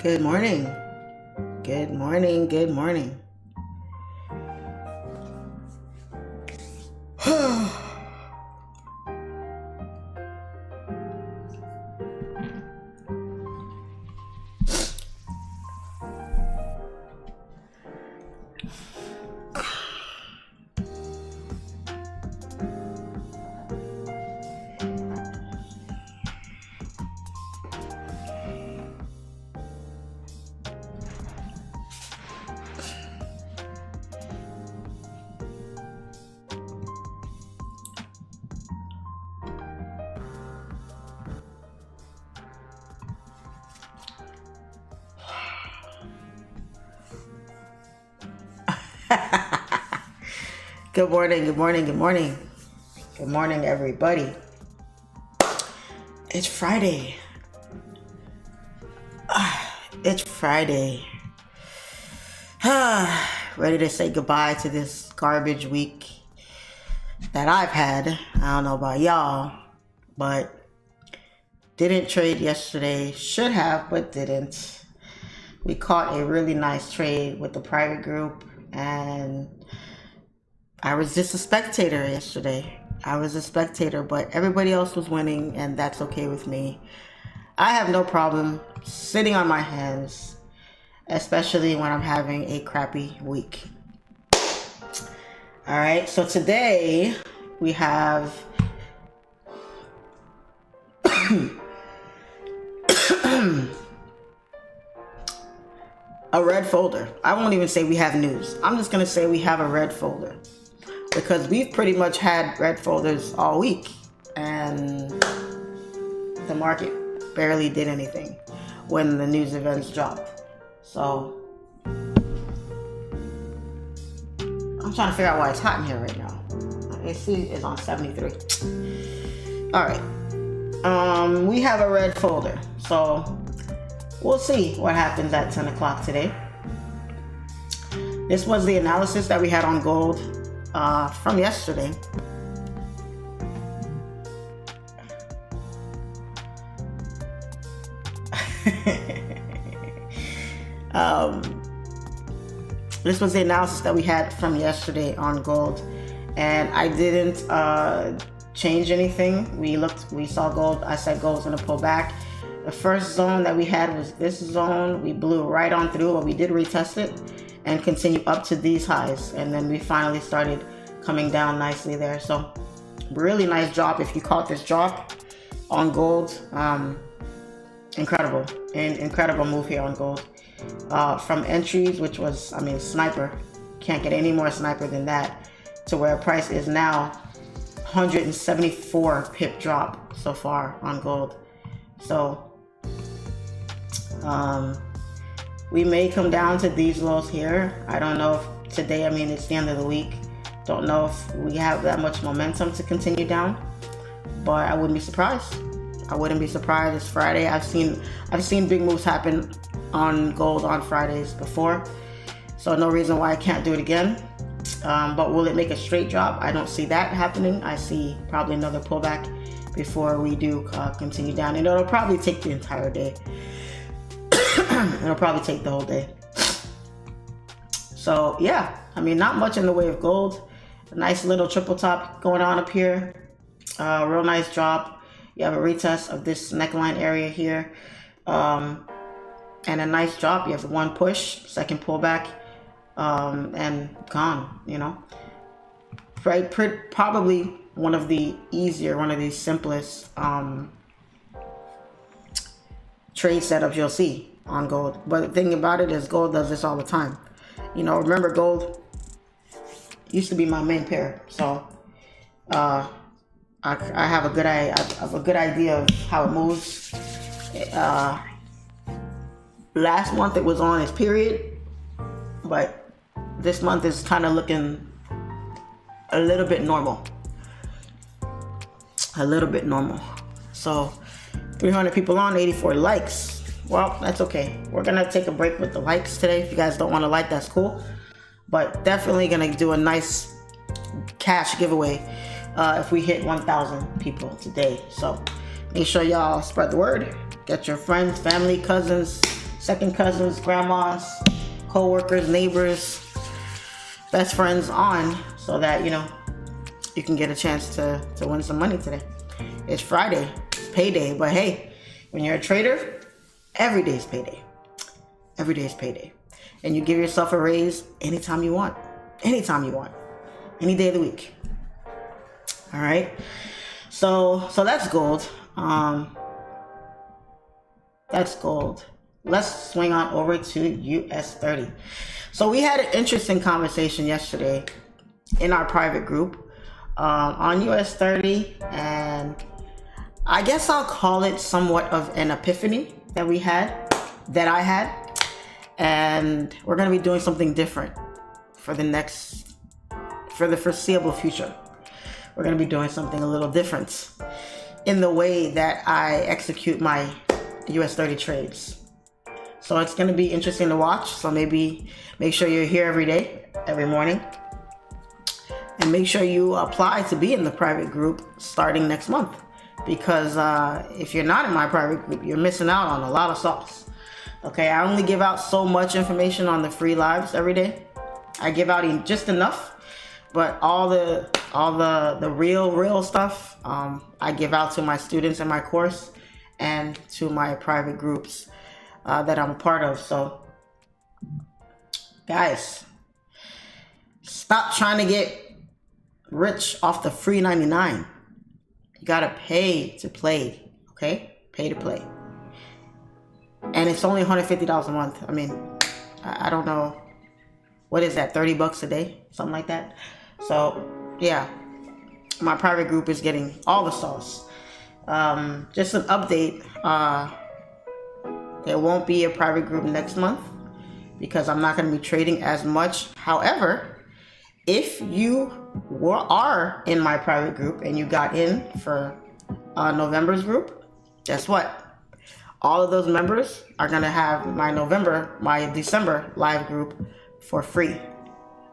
Good morning. Good morning. Good morning. Good morning, good morning, good morning. Good morning, everybody. It's Friday. It's Friday. Ready to say goodbye to this garbage week that I've had. I don't know about y'all, but didn't trade yesterday. Should have, but didn't. We caught a really nice trade with the private group, and I was just a spectator yesterday. I was a spectator, but everybody else was winning, and that's okay with me. I have no problem sitting on my hands, especially when I'm having a crappy week. All right, so today we have a red folder. I won't even say we have news. I'm just gonna say we have a red folder, because we've pretty much had red folders all week, and the market barely did anything when the news events dropped. So I'm trying to figure out why it's hot in here right now. AC is on 73. All right, we have a red folder, so we'll see what happens at 10 o'clock today. This was the analysis that we had on gold from yesterday. This was the analysis that we had from yesterday on gold, and I didn't change anything. We saw gold. I said gold's gonna pull back. The first zone that we had was this zone. We blew right on through, but we did retest it and continue up to these highs, and then we finally started coming down nicely there. So really nice drop. If you caught this drop on gold, incredible move here on gold. From entries, which was, I mean, sniper, can't get any more sniper than that, to where price is now 174 pip drop so far on gold. So we may come down to these lows here. I don't know if today, I mean, it's the end of the week, don't know if we have that much momentum to continue down, but I wouldn't be surprised. I wouldn't be surprised. It's Friday. I've seen big moves happen on gold on Fridays before, so no reason why I can't do it again. But will it make a straight drop? I don't see that happening. I see probably another pullback before we do continue down, and it'll probably take the entire day. It'll probably take the whole day. So yeah, I mean, not much in the way of gold. A nice little triple top going on up here. Real nice drop. You have a retest of this neckline area here, and a nice drop. You have one push, second pullback, and gone. You know, right? Probably one of the easier, one of the simplest trade setups you'll see on gold. But the thing about it is, gold does this all the time. You know, remember, gold used to be my main pair, so I have a good idea of how it moves. Last month it was on its period, but this month is kind of looking a little bit normal. So 300 people on, 84 likes. Well, that's okay. We're gonna take a break with the likes today. If you guys don't want to like, that's cool, but definitely gonna do a nice cash giveaway if we hit 1,000 people today. So make sure y'all spread the word. Get your friends, family, cousins, second cousins, grandmas, co-workers, neighbors, best friends on, so that, you know, you can get a chance to win some money today. It's Friday, it's payday, but hey, when you're a trader, every day is payday. Every day is payday. And you give yourself a raise anytime you want. Anytime you want. Any day of the week. All right. So that's gold. That's gold. Let's swing on over to US30. So we had an interesting conversation yesterday in our private group on US30, and I guess I'll call it somewhat of an epiphany that I had, and we're going to be doing something different for the foreseeable future. We're going to be doing something a little different in the way that I execute my US30 trades. So it's going to be interesting to watch. So maybe make sure you're here every day, every morning, and make sure you apply to be in the private group starting next month. Because if you're not in my private group, you're missing out on a lot of sauce. Okay, I only give out so much information on the free lives every day. I give out just enough, but all the real stuff I give out to my students in my course and to my private groups that I'm a part of. So guys, stop trying to get rich off the free 99. You gotta pay to play, okay? Pay to play. And it's only $150 a month. I mean, I don't know. What is that, 30 bucks a day? Something like that. So, yeah. My private group is getting all the sauce. Just an update. There won't be a private group next month because I'm not going to be trading as much. However, if you are in my private group and you got in for November's group, guess what? All of those members are going to have my December live group for free.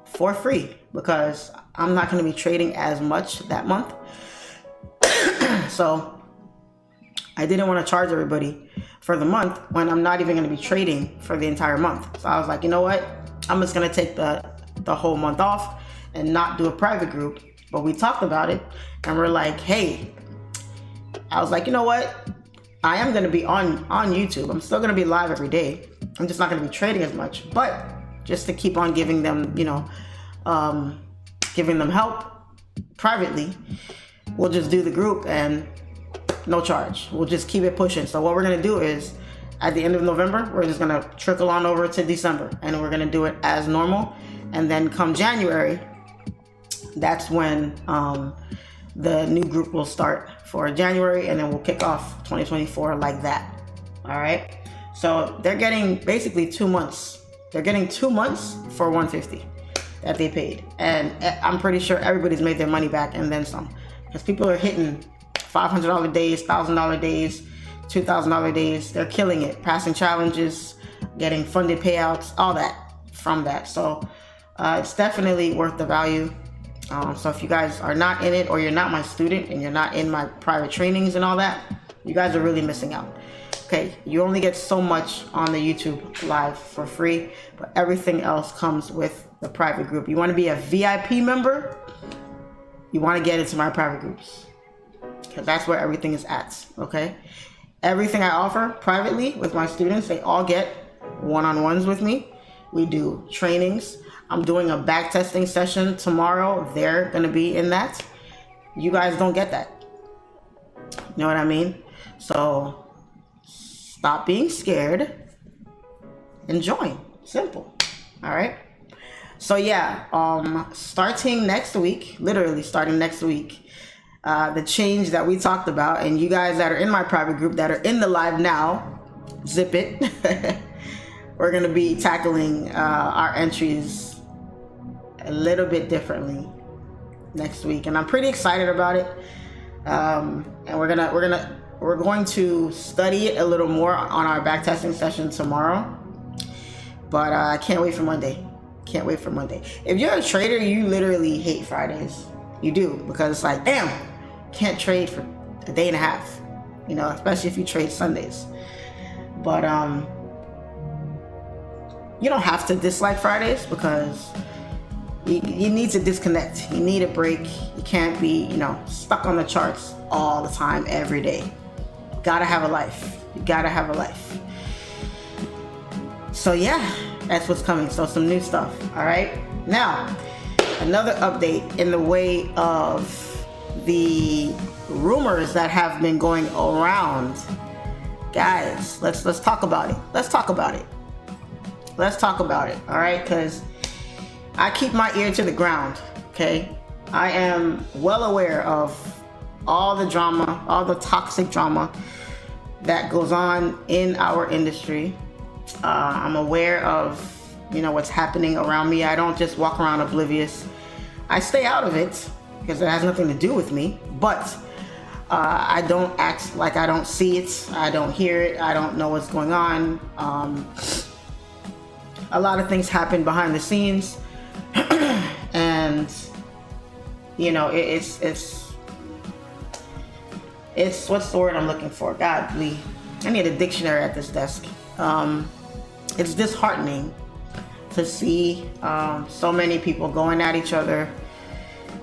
For free, because I'm not going to be trading as much that month. So I didn't want to charge everybody for the month when I'm not even going to be trading for the entire month. So I was like, you know what? I'm just going to take the whole month off and not do a private group. But we talked about it and we're like, hey, I was like, you know what? I am going to be on YouTube. I'm still going to be live every day. I'm just not going to be trading as much, but just to keep on giving them, you know, giving them help privately, we'll just do the group and no charge. We'll just keep it pushing. So what we're going to do is at the end of November, we're just going to trickle on over to December and we're going to do it as normal. And then come January, that's when the new group will start for January, and then we'll kick off 2024 like that. All right. So they're getting basically 2 months. They're getting 2 months for $150 that they paid. And I'm pretty sure everybody's made their money back and then some, because people are hitting $500 days, $1,000 days, $2,000 days. They're killing it, passing challenges, getting funded payouts, all that from that. So it's definitely worth the value. So if you guys are not in it, or you're not my student and you're not in my private trainings and all that, you guys are really missing out. Okay, you only get so much on the YouTube live for free, but everything else comes with the private group. You want to be a VIP member, you want to get into my private groups, because that's where everything is at. Okay, everything I offer privately with my students, they all get one-on-ones with me. We do trainings. I'm doing a back testing session tomorrow. They're going to be in that. You guys don't get that. You know what I mean? So stop being scared and join. Simple. All right. So yeah, starting next week, literally starting next week, the change that we talked about, and you guys that are in my private group that are in the live now, zip it. We're going to be tackling our entries a little bit differently next week, and I'm pretty excited about it. And we're going to study it a little more on our back testing session tomorrow. But I can't wait for Monday. Can't wait for Monday. If you're a trader, you literally hate Fridays. You do, because it's like, damn, can't trade for a day and a half. You know, especially if you trade Sundays. But You don't have to dislike Fridays, because you need to disconnect. You need a break. You can't be, you know, stuck on the charts all the time, every day. Gotta have a life. You gotta have a life. So yeah, that's what's coming. So some new stuff. All right. Now, another update in the way of the rumors that have been going around. Guys, let's talk about it. Let's talk about it. Let's talk about it. All right, because I keep my ear to the ground. Okay, I am well aware of all the drama, all the toxic drama that goes on in our industry. I'm aware of, you know, what's happening around me. I don't just walk around oblivious. I stay out of it because it has nothing to do with me, but I don't act like I don't see it. I don't hear it. I don't know what's going on. A lot of things happen behind the scenes, and you know, it's what's the word I'm looking for? Godly. I need a dictionary at this desk. It's disheartening to see so many people going at each other.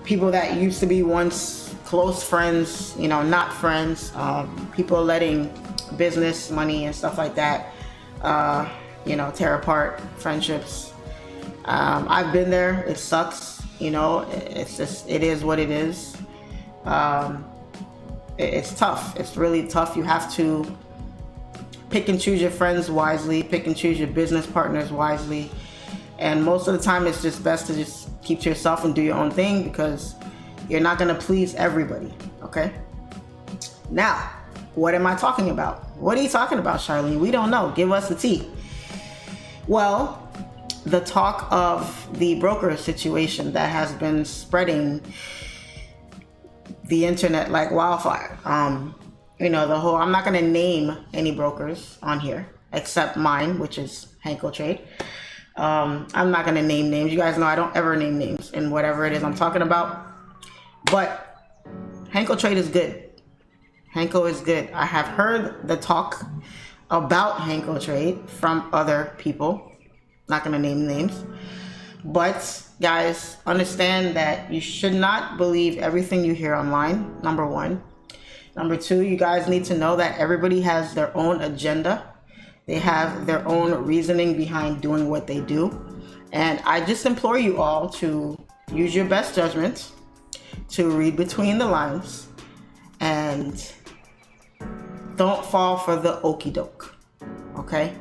People that used to be once close friends, you know, not friends. People letting business, money, and stuff like that, you know, tear apart friendships. I've been there. It sucks. You know, it's just, it is what it is. It's tough. It's really tough. You have to pick and choose your friends wisely, pick and choose your business partners wisely. And most of the time, it's just best to just keep to yourself and do your own thing, because you're not going to please everybody. Okay. Now, what am I talking about? What are you talking about, Charlene? We don't know. Give us the tea. Well, the talk of the broker situation that has been spreading the internet like wildfire. You know, the whole, I'm not going to name any brokers on here except mine, which is HANKOTRADE. I'm not going to name names. You guys know I don't ever name names in whatever it is I'm talking about. But HANKOTRADE is good. Hanko is good. I have heard the talk about HANKOTRADE from other people. Not going to name names. But guys, understand that you should not believe everything you hear online, number one. Number two, you guys need to know that everybody has their own agenda. They have their own reasoning behind doing what they do. And I just implore you all to use your best judgment, to read between the lines, and don't fall for the okie doke. Okay?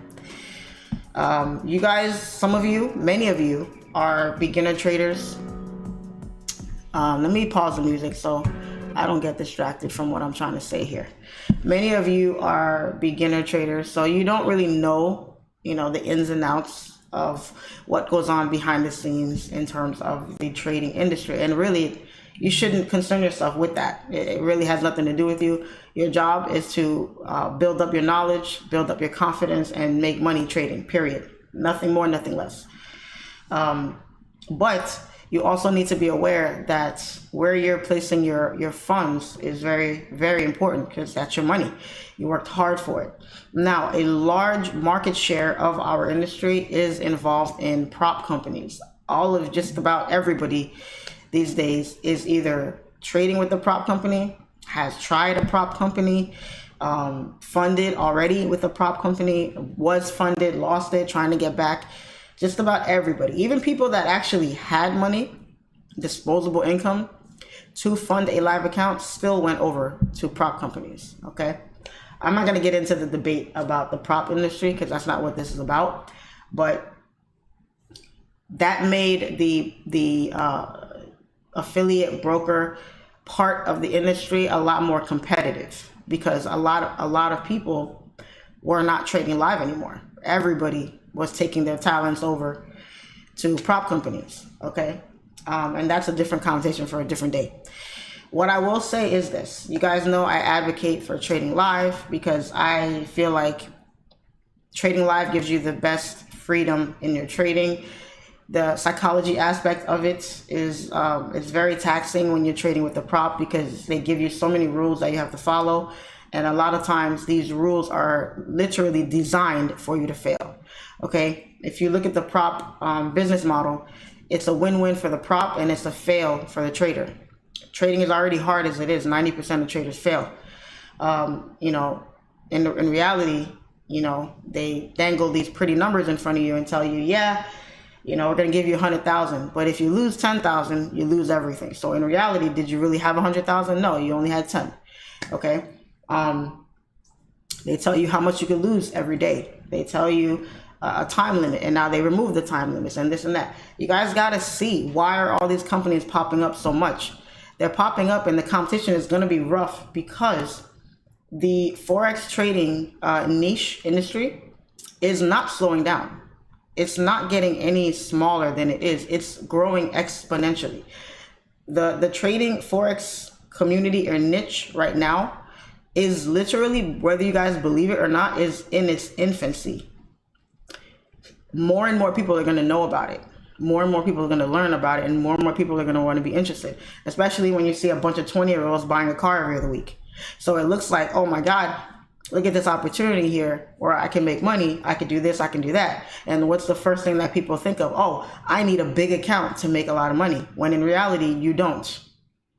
You guys, some of you, many of you are beginner traders. Let me pause the music so I don't get distracted from what I'm trying to say here. Many of you are beginner traders, so you don't really know, you know, the ins and outs of what goes on behind the scenes in terms of the trading industry. And really, you shouldn't concern yourself with that. It really has nothing to do with you. Your job is to build up your knowledge, build up your confidence, and make money trading, period. Nothing more, nothing less. But you also need to be aware that where you're placing your funds is very, very important, because that's your money. You worked hard for it. Now, a large market share of our industry is involved in prop companies. All of just about everybody these days is either trading with a prop company, has tried a prop company, funded already with a prop company, was funded, lost it, trying to get back. Just about everybody, even people that actually had money, disposable income, to fund a live account, still went over to prop companies. Okay, I'm not going to get into the debate about the prop industry, because that's not what this is about. But that made the affiliate broker part of the industry a lot more competitive, because a lot of people were not trading live anymore. Everybody was taking their talents over to prop companies. Okay. And that's a different conversation for a different day. What I will say is this: you guys know I advocate for trading live, because I feel like trading live gives you the best freedom in your trading. The psychology aspect of it is it's very taxing when you're trading with the prop, because they give you so many rules that you have to follow. And a lot of times these rules are literally designed for you to fail. Okay, if you look at the prop business model, it's a win-win for the prop and it's a fail for the trader. Trading is already hard as it is. 90% of traders fail. You know, in reality, you know, they dangle these pretty numbers in front of you and tell you, yeah, you know, we're going to give you 100,000. But if you lose 10,000, you lose everything. So in reality, did you really have 100,000? No, you only had 10. Okay. They tell you how much you can lose every day. They tell you a time limit, and now they remove the time limits and this and that. You guys got to see, why are all these companies popping up so much? They're popping up and the competition is going to be rough because the Forex trading niche industry is not slowing down. It's not getting any smaller than it is. It's growing exponentially. The trading Forex community or niche right now is literally, whether you guys believe it or not, is in its infancy. More and more people are going to know about it. More and more people are going to learn about it, and more people are going to want to be interested, especially when you see a bunch of 20-year-olds buying a car every other week. So it looks like, oh my God, look at this opportunity here where I can make money. I can do this, I can do that. And what's the first thing that people think of? Oh, I need a big account to make a lot of money. When in reality, you don't.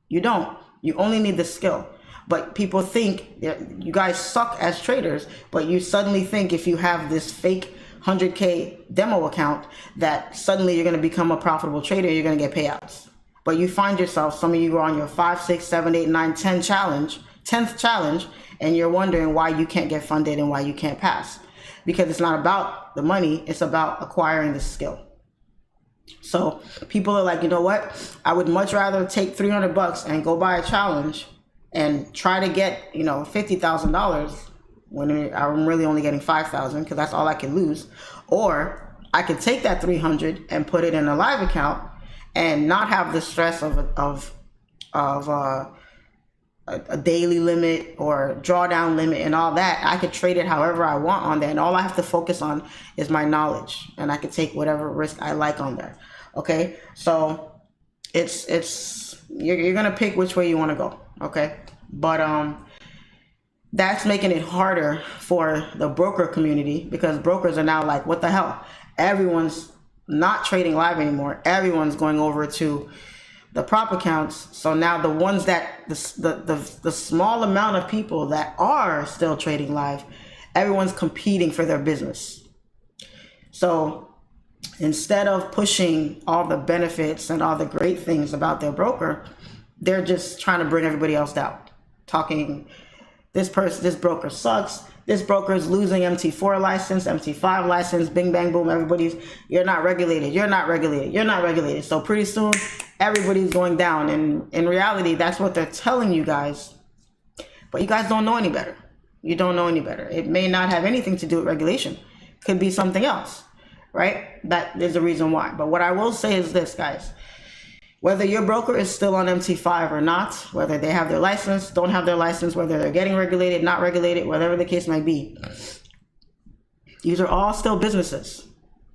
You don't. You only need the skill. But people think you guys suck as traders, but you suddenly think if you have this fake 100K demo account that suddenly you're going to become a profitable trader, you're going to get payouts. But you find yourself, some of you are on your 5, 6, 7, 8, 9, 10th challenge, and you're wondering why you can't get funded and why you can't pass. Because it's not about the money, it's about acquiring the skill. So people are like, you know what? I would much rather take $300 and go buy a challenge and try to get, you know, $50,000 when I'm really only getting 5,000 because that's all I can lose. Or I could take that 300 and put it in a live account and not have the stress of a daily limit or drawdown limit and all that. I could trade it however I want on there, and all I have to focus on is my knowledge, and I could take whatever risk I like on there. Okay, so you're gonna pick which way you want to go. Okay, but that's making it harder for the broker community, because brokers are now like, what the hell? Everyone's not trading live anymore. Everyone's going over to the prop accounts. So now the ones that the small amount of people that are still trading live, everyone's competing for their business. So instead of pushing all the benefits and all the great things about their broker, they're just trying to bring everybody else down, talking this broker sucks, this broker is losing MT4 license, MT5 license, bing bang boom, you're not regulated, you're not regulated, you're not regulated. So pretty soon everybody's going down, and in reality that's what they're telling you guys, but you guys don't know any better. You don't know any better. It may not have anything to do with regulation, could be something else, right? That is the reason why. But what I will say is this, guys, whether your broker is still on MT5 or not, whether they have their license, don't have their license, whether they're getting regulated, not regulated, whatever the case might be, these are all still businesses,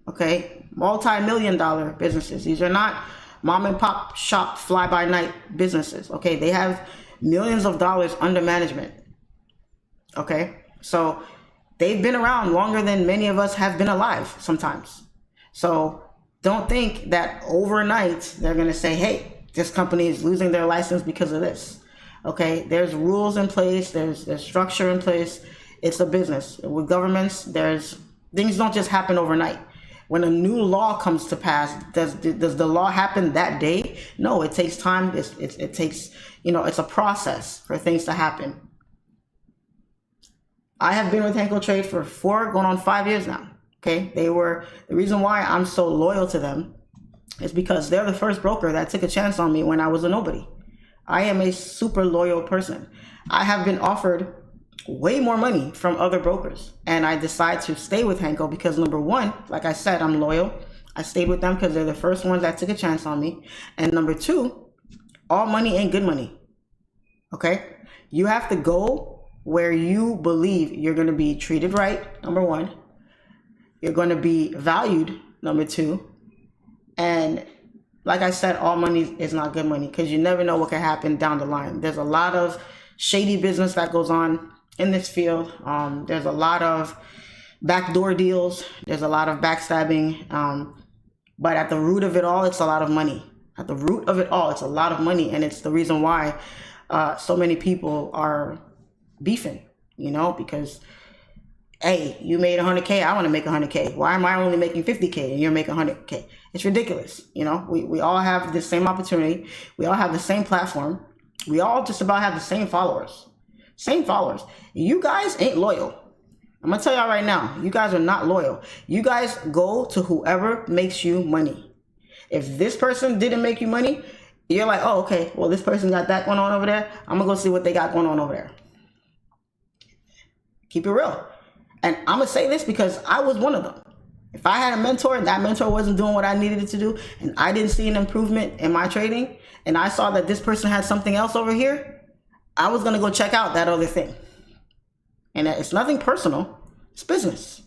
okay? Multi-million-dollar businesses. These are not mom and pop shop fly-by-night businesses, okay? They have millions of dollars under management, okay? So they've been around longer than many of us have been alive sometimes. So don't think that overnight they're going to say, hey, this company is losing their license because of this. Okay, there's rules in place, there's structure in place. It's a business. With governments, things don't just happen overnight. When a new law comes to pass, does the law happen that day? No, it takes time. It takes, you know, it's a process for things to happen. I have been with HANKOTRADE for 4 going on 5 years now. Okay, the reason why I'm so loyal to them is because they're the first broker that took a chance on me when I was a nobody. I am a super loyal person. I have been offered way more money from other brokers, and I decided to stay with Hanko because, number one, like I said, I'm loyal. I stayed with them because they're the first ones that took a chance on me. And number two, all money ain't good money. Okay, you have to go where you believe you're going to be treated right, number one. You're going to be valued, number two. And like I said, all money is not good money, because you never know what can happen down the line. There's a lot of shady business that goes on in this field. There's a lot of backdoor deals. There's a lot of backstabbing. But at the root of it all, it's a lot of money. At the root of it all, it's a lot of money. And it's the reason why so many people are beefing, you know, because, hey, you made 100K, I want to make 100K. Why am I only making 50K and you're making 100K? It's ridiculous. You know, we all have the same opportunity. We all have the same platform. We all just about have the same followers. Same followers. You guys ain't loyal. I'm going to tell y'all right now, you guys are not loyal. You guys go to whoever makes you money. If this person didn't make you money, you're like, oh, okay, well, this person got that going on over there. I'm going to go see what they got going on over there. Keep it real. And I'm going to say this because I was one of them. If I had a mentor and that mentor wasn't doing what I needed it to do, and I didn't see an improvement in my trading, and I saw that this person had something else over here, I was going to go check out that other thing. And it's nothing personal. It's business.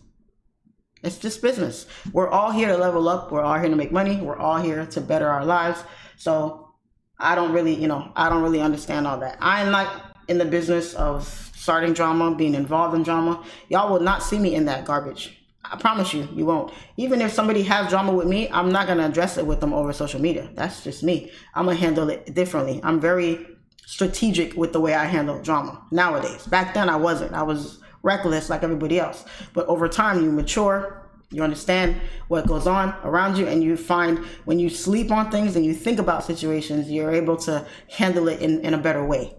It's just business. We're all here to level up. We're all here to make money. We're all here to better our lives. So I don't really, I don't really understand all that. I'm not in the business of starting drama, being involved in drama. Y'all will not see me in that garbage. I promise you, you won't. Even if somebody has drama with me, I'm not going to address it with them over social media. That's just me. I'm going to handle it differently. I'm very strategic with the way I handle drama nowadays. Back then I wasn't. I was reckless like everybody else. But over time you mature, you understand what goes on around you, and you find when you sleep on things and you think about situations, you're able to handle it in a better way.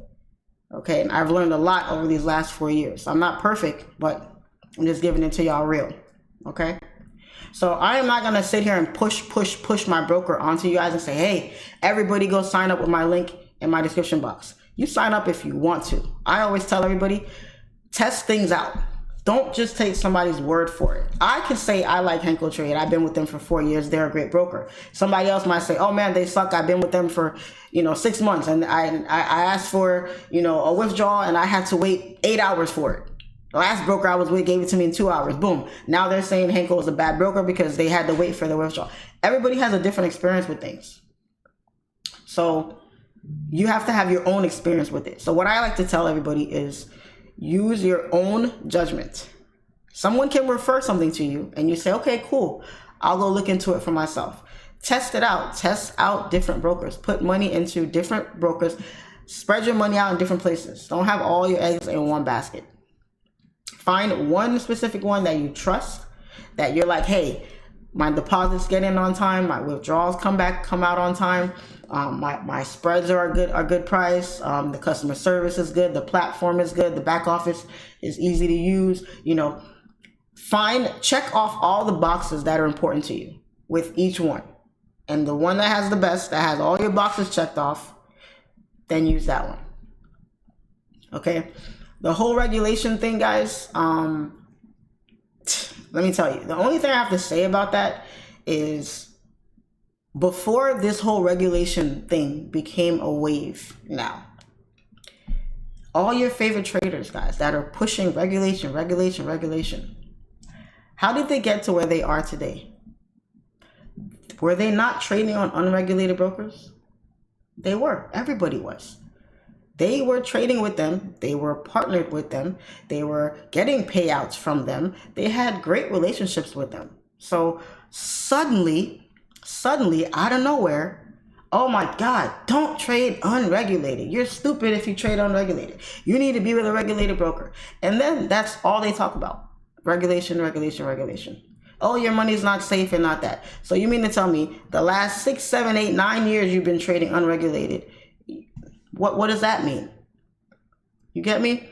Okay, and I've learned a lot over these last 4 years. I'm not perfect, but I'm just giving it to y'all real. Okay, so I am not gonna sit here and push my broker onto you guys and say, hey, everybody go sign up with my link in my description box. You sign up if you want to. I always tell everybody, test things out. Don't just take somebody's word for it. I can say I like HANKOTRADE. I've been with them for 4 years. They're a great broker. Somebody else might say, oh man, they suck. I've been with them for 6 months, and I asked for a withdrawal and I had to wait 8 hours for it. The last broker I was with gave it to me in 2 hours. Boom. Now they're saying Hanko is a bad broker because they had to wait for the withdrawal. Everybody has a different experience with things. So you have to have your own experience with it. So what I like to tell everybody is use your own judgment. Someone can refer something to you and you say, okay, cool. I'll go look into it for myself. Test it out. Test out different brokers. Put money into different brokers. Spread your money out in different places. Don't have all your eggs in one basket. Find one specific one that you trust, that you're like, hey, my deposits get in on time, my withdrawals come out on time, my spreads are a good price, the customer service is good, the platform is good, the back office is easy to use. Check off all the boxes that are important to you with each one, and the one that has the best, that has all your boxes checked off, then use that one. Okay. The whole regulation thing, guys, let me tell you, the only thing I have to say about that is before this whole regulation thing became a wave now, all your favorite traders, guys, that are pushing regulation, how did they get to where they are today? Were they not trading on unregulated brokers? They were. Everybody was. They were trading with them. They were partnered with them. They were getting payouts from them. They had great relationships with them. So suddenly, out of nowhere, oh my God, don't trade unregulated. You're stupid if you trade unregulated. You need to be with a regulated broker. And then that's all they talk about. Regulation. Oh, your money's not safe and not that. So you mean to tell me the last 6, 7, 8, 9 years you've been trading unregulated? What does that mean? You get me?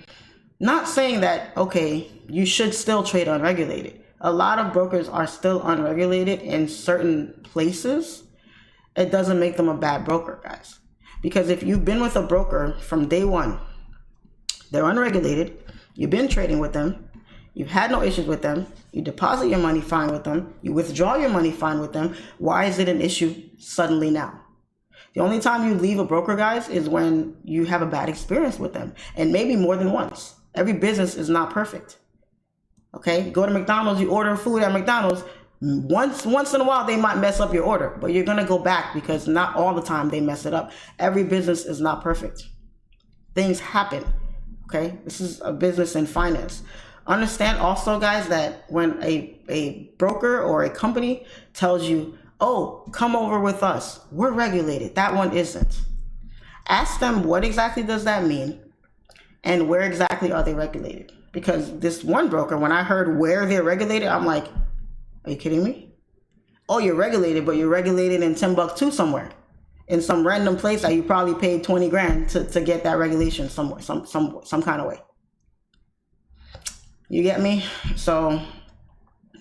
Not saying that, okay, you should still trade unregulated. A lot of brokers are still unregulated in certain places. It doesn't make them a bad broker, guys. Because if you've been with a broker from day one, they're unregulated, you've been trading with them, you've had no issues with them, you deposit your money fine with them, you withdraw your money fine with them, why is it an issue suddenly now? The only time you leave a broker, guys, is when you have a bad experience with them, and maybe more than once. Every business is not perfect. Okay, you go to McDonald's, you order food at McDonald's. Once in a while, they might mess up your order, but you're gonna go back because not all the time they mess it up. Every business is not perfect. Things happen. Okay, this is a business in finance. Understand also, guys, that when a broker or a company tells you, oh, come over with us, we're regulated, that one isn't. Ask them, what exactly does that mean? And where exactly are they regulated? Because this one broker, when I heard where they're regulated, I'm like, are you kidding me? Oh, you're regulated, but you're regulated in Timbuktu somewhere, in some random place that you probably paid 20 grand to get that regulation somewhere, some kind of way. You get me? So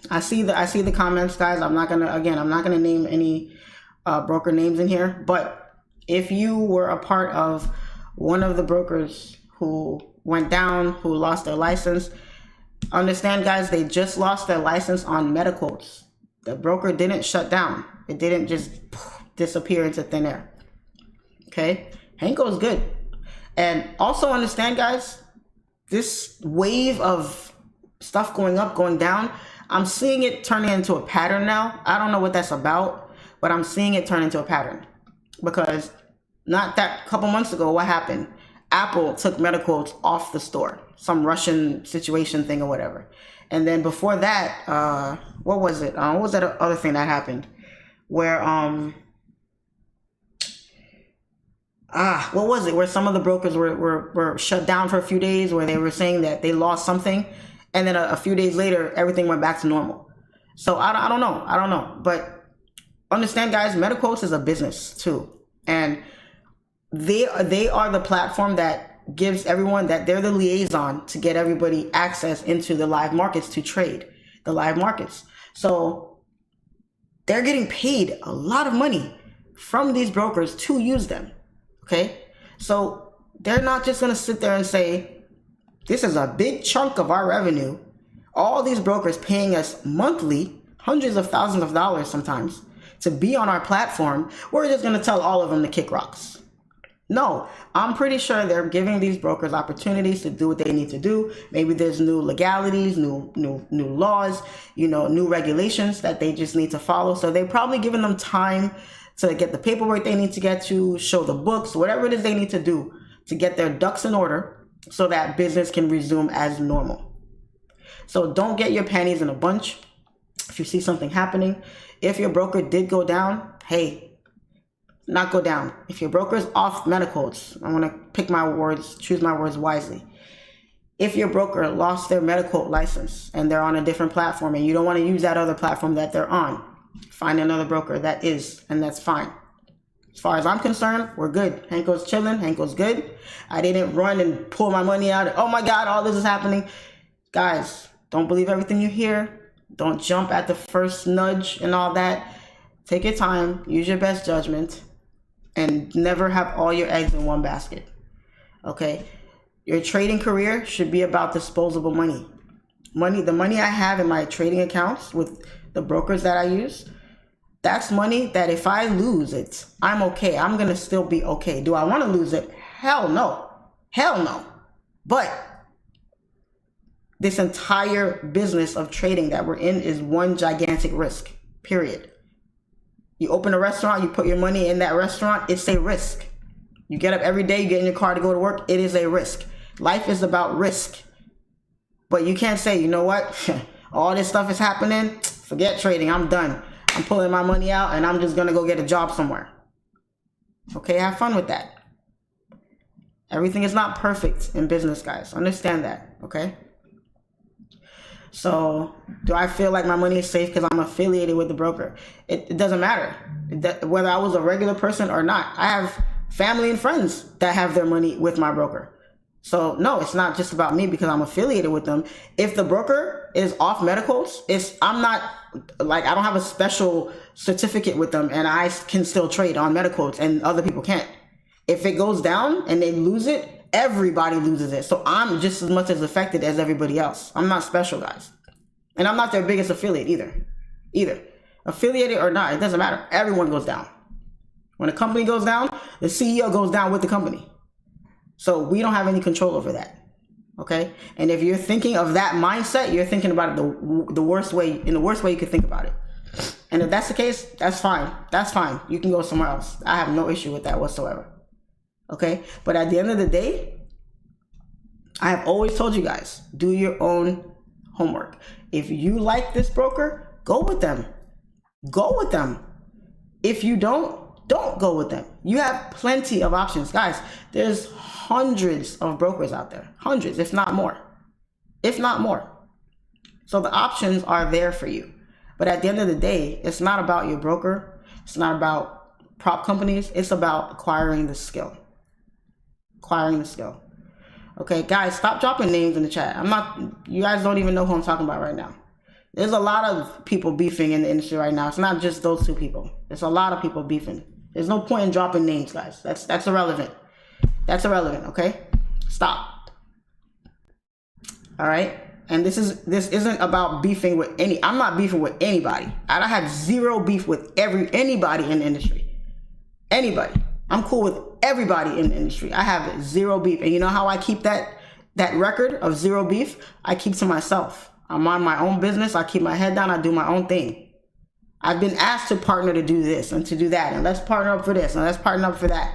I see the comments, guys. I'm not gonna name any broker names in here, but if you were a part of one of the brokers who went down, who lost their license, understand, guys, they just lost their license on medicals. The broker didn't shut down. It didn't just disappear into thin air. Okay, Hanko is good. And also understand, guys, this wave of stuff going up, going down, I'm seeing it turning into a pattern now. I don't know what that's about, but I'm seeing it turn into a pattern. Because not that couple months ago, what happened? Apple took medicals off the store, some Russian situation thing or whatever. And then before that, what was it? What was that other thing that happened? Where, what was it? Where some of the brokers were shut down for a few days, where they were saying that they lost something. And then a few days later, everything went back to normal. So I don't know. But understand, guys, medicals is a business too. And they are the platform that gives everyone, that they're the liaison to get everybody access into the live markets to trade the live markets. So they're getting paid a lot of money from these brokers to use them. Okay. So they're not just going to sit there and say, this is a big chunk of our revenue. All these brokers paying us monthly, hundreds of thousands of dollars sometimes, to be on our platform. We're just going to tell all of them to kick rocks. No, I'm pretty sure they're giving these brokers opportunities to do what they need to do. Maybe there's new legalities, new laws, new regulations that they just need to follow. So they're probably giving them time to get the paperwork they need to get to, show the books, whatever it is they need to do to get their ducks in order so that business can resume as normal. So don't get your panties in a bunch if you see something happening. If your broker did go down, hey, not go down. If your broker is off medicals, I want to pick my words, choose my words wisely. If your broker lost their medical license and they're on a different platform and you don't want to use that other platform that they're on, find another broker that is, and that's fine. As far as I'm concerned, we're good. Hanko's chilling. Hanko's good. I didn't run and pull my money out. Oh my God, all this is happening. Guys, don't believe everything you hear. Don't jump at the first nudge and all that. Take your time. Use your best judgment. And never have all your eggs in one basket. Okay? Your trading career should be about disposable money. The money I have in my trading accounts with the brokers that I use, that's money that if I lose it, I'm okay. I'm going to still be okay. Do I want to lose it? Hell no. Hell no. But this entire business of trading that we're in is one gigantic risk, period. You open a restaurant, you put your money in that restaurant, it's a risk. You get up every day, you get in your car to go to work, it is a risk. Life is about risk. But you can't say, you know what, all this stuff is happening, forget trading, I'm done. I'm pulling my money out and I'm just going to go get a job somewhere. Okay, have fun with that. Everything is not perfect in business, guys. Understand that, okay? So, do I feel like my money is safe because I'm affiliated with the broker? It doesn't matter whether I was a regular person or not. I have family and friends that have their money with my broker. So, no, it's not just about me because I'm affiliated with them. If the broker is off medicals, I'm not, like, I don't have a special certificate with them and I can still trade on medicals and other people can't. If it goes down and they lose it, everybody loses it. So I'm just as much as affected as everybody else. I'm not special, guys. And I'm not their biggest affiliate either. Affiliated or not, it doesn't matter. Everyone goes down. When a company goes down, the CEO goes down with the company. So we don't have any control over that. Okay? And if you're thinking of that mindset, you're thinking about it the worst way, in the worst way you could think about it. And if that's the case, that's fine. That's fine. You can go somewhere else. I have no issue with that whatsoever. Okay? But at the end of the day, I have always told you guys, do your own homework. If you like this broker, go with them. Go with them. If you don't go with them. You have plenty of options. Guys, there's hundreds of brokers out there. Hundreds, if not more. If not more. So the options are there for you. But at the end of the day, it's not about your broker. It's not about prop companies. It's about acquiring the skill. Acquiring the skill. Okay, guys, stop dropping names in the chat. You guys don't even know who I'm talking about right now. There's a lot of people beefing in the industry right now. It's not just those two people. There's a lot of people beefing. There's no point in dropping names, guys. That's irrelevant. That's irrelevant, okay? Stop. All right? And this isn't about beefing with I'm not beefing with anybody. I have zero beef with anybody in the industry. Anybody. I'm cool with everybody in the industry. I have zero beef. And you know how I keep that record of zero beef? I keep to myself. I'm on my own business. I keep my head down. I do my own thing. I've been asked to partner to do this and to do that. And let's partner up for this and let's partner up for that.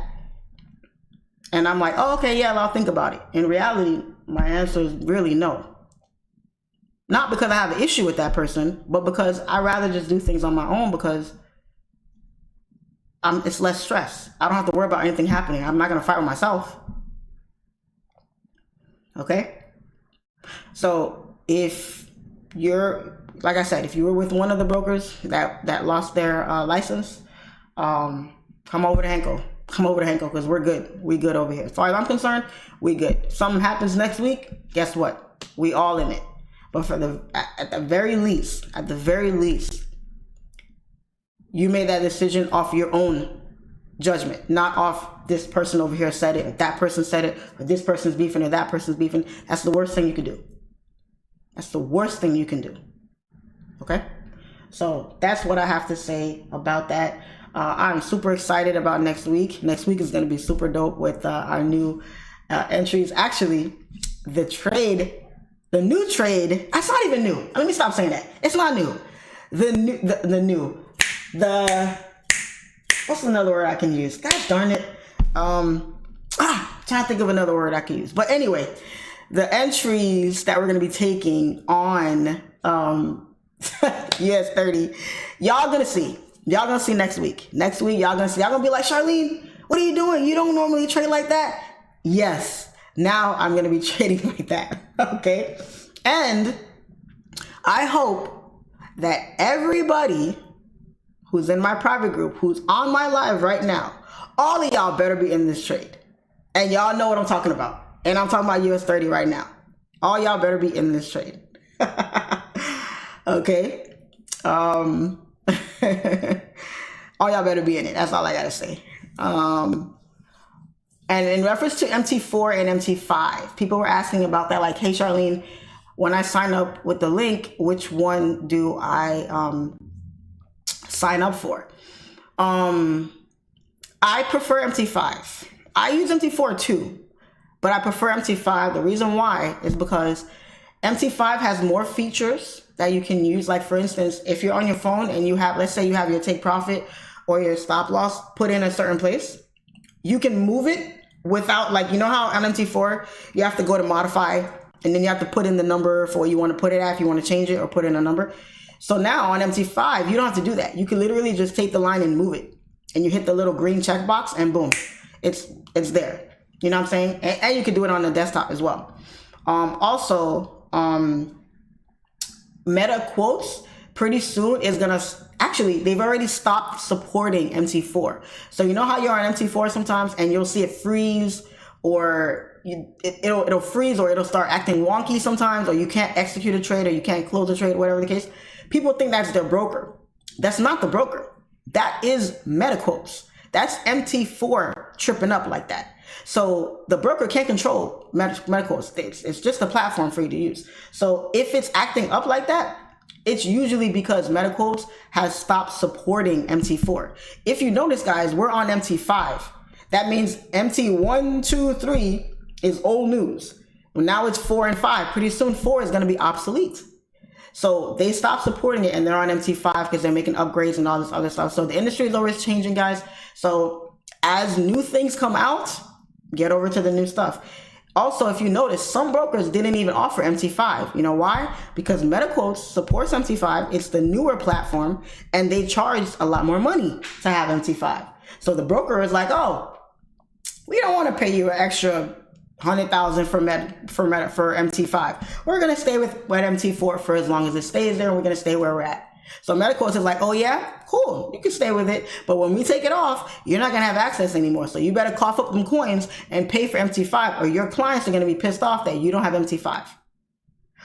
And I'm like, oh, okay, yeah, I'll think about it. In reality, my answer is really no. Not because I have an issue with that person, but because I rather just do things on my own because it's less stress. I don't have to worry about anything happening. I'm not going to fight with myself. Okay? So if you're, like I said, if you were with one of the brokers that lost their license, come over to Hanko. Come over to Hanko because we're good. We good over here. As far as I'm concerned, we good. If something happens next week, guess what? We all in it. But at the very least, you made that decision off your own judgment, not off this person over here said it, or that person said it, or this person's beefing, or that person's beefing. That's the worst thing you can do. That's the worst thing you can do. Okay? So that's what I have to say about that. I'm super excited about next week. Next week is going to be super dope with our new entries. Actually, the new trade, that's not even new. Let me stop saying that. It's not new. What's another word I can use? Gosh darn it. Trying to think of another word I can use. But anyway, the entries that we're going to be taking on US30, y'all going to see. Y'all going to see next week. Next week, y'all going to see. Y'all going to be like, Charlene, what are you doing? You don't normally trade like that? Yes. Now I'm going to be trading like that. Okay. And I hope that everybody who's in my private group, who's on my live right now, all of y'all better be in this trade. And y'all know what I'm talking about. And I'm talking about US30 right now. All y'all better be in this trade. Okay. All y'all better be in it. That's all I got to say. And in reference to MT4 and MT5, people were asking about that. Like, hey, Charlene, when I sign up with the link, which one do I sign up for? I prefer MT5. I use MT4 too, but I prefer MT5. The reason why is because MT5 has more features that you can use. Like, for instance, if you're on your phone and you have, let's say you have your take profit or your stop loss put in a certain place, you can move it without, like, you know how on MT4 you have to go to modify and then you have to put in the number for what you want to put it at, if you want to change it or put in a number. So now on MT5, you don't have to do that. You can literally just take the line and move it, and you hit the little green checkbox and boom, it's there. You know what I'm saying? And you can do it on the desktop as well. Also, Meta Quotes pretty soon is gonna, actually, they've already stopped supporting MT4. So you know how you're on MT4 sometimes and you'll see it freeze, or it'll freeze, or it'll start acting wonky sometimes, or you can't execute a trade, or you can't close a trade, whatever the case. People think that's their broker. That's not the broker. That is Meta Quotes. That's MT4 tripping up like that. So the broker can't control Meta Quotes. It's just a platform for you to use. So if it's acting up like that, it's usually because Meta Quotes has stopped supporting MT4. If you notice, guys, we're on MT5. That means MT1, 2, 3 is old news. Now it's 4 and 5. Pretty soon 4 is going to be obsolete. So they stopped supporting it and they're on MT5 because they're making upgrades and all this other stuff. So the industry is always changing, guys. So as new things come out, get over to the new stuff. Also, if you notice, some brokers didn't even offer MT5. You know why? Because MetaQuotes supports MT5. It's the newer platform, and they charge a lot more money to have MT5. So the broker is like, oh, we don't want to pay you an extra $100,000 for MT5. We're gonna stay with MT4 for as long as it stays there. And we're gonna stay where we're at. So MetaQuotes is like, oh yeah, cool, you can stay with it, but when we take it off, you're not gonna have access anymore. So you better cough up some coins and pay for MT5, or your clients are gonna be pissed off that you don't have MT5.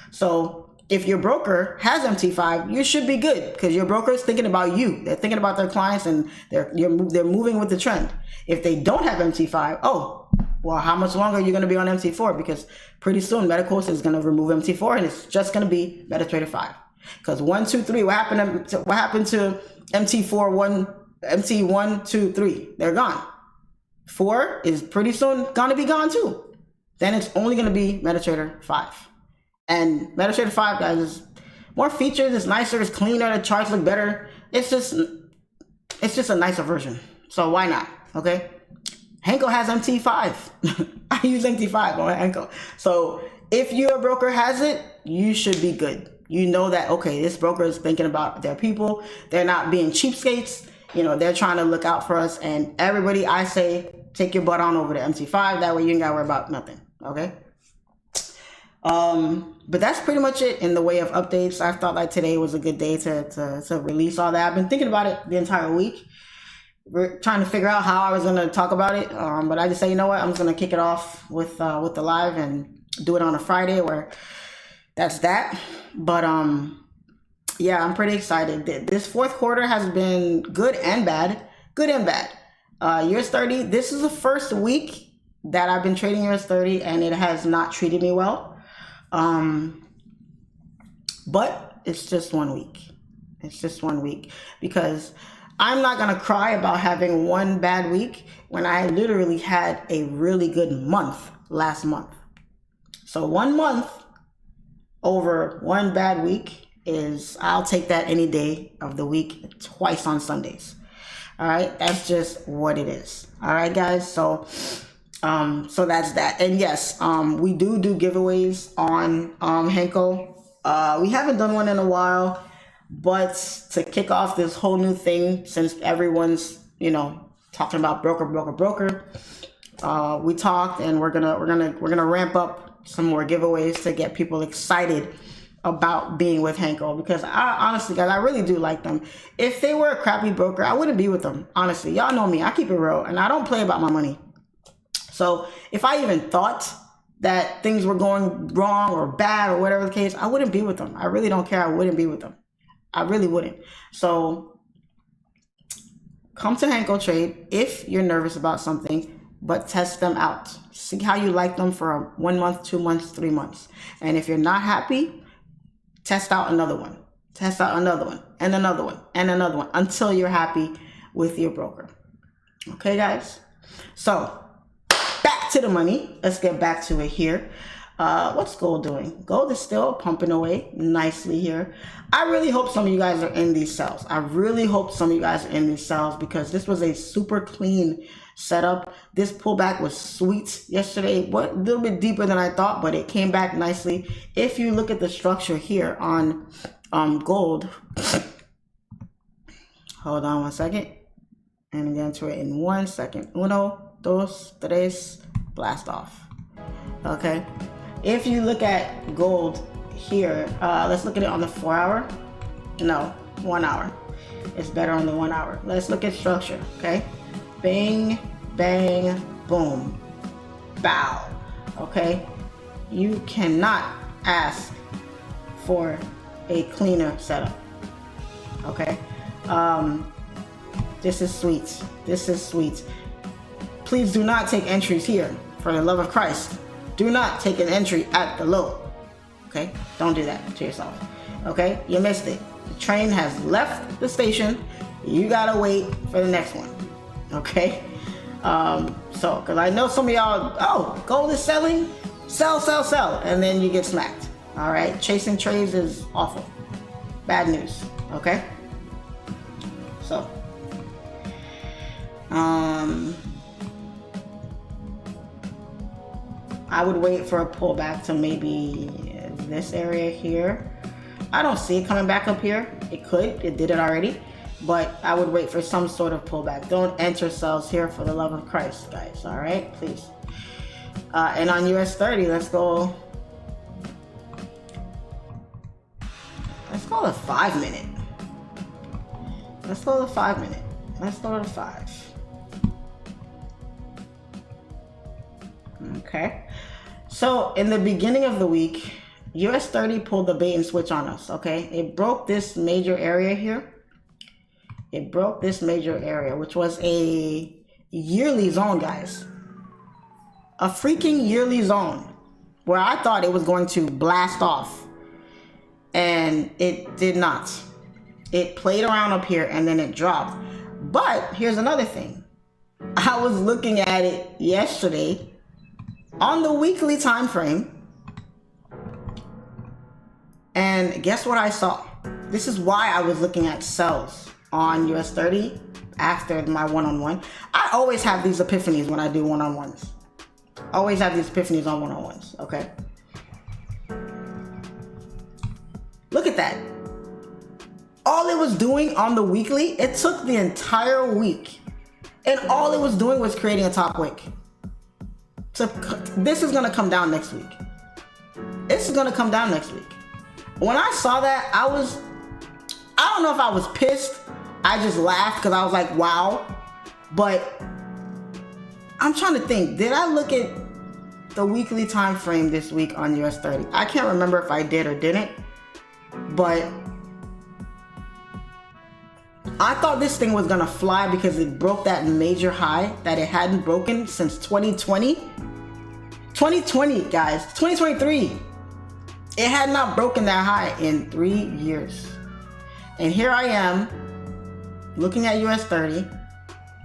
So if your broker has MT5, you should be good, because your broker is thinking about you. They're thinking about their clients, and they're moving with the trend. If they don't have MT5, oh, well, how much longer are you going to be on MT4? Because pretty soon MetaQuotes is going to remove MT4, and it's just going to be MetaTrader 5. Because 1, 2, 3, what happened to MT4, MT1, 2, 3? They're gone. 4 is pretty soon going to be gone too. Then it's only going to be MetaTrader 5. And MetaTrader 5, guys, is more features, it's nicer, it's cleaner, the charts look better. It's just a nicer version. So why not? Okay. Hanko has MT5. I use MT5 on Hanko. So if your broker has it, you should be good. You know that, okay, this broker is thinking about their people. They're not being cheapskates. You know, they're trying to look out for us. And everybody, I say, take your butt on over to MT5. That way you ain't got to worry about nothing. Okay. But that's pretty much it in the way of updates. I thought like today was a good day to release all that. I've been thinking about it the entire week. We're trying to figure out how I was going to talk about it. But I just say, you know what, I'm just going to kick it off with the live and do it on a Friday, where that's that. But yeah, I'm pretty excited. This fourth quarter has been good and bad. Good and bad. US30, this is the first week that I've been trading US30, and it has not treated me well. But it's just 1 week. It's just 1 week, because I'm not going to cry about having one bad week when I literally had a really good month last month. So 1 month over one bad week is, I'll take that any day of the week, twice on Sundays. All right. That's just what it is. All right, guys. So that's that. And yes, we do giveaways on Hanko. We haven't done one in a while, but to kick off this whole new thing, since everyone's, you know, talking about broker, we talked, and we're gonna ramp up some more giveaways to get people excited about being with Hanko, because honestly, guys, I really do like them. If they were a crappy broker, I wouldn't be with them. Honestly, y'all know me. I keep it real, and I don't play about my money. So if I even thought that things were going wrong or bad or whatever the case, I wouldn't be with them. I really don't care. I wouldn't be with them. I really wouldn't. So come to HANKOTRADE if you're nervous about something, but test them out. See how you like them for 1 month, 2 months, 3 months. And if you're not happy, test out another one. Test out another one, and another one, and another one, until you're happy with your broker. Okay, guys? So back to the money. Let's get back to it here. What's gold doing? Gold is still pumping away nicely here. I really hope some of you guys are in these sells. I really hope some of you guys are in these sells, because this was a super clean setup. This pullback was sweet yesterday. What, a little bit deeper than I thought, but it came back nicely. If you look at the structure here on gold, hold on 1 second, and I'm going to it in 1 second. 1, 2, 3, blast off. Okay. If you look at gold here, let's look at it on the 4 hour. No, 1 hour. It's better on the 1 hour. Let's look at structure. Okay. Bang, bang, boom, bow. Okay. You cannot ask for a cleaner setup. Okay. This is sweet. This is sweet. Please do not take entries here, for the love of Christ. Do not take an entry at the low. Okay? Don't do that to yourself. Okay? You missed it. The train has left the station. You gotta wait for the next one. Okay? So, because I know some of y'all, oh, gold is selling, sell, sell, sell, and then you get smacked. All right? Chasing trades is awful. Bad news. Okay? So, I would wait for a pullback to maybe this area here. I don't see it coming back up here. It could, it did it already, but I would wait for some sort of pullback. Don't enter sells here for the love of Christ, guys, all right, please. And on US30, let's go the 5 minute. Let's go to the 5 minute. Let's go to the 5. Okay. So in the beginning of the week, US30 pulled the bait and switch on us, okay? It broke this major area here. It broke this major area, which was a yearly zone, guys. A freaking yearly zone where I thought it was going to blast off. And it did not. It played around up here and then it dropped. But here's another thing. I was looking at it yesterday on the weekly time frame. And guess what I saw? This is why I was looking at sells on US30 after my one-on-one. I always have these epiphanies when I do one-on-ones. Always have these epiphanies on one-on-ones, okay? Look at that. All it was doing on the weekly, it took the entire week. And all it was doing was creating a top wick. So this is gonna come down next week. This is gonna come down next week. When I saw that, I don't know if I was pissed. I just laughed because I was like, wow. But I'm trying to think, did I look at the weekly time frame this week on US30? I can't remember if I did or didn't, but I thought this thing was gonna fly because it broke that major high that it hadn't broken since 2020. 2020, guys, 2023. It had not broken that high in 3 years. And here I am looking at US30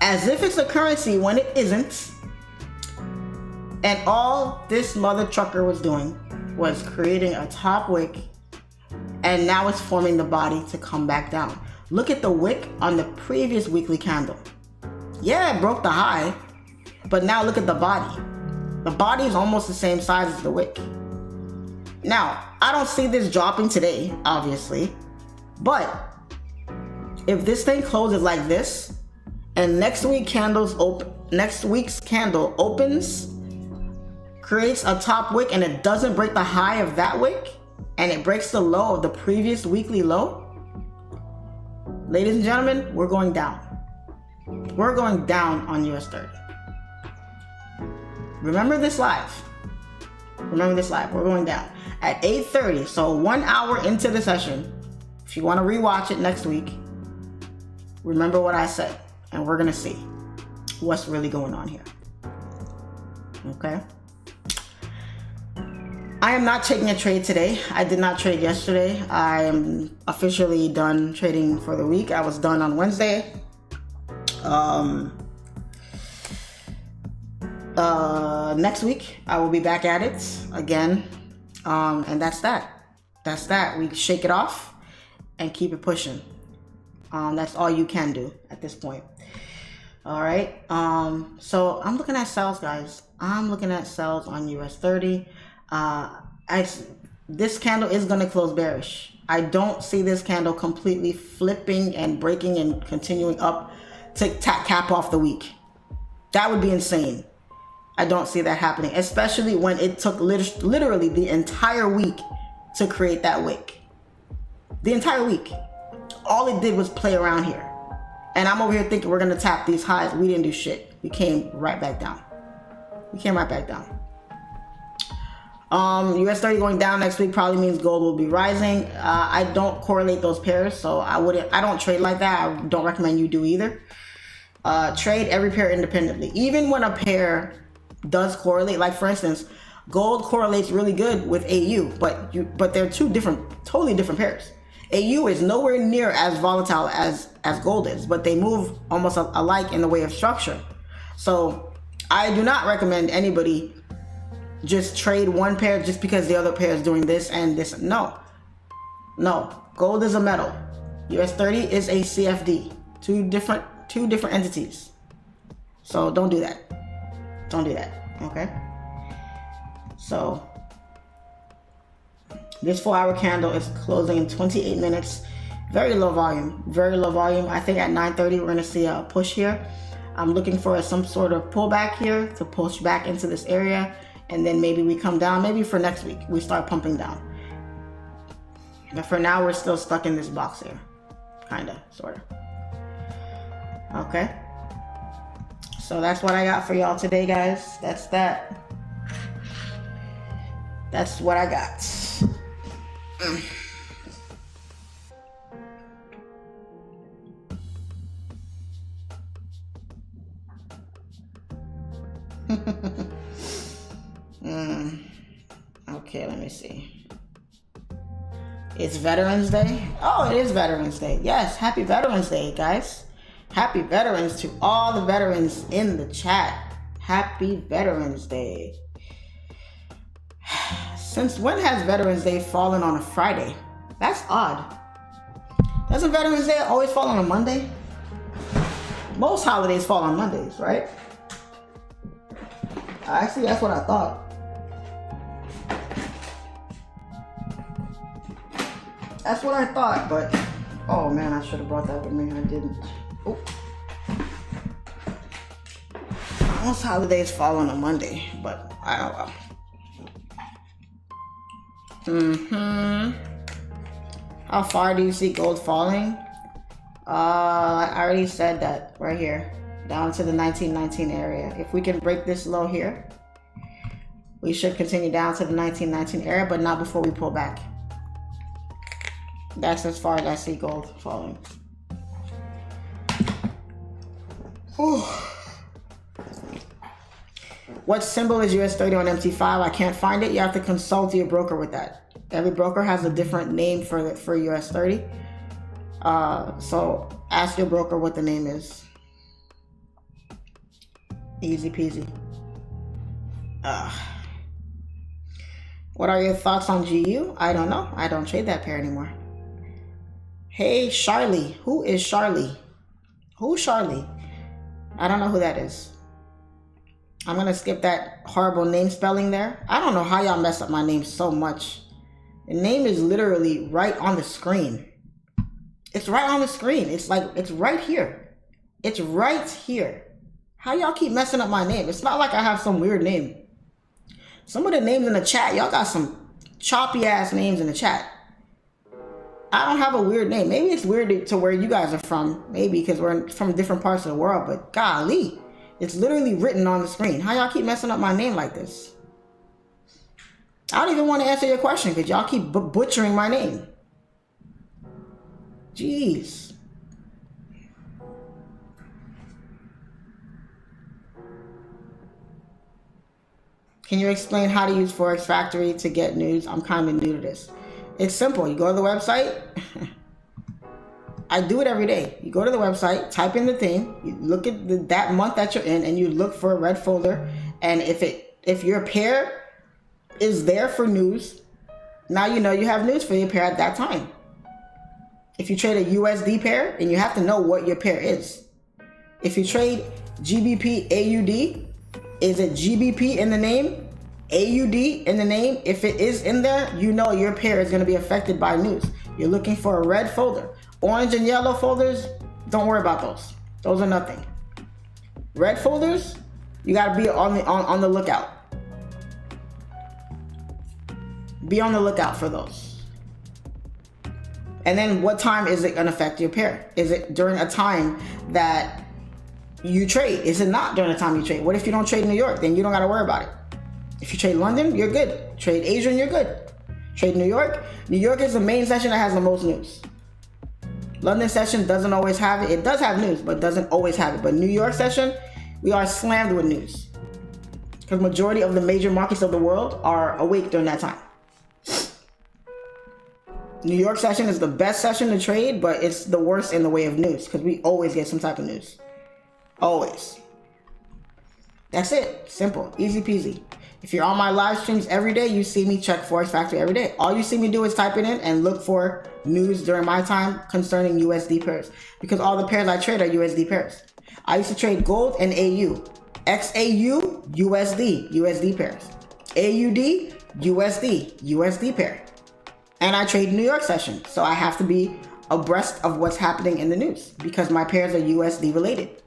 as if it's a currency when it isn't. And all this mother trucker was doing was creating a top wick, and now it's forming the body to come back down. Look at the wick on the previous weekly candle. Yeah, it broke the high, but now look at the body. The body is almost the same size as the wick. Now, I don't see this dropping today, obviously, but if this thing closes like this, and next week's candle opens, creates a top wick, and it doesn't break the high of that wick, and it breaks the low of the previous weekly low, ladies and gentlemen, we're going down. We're going down on US30. Remember this live. Remember this live. We're going down at 8:30. So 1 hour into the session. If you want to rewatch it next week, remember what I said, and we're going to see what's really going on here. Okay. I am not taking a trade today. I did not trade yesterday. I am officially done trading for the week. I was done on Wednesday. Next week I will be back at it again, and that's that. We shake it off and keep it pushing. That's all you can do at this point. All right. So I'm looking at sells, guys. I'm looking at sells on US30. This candle is going to close bearish. I don't see this candle completely flipping and breaking and continuing up to cap off the week. That would be insane. I don't see that happening, especially when it took literally the entire week to create that wick. The entire week. All it did was play around here. And I'm over here thinking we're going to tap these highs. We didn't do shit. We came right back down. US30 going down next week probably means gold will be rising. I don't correlate those pairs, so I don't trade like that. I don't recommend you do either. Trade every pair independently. Even when a pair does correlate, like for instance, gold correlates really good with AU, but they're two totally different pairs. AU is nowhere near as volatile as gold is, but they move almost alike in the way of structure. So I do not recommend anybody just trade one pair just because the other pair is doing this and this. No, gold is a metal. US30 is a CFD. Two different entities. So don't do that. Okay. So this 4-hour candle is closing in 28 minutes. Very low volume, very low volume. I think at 9:30 we're gonna see a push here. I'm looking for some sort of pullback here to push back into this area, and then maybe we come down. Maybe for next week we start pumping down. But for now we're still stuck in this box here, kinda, sorta. Okay. So that's what I got for y'all today, guys. That's that. That's what I got. Okay, let me see. It's Veterans Day. Oh, it is Veterans Day. Yes, happy Veterans Day, guys. Happy Veterans to all the veterans in the chat. Happy Veterans Day. Since when has Veterans Day fallen on a Friday? That's odd. Doesn't Veterans Day always fall on a Monday? Most holidays fall on Mondays, right? Actually, that's what I thought. That's what I thought, but oh man, I should have brought that with me. I didn't. Oh. Most holidays fall on a Monday, but I don't know. How far do you see gold falling? I already said that right here, down to the 1919 area. If we can break this low here, we should continue down to the 1919 area, but not before we pull back. That's as far as I see gold falling. Whew. What symbol is US30 on MT5? I can't find it. You have to consult your broker with that. Every broker has a different name for US30. So ask your broker what the name is. Easy peasy. What are your thoughts on GU? I don't know. I don't trade that pair anymore. Hey, Charlie. Who is Charlie? Who's Charlie? I don't know who that is. I'm going to skip that horrible name spelling there. I don't know how y'all mess up my name so much. The name is literally right on the screen. It's right on the screen. It's like, it's right here. It's right here. How y'all keep messing up my name? It's not like I have some weird name. Some of the names in the chat, y'all got some choppy ass names in the chat. I don't have a weird name. Maybe it's weird to where you guys are from. Maybe because we're from different parts of the world. But golly, it's literally written on the screen. How y'all keep messing up my name like this? I don't even want to answer your question because y'all keep butchering my name. Jeez. Can you explain how to use Forex Factory to get news? I'm kind of new to this. It's simple. You go to the website. I do it every day. You go to the website, type in the thing, you look at that month that you're in, and you look for a red folder. And if your pair is there for news, now you know you have news for your pair at that time. If you trade a USD pair, then you have to know what your pair is. If you trade GBP AUD, is it GBP in the name? AUD in the name? If it is in there, you know your pair is going to be affected by news. You're looking for a red folder. Orange and yellow folders, don't worry about those. Those are nothing. Red folders, you got to be on the lookout. Be on the lookout for those. And then what time is it going to affect your pair? Is it during a time that you trade? Is it not during the time you trade? What if you don't trade New York? Then you don't got to worry about it. If you trade London, you're good. Trade Asia, you're good. Trade New York. New York is the main session that has the most news. London session doesn't always have it. It does have news, but doesn't always have it. But New York session, we are slammed with news. Because majority of the major markets of the world are awake during that time. New York session is the best session to trade, but it's the worst in the way of news because we always get some type of news. Always. That's it. Simple. Easy peasy. If you're on my live streams every day, you see me check Forex Factory every day. All you see me do is type it in and look for news during my time concerning USD pairs. Because all the pairs I trade are USD pairs. I used to trade gold and AU. XAU, USD pairs. AUD, USD pair. And I trade New York session. So I have to be abreast of what's happening in the news because my pairs are USD related.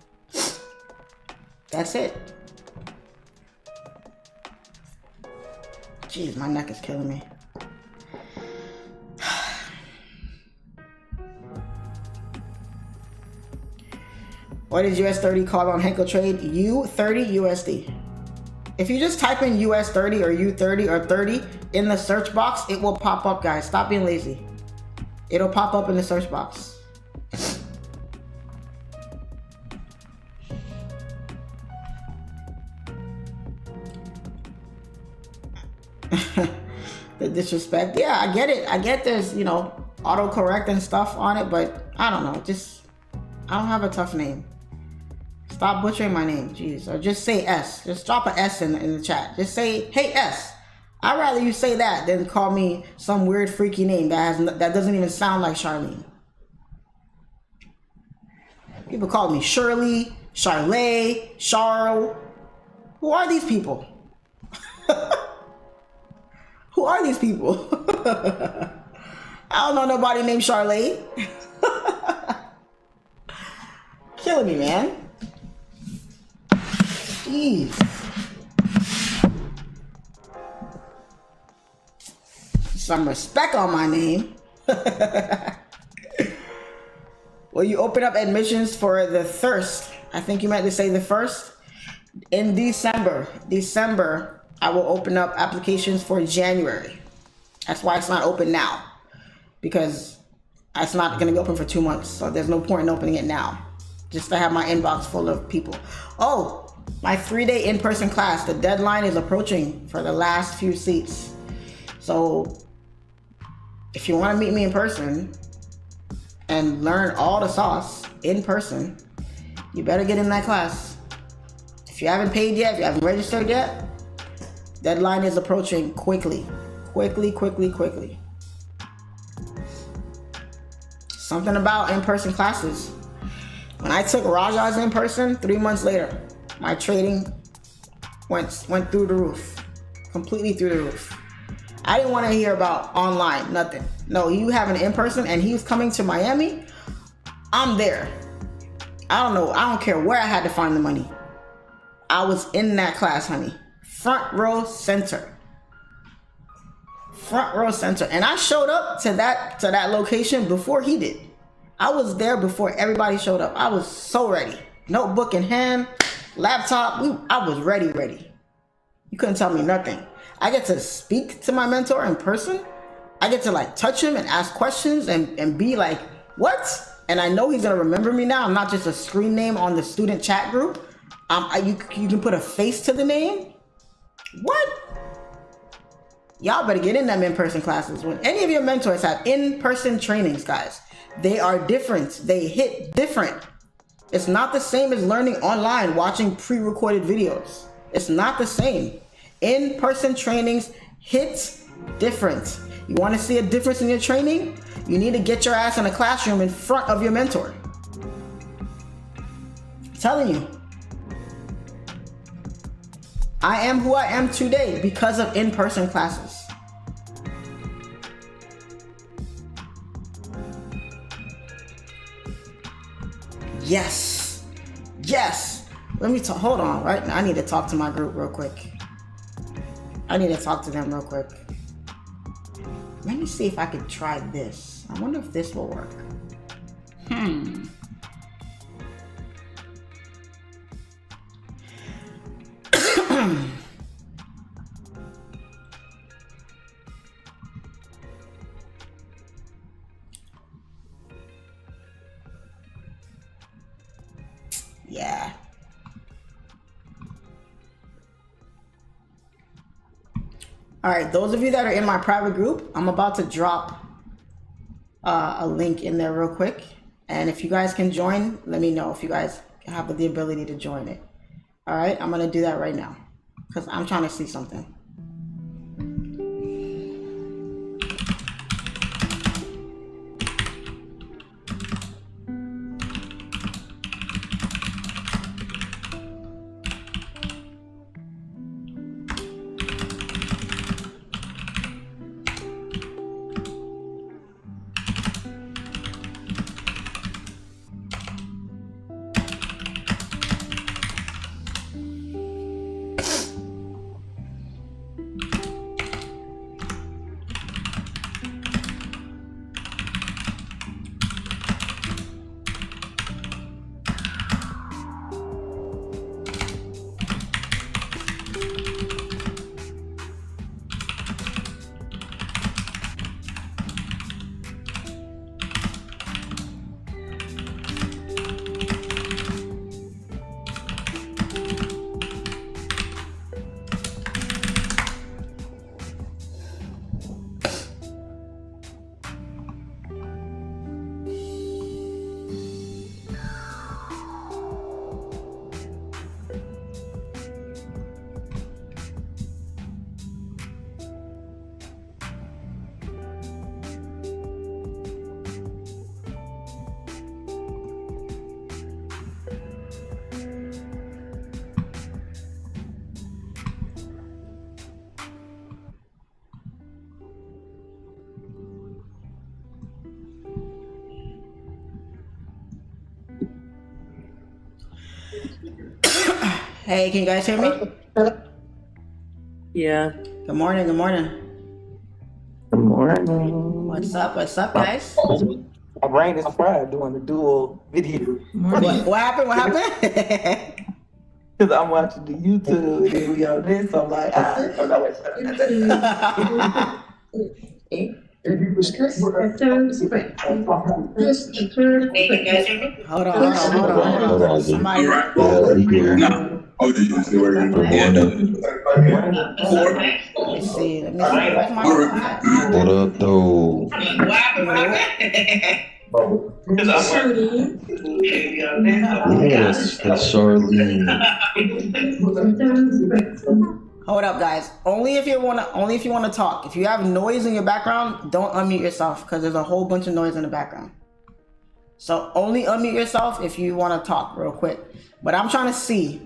That's it. Jeez, my neck is killing me. What is US30 called on HANKOTRADE? U30 USD. If you just type in US30 or U30 or 30 in the search box, it will pop up, guys. Stop being lazy. It'll pop up in the search box. The disrespect. Yeah, I get it. I get there's, you know, autocorrect and stuff on it, but I don't know. Just, I don't have a tough name. Stop butchering my name, jeez. Or just say S. Just drop an S in the chat. Just say, hey S. I'd rather you say that than call me some weird freaky name that doesn't even sound like Charlene. People call me Shirley, Charlay, Charles. Who are these people? Who are these people? I don't know nobody named Charlay. Killing me, man. Jeez. Some respect on my name. Will you open up admissions for the Thirst? I think you meant to say the first. In December, I will open up applications for January. That's why it's not open now. Because it's not going to be open for 2 months. So there's no point in opening it now. Just to have my inbox full of people. Oh, my 3-day in-person class. The deadline is approaching for the last few seats. So if you want to meet me in person and learn all the sauce in person, you better get in that class. If you haven't paid yet, if you haven't registered yet, deadline is approaching quickly. Quickly. Something about in-person classes. When I took Raja's in person, 3 months later, my trading went through the roof. Completely through the roof. I didn't want to hear about online, nothing. No, you have an in-person and he was coming to Miami, I'm there. I don't know, I don't care where I had to find the money. I was in that class, honey. Front row center. Front row center. And I showed up to that location before he did. I was there before everybody showed up. I was so ready. Notebook in hand, laptop. I was ready. You couldn't tell me nothing. I get to speak to my mentor in person. I get to like touch him and ask questions and be like, what? And I know he's gonna remember me now. I'm not just a screen name on the student chat group. You can put a face to the name. What? Y'all better get in them in-person classes. When any of your mentors have in-person trainings, guys, they are different. They hit different. It's not the same as learning online, watching pre-recorded videos. It's not the same. In-person trainings hit different. You want to see a difference in your training? You need to get your ass in a classroom in front of your mentor. I'm telling you. I am who I am today because of in-person classes. Yes. Let me talk. Hold on, right? I need to talk to my group real quick. Let me see if I could try this. I wonder if this will work. Yeah. All right, those of you that are in my private group, I'm about to drop a link in there real quick. And if you guys can join, let me know if you guys have the ability to join it. All right, I'm gonna do that right now because I'm trying to see something. Hey, can you guys hear me? Yeah. Good morning, good morning. Good morning. What's up, guys? My brain is fried doing the dual video. What happened? What happened? Because I'm watching the YouTube and then we on this, so I'm like, I don't know what's Hold on. Somebody. Let me see. Where's my phone? What up, though? Yeah, that's Charlene. Hold up, guys. Only if you wanna talk. If you have noise in your background, don't unmute yourself because there's a whole bunch of noise in the background. So only unmute yourself if you want to talk real quick. But I'm trying to see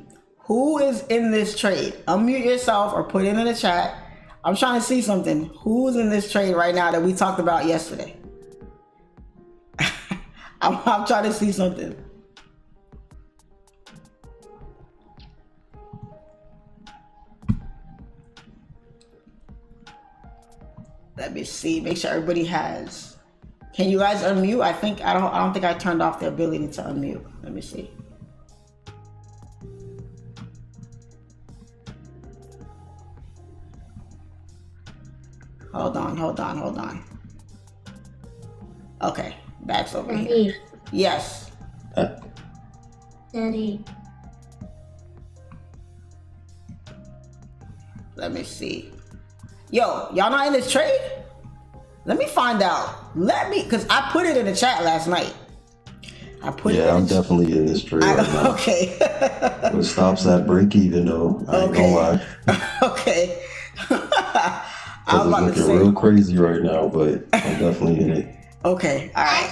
who is in this trade. Unmute yourself or put it in the chat. I'm trying to see something. Who's in this trade right now that we talked about yesterday? I'm trying to see something. Let me see. Make sure everybody has. Can you guys unmute? I don't think I turned off the ability to unmute. Let me see. Hold on. Okay, back's over here. Yes. Daddy. Let me see. Yo, y'all not in this trade? Let me find out. Because I put it in the chat last night. I'm definitely in this trade right now. Okay. It stops at break even though. I ain't gonna lie. Okay. Because it's looking real crazy right now, but I'm definitely in it. Okay. All right.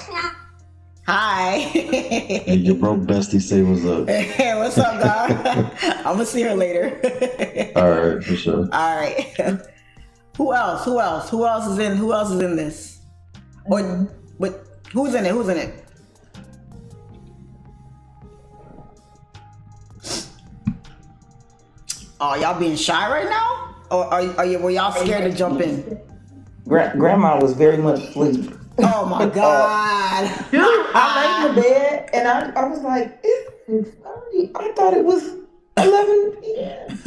Hi. Hey, your broke bestie say what's up. Hey, what's up, dog? I'm gonna see her later. All right, for sure. All right. Who else is in this? But who's in it? Oh, y'all being shy right now? Or were y'all scared to jump in? Grandma was very much asleep. Oh my God. Dude, I laid in the bed and I was like, it's 6:30. I thought it was 11 p.m.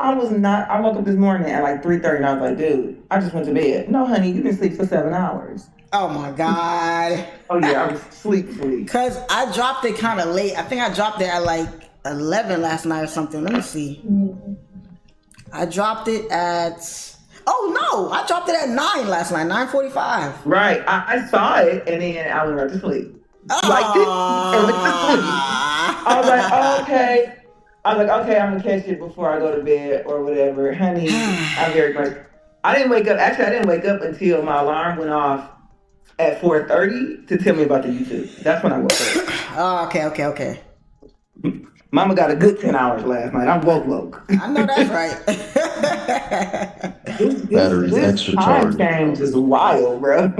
I woke up this morning at like 3:30 and I was like, dude, I just went to bed. No, honey, you didn't sleep for 7 hours. Oh my God. Oh yeah, I was sleep. Cause I dropped it kind of late. I think I dropped it at like 11 last night or something. Let me see. I dropped it at... Oh no, I dropped it at 9 last night, 9:45. Right, I saw it and then I went right to sleep. Like this, and went to sleep. I was like, okay. I'm gonna catch it before I go to bed or whatever. Honey, I'm very much... I didn't wake up until my alarm went off at 4:30 to tell me about the YouTube. That's when I woke up. Oh, okay. Mama got a good 10 hours last night. I'm woke. I know that's right. Battery's extra charged. Time change is wild, bro.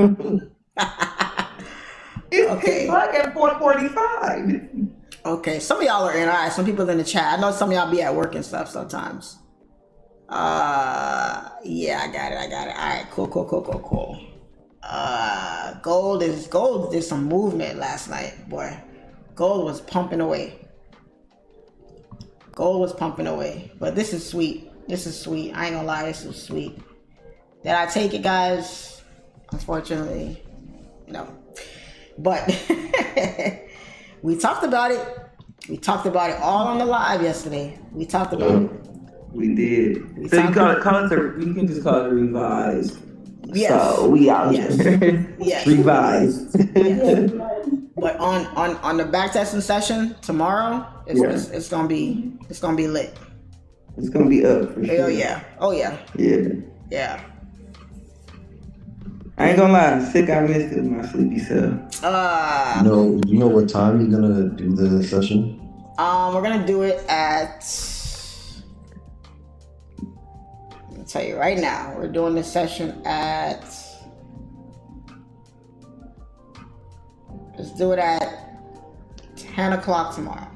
Okay. It's like at 4:45. Okay, some of y'all are in. All right, some people in the chat. I know some of y'all be at work and stuff sometimes. Yeah, I got it. All right, cool. Gold did some movement last night, boy. Gold was pumping away. But this is sweet. I ain't gonna lie, this is sweet. Did I take it, guys? Unfortunately, no. But we talked about it. We talked about it all on the live yesterday. We talked about it. We did. You can just call it revised. Yes. So we out here. Yes. Revised. Yes. But on the backtesting session tomorrow, it's gonna be lit. It's gonna be up for sure. Oh yeah. Yeah. I ain't gonna lie, sick I missed it with my sleepy self. You know what time you're gonna do the session? We're gonna do it at... Let me tell you right now. We're doing the session at... Let's do it at 10 o'clock tomorrow.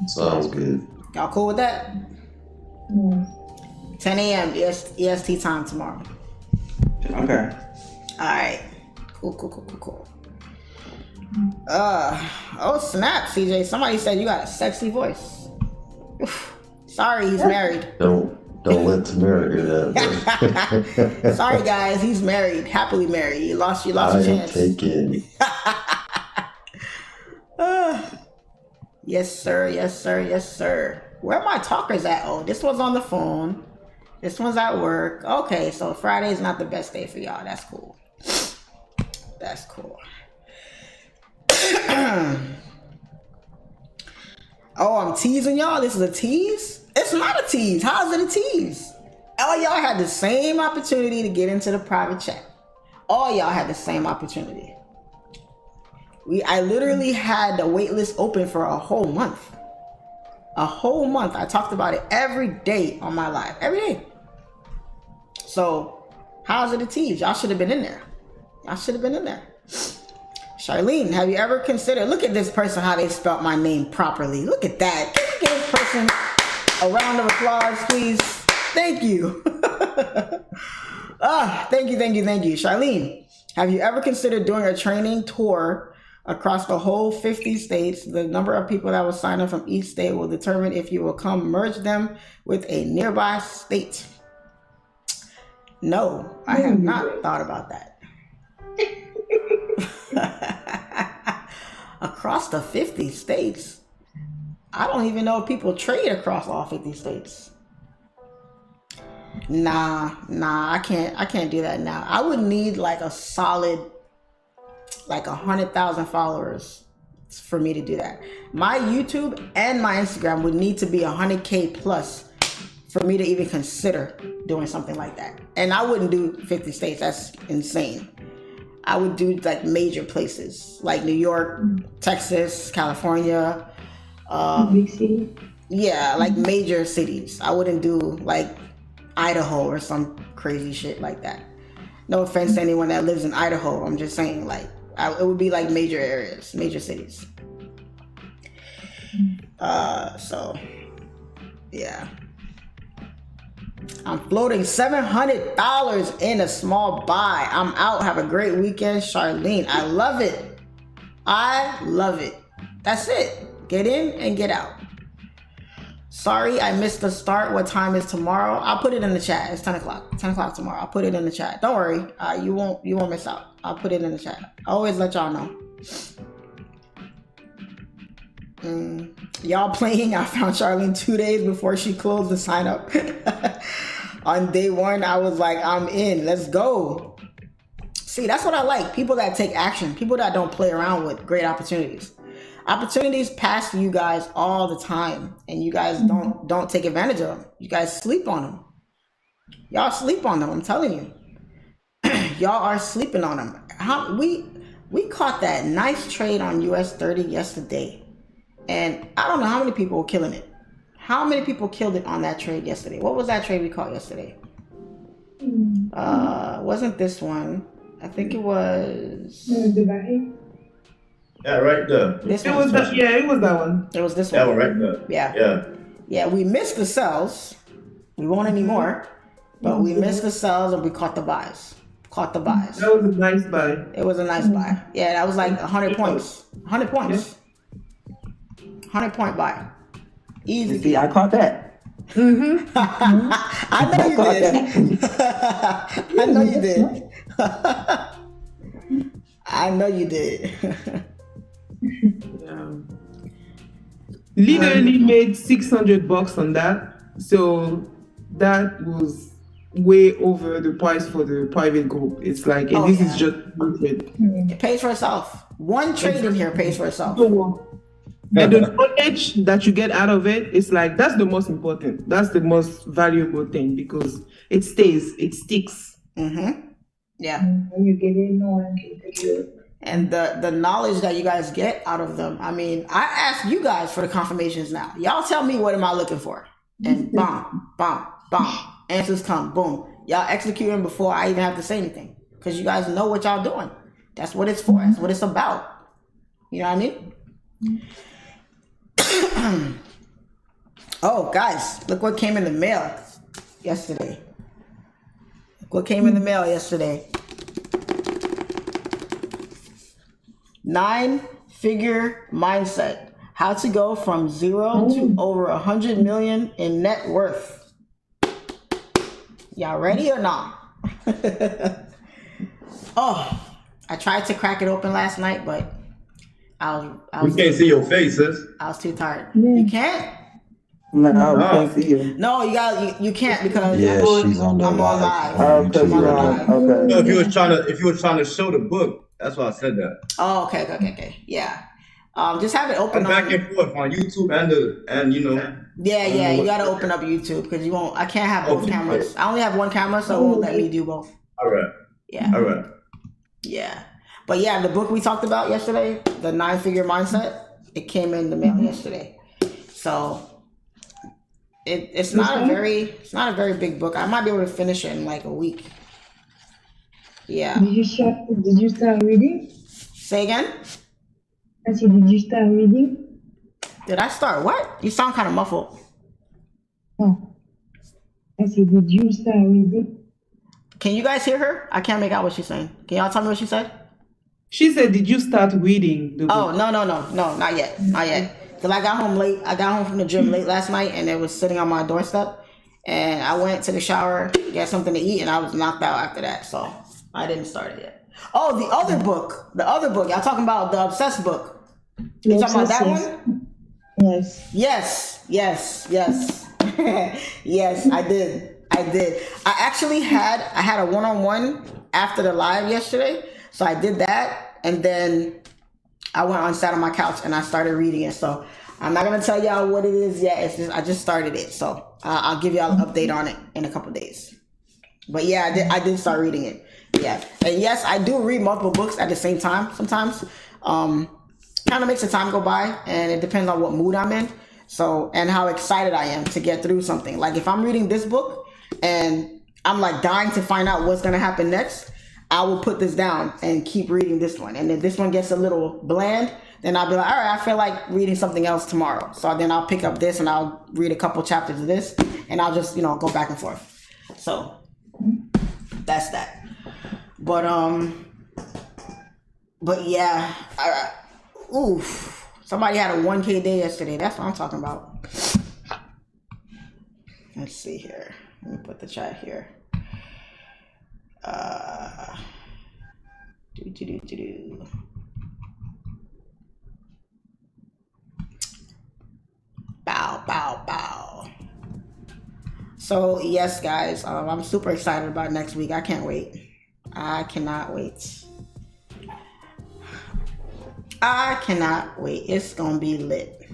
Sounds good. Y'all cool with that? 10 a.m. EST time tomorrow. Okay. All right. Cool. Oh snap, CJ. Somebody said you got a sexy voice. Oof. Sorry, he's married. Don't let Tamara hear that. Sorry, guys, he's married, happily married. You lost your I am chance. taken. Yes, sir. Where are my talkers at? Oh, this one's on the phone. This one's at work. Okay, so Friday is not the best day for y'all. That's cool. That's cool. Oh, I'm teasing y'all. This is a tease? It's not a tease. How is it a tease? All y'all had the same opportunity to get into the private chat. All y'all had the same opportunity. I literally had the waitlist open for a whole month. A whole month. I talked about it every day on my live. Every day. So, how is it a tease? Y'all should have been in there. Charlene, have you ever considered, look at this person, how they spelt my name properly. Look at that. Can you give this person a round of applause, please? Thank you. Thank you. Charlene, have you ever considered doing a training tour across the whole 50 states? The number of people that will sign up from each state will determine if you will come merge them with a nearby state. No, I have not thought about that. Across the 50 states? I don't even know if people trade across all 50 states. Nah, I can't do that now. I would need like a solid, like 100,000 followers for me to do that. My YouTube and my Instagram would need to be 100K plus for me to even consider doing something like that. And I wouldn't do 50 states. That's insane. I would do like major places like New York, Texas, California. Big city? Yeah, like major cities. I wouldn't do like Idaho or some crazy shit like that. No offense to anyone that lives in Idaho. I'm just saying like it would be like major areas, major cities. So yeah. I'm floating $700 in a small buy. I'm out. Have a great weekend, Charlene. I love it. That's it. Get in and get out. Sorry, I missed the start. What time is tomorrow? I'll put it in the chat. It's 10 o'clock. 10 o'clock tomorrow. I'll put it in the chat. Don't worry. You won't miss out. I'll put it in the chat. I always let y'all know. Y'all playing? I found Charlene 2 days before she closed the sign up. On day one, I was like, I'm in. Let's go. See, that's what I like. People that take action. People that don't play around with great opportunities. Opportunities pass you guys all the time, and you guys don't take advantage of them. You guys sleep on them. Y'all sleep on them. I'm telling you. Y'all are sleeping on them. We caught that nice trade on US30 yesterday. And I don't know how many people were killing it. How many people killed it on that trade yesterday? What was that trade we caught yesterday? Wasn't this one? I think it was. Yeah, right there. It was that one. It was this one. That one right there. Yeah. We missed the sells. We won't anymore. But we missed the sells and we caught the buys. That was a nice buy. It was a nice buy. Yeah, that was like 100 points. 100 points. 100-point buy. Easy. See, I caught that. I know you did. I know you did. I know you did. Literally made $600 on that. So that was way over the price for the private group. It's like, is just one trade. It pays for itself. One trade in here pays for itself. And the knowledge that you get out of it is like, that's the most important. That's the most valuable thing because it stays, it sticks. Yeah. When you get in, no one can take it. And the knowledge that you guys get out of them. I mean, I ask you guys for the confirmations now. Y'all tell me, what am I looking for? And bomb. Answers come, boom. Y'all executing before I even have to say anything. Because you guys know what y'all doing. That's what it's for. That's what it's about. You know what I mean? Oh, guys, look what came in the mail yesterday. Look what came in the mail yesterday. 9-figure mindset. How to go from 0 to over 100 million in net worth. Y'all ready or not? Oh, I tried to crack it open last night, but I was We can't see your face, sis. I was too tired. You can't? No, we can't see you. No, you can't because Yeah, she's on the I'm on live. live. Oh, because I'm on you're live. on. Okay. No, if you were trying to show the book, that's why I said that. Oh, okay. Yeah. Just have it I'm open back on. and forth on YouTube and you know. Yeah. You gotta open up YouTube because you won't. I can't have both cameras. I only have one camera, so it won't let me do both. All right. Yeah. All right. Yeah. But yeah, the book we talked about yesterday, the 9-figure mindset, it came in the mail yesterday. So it's not a very big book. I might be able to finish it in like a week. Yeah. Did you start reading? Say again? I said, did you start reading? Did I start what? You sound kind of muffled. Oh. I said, did you start reading? Can you guys hear her? I can't make out what she's saying. Can y'all tell me what she said? She said, "Did you start reading the book?" Oh, no, not yet. Because I got home late. I got home from the gym late last night, and it was sitting on my doorstep. And I went to the shower, get something to eat, and I was knocked out after that. So I didn't start it yet. Oh, the other book. Y'all talking about the Obsessed book. You talking about that one? Yes. Yes. Yes, I did. I actually had a one-on-one after the live yesterday. So I did that, and then I went on, sat on my couch, and I started reading it. So I'm not gonna tell y'all what it is yet. It's just I just started it, so I'll give y'all an update on it in a couple days. But yeah, I did start reading it. Yeah, and yes, I do read multiple books at the same time sometimes. Kind of makes the time go by, and it depends on what mood I'm in. So and how excited I am to get through something. Like if I'm reading this book and I'm like dying to find out what's gonna happen next, I will put this down and keep reading this one. And if this one gets a little bland, then I'll be like, all right, I feel like reading something else tomorrow. So then I'll pick up this and I'll read a couple chapters of this, and I'll just, go back and forth. So that's that. But yeah, somebody had a 1K day yesterday. That's what I'm talking about. Let's see here. Let me put the chat here. Bow. So yes, guys, I'm super excited about next week. I can't wait. I cannot wait. It's gonna be lit.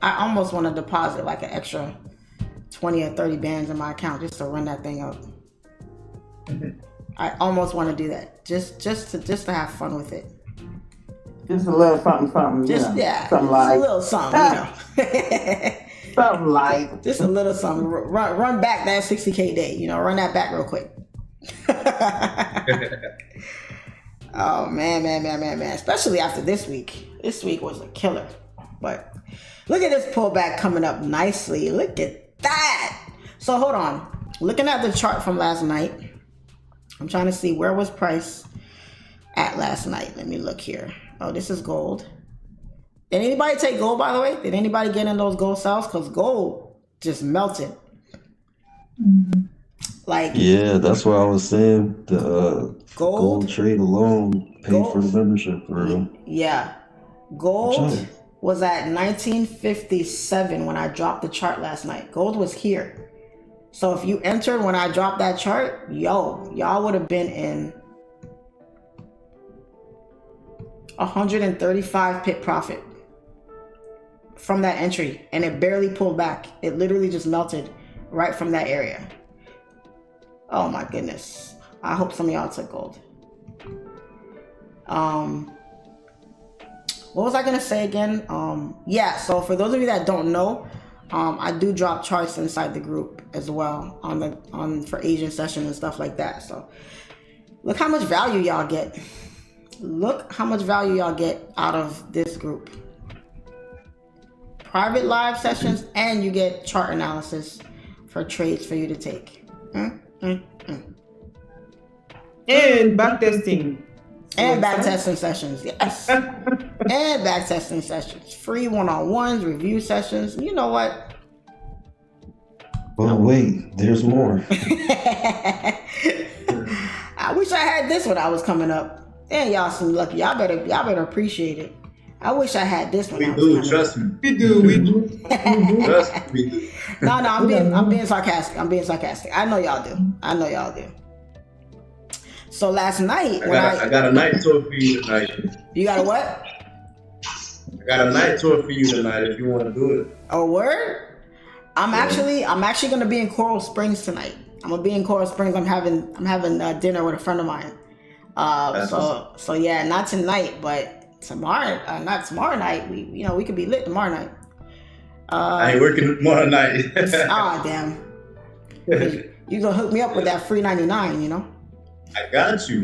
I almost want to deposit like an extra 20 or 30 bands in my account just to run that thing up. I almost want to do that just to have fun with it. Just a little something. Something light. A little something, Something light. Just a little something. Run back that 60K day. Run that back real quick. Oh man. Especially after this week. This week was a killer. But look at this pullback coming up nicely. Look at that. So hold on. Looking at the chart from last night, I'm trying to see where was price at last night. Let me look here. Oh, this is gold. Did anybody take gold, by the way? Did anybody get in those gold sales? Because gold just melted. Yeah, that's what I was saying. The gold trade alone paid for the membership for real. Yeah. Gold was at 1957 when I dropped the chart last night. Gold was here. So if you entered when I dropped that chart, y'all would have been in 135 pip profit from that entry, and it barely pulled back. It literally just melted right from that area. Oh my goodness. I hope some of y'all took gold. What was I gonna say again? Yeah, so for those of you that don't know, I do drop charts inside the group as well for Asian session and stuff like that. So look how much value y'all get. Look how much value y'all get out of this group. private live sessions, and you get chart analysis for trades for you to take. And backtesting. And backtesting sessions, yes. And backtesting sessions. Free one-on-ones, review sessions. You know what? But wait, there's more. I wish I had this when I was coming up. And y'all seem lucky. Y'all better appreciate it. I wish I had this when I was coming up. Trust me. We do. Trust me, we do. No, I'm being sarcastic. I know y'all do. So last night I got a night tour for you tonight. You got a what? I got a night tour for you tonight if you want to do it. A word? I'm actually gonna be in Coral Springs tonight. I'm gonna be in Coral Springs. I'm having dinner with a friend of mine. So yeah, not tonight, but tomorrow. Not tomorrow night. We could be lit tomorrow night. I ain't working tomorrow night. Damn. You gonna hook me up with that free 99? You know. I got you.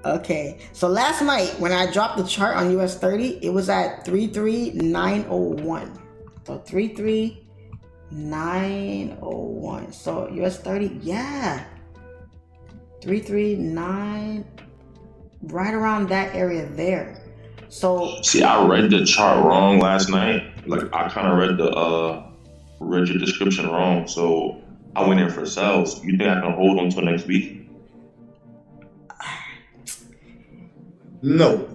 Okay, so last night when I dropped the chart on US30, it was at 33901. So 33901. So US30, yeah, 339, right around that area there. So see, I read the chart wrong last night. Like I kind of read your description wrong. So I went in for sales. You think I can hold on until next week? No.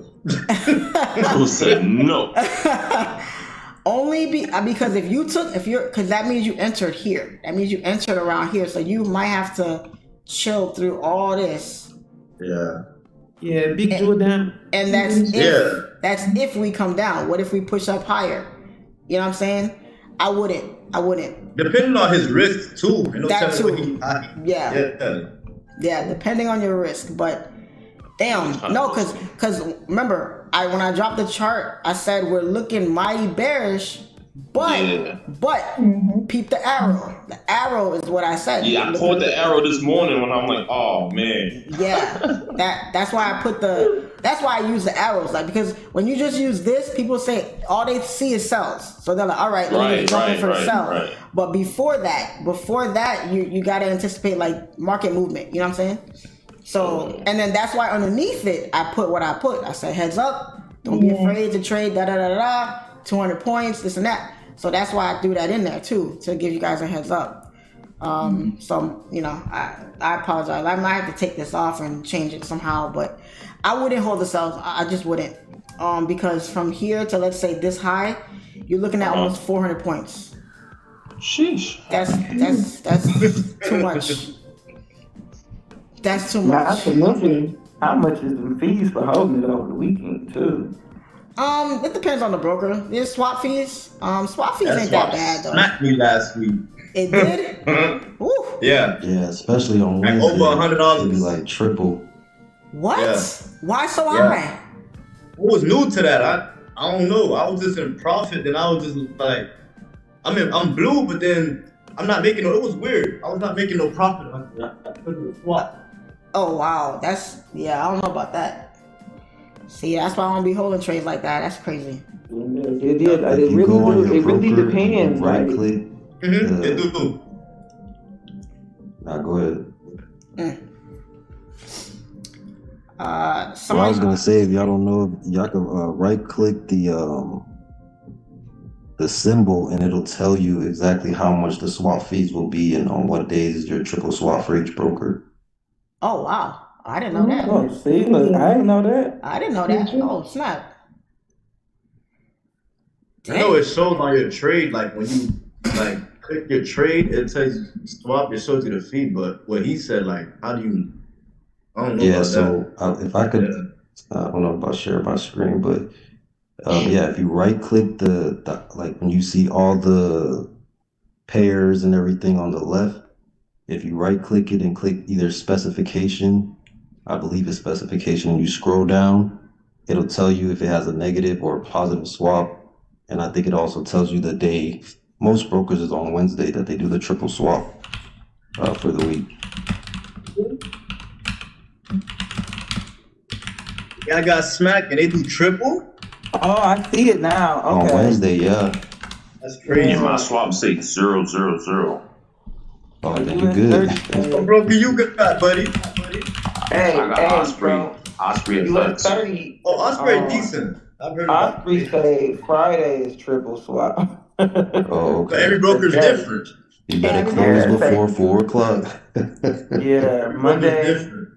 Who said no? Only because because that means you entered here. That means you entered around here. So you might have to chill through all this. Yeah. Yeah, big drawdown. And that's if we come down. What if we push up higher? You know what I'm saying? I wouldn't. Depending on his risk too. That too. Yeah, depending on your risk. But damn, no, because remember, when I dropped the chart, I said we're looking mighty bearish, but peep the arrow. The arrow is what I said. Yeah, I caught the arrow this morning when I'm like, oh man. Yeah, that's why I that's why I use the arrows, like, because when you just use this, people say all they see is sells, so they're like, all right, let me jump in for the sell. Right. But before that, you got to anticipate like market movement. You know what I'm saying? So, and then that's why underneath it, I put what I put. I said, heads up, don't be afraid to trade, 200 points, this and that. So that's why I threw that in there too, to give you guys a heads up. So, I apologize. I might have to take this off and change it somehow, but I wouldn't hold the sells. I just wouldn't. Because from here to, let's say, this high, you're looking at almost 400 points. Sheesh. That's too much. That's too much. Not to mention, how much is the fees for holding it over the weekend too? It depends on the broker. There's swap fees. Swap fees ain't that bad though. Smacked me last week. It did? Woo. Yeah. Yeah, especially on Wednesday. Over $100. It'd be like triple. What? Yeah. Why so high? I was new to that. I don't know. I was just in profit, then I was just like, I'm blue, but then I'm not making it was weird. I was not making no profit. I couldn't swap. Oh wow, I don't know about that. See, that's why I don't be holding trades like that. That's crazy. It really depends. Right click. It do. Now go ahead. I was gonna say, if y'all don't know, y'all can right click the symbol, and it'll tell you exactly how much the swap fees will be and on what days your triple swap for each broker. Oh wow, I didn't know that. Oh, see, look, I didn't know that. I didn't know that. Oh snap! I know it shows on your trade, like when you like click your trade, it says swap. It shows you the fee, but what he said, like, how do you? I don't know. Yeah, about so if I could, I don't know about share my screen, but if you right click the like when you see all the pairs and everything on the left, if you right click it and click either specification, I believe it's specification, and you scroll down, it'll tell you if it has a negative or a positive swap. And I think it also tells you the day. Most brokers is on Wednesday that they do the triple swap for the week. Yeah, I got smacked and they do triple. Oh, I see it now. On Okay. Wednesday, yeah. That's crazy. Yeah, my swap say 000. Oh, then you good. What broker you got, buddy? Hey, I got Osprey. bro. Osprey FX. US30. Oh, Osprey decent. I've heard about Osprey it. say Friday is triple swap. Oh, But every okay. broker's different. You better Every close broker say- before 4 o'clock. Yeah, Broker's Monday, different.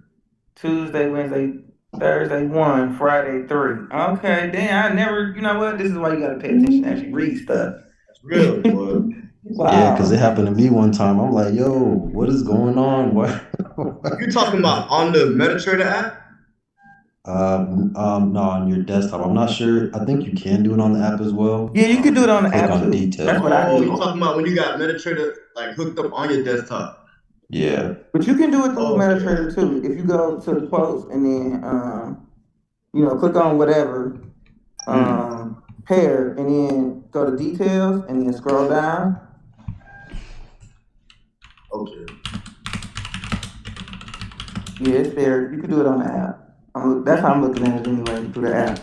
Tuesday, Wednesday, Thursday 1, Friday 3. Okay, damn, I never, you know what? This is why you gotta pay attention, actually read stuff. That's real, boy. Wow. Yeah, because it happened to me one time. I'm like, yo, what is going on? Why? You talking about on the MetaTrader app? No, on your desktop. I'm not sure. I think you can do it on the app as well. Yeah, you can do it on the Click app on too. details. That's what I Oh, do. you talking about when you got MetaTrader like hooked up on your desktop? Yeah. But you can do it through Oh, okay. MetaTrader too. If you go to the quotes and then, you know, click on whatever pair and then go to details and then scroll down. Okay. Yeah, it's there. You can do it on the app. That's how I'm looking at it anyway, through the app.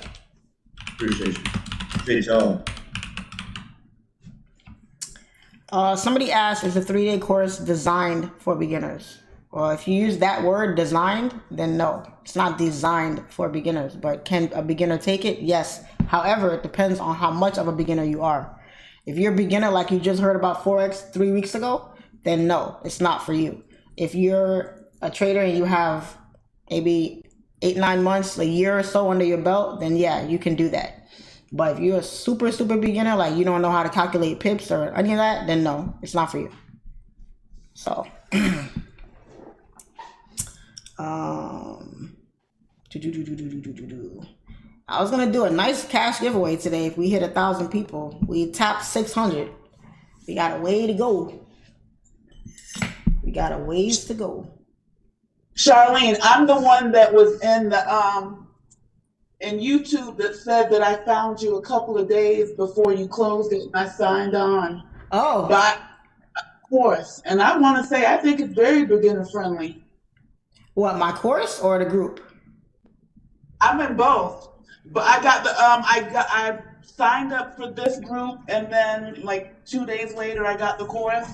Appreciate you. Appreciate y'all. Somebody asked, is a 3-day course designed for beginners? Well, if you use that word designed, then no, it's not designed for beginners. But can a beginner take it? Yes. However, it depends on how much of a beginner you are. If you're a beginner like you just heard about Forex 3 weeks ago, then no, it's not for you. If you're a trader and you have maybe 8-9 months, a year or so under your belt, then yeah, you can do that. But if you're a super beginner, like you don't know how to calculate pips or any of that, then no, it's not for you. So, I was gonna do a nice cash giveaway today. If we hit 1,000 people, we tapped 600. We got a way to go. We got a ways to go. Charlene, I'm the one that was in the in YouTube that said that I found you a couple of days before you closed it and I signed on. Oh. By course. And I want to say I think it's very beginner friendly. What, my course or the group? I'm in both. But I got the I signed up for this group and then like 2 days later I got the course.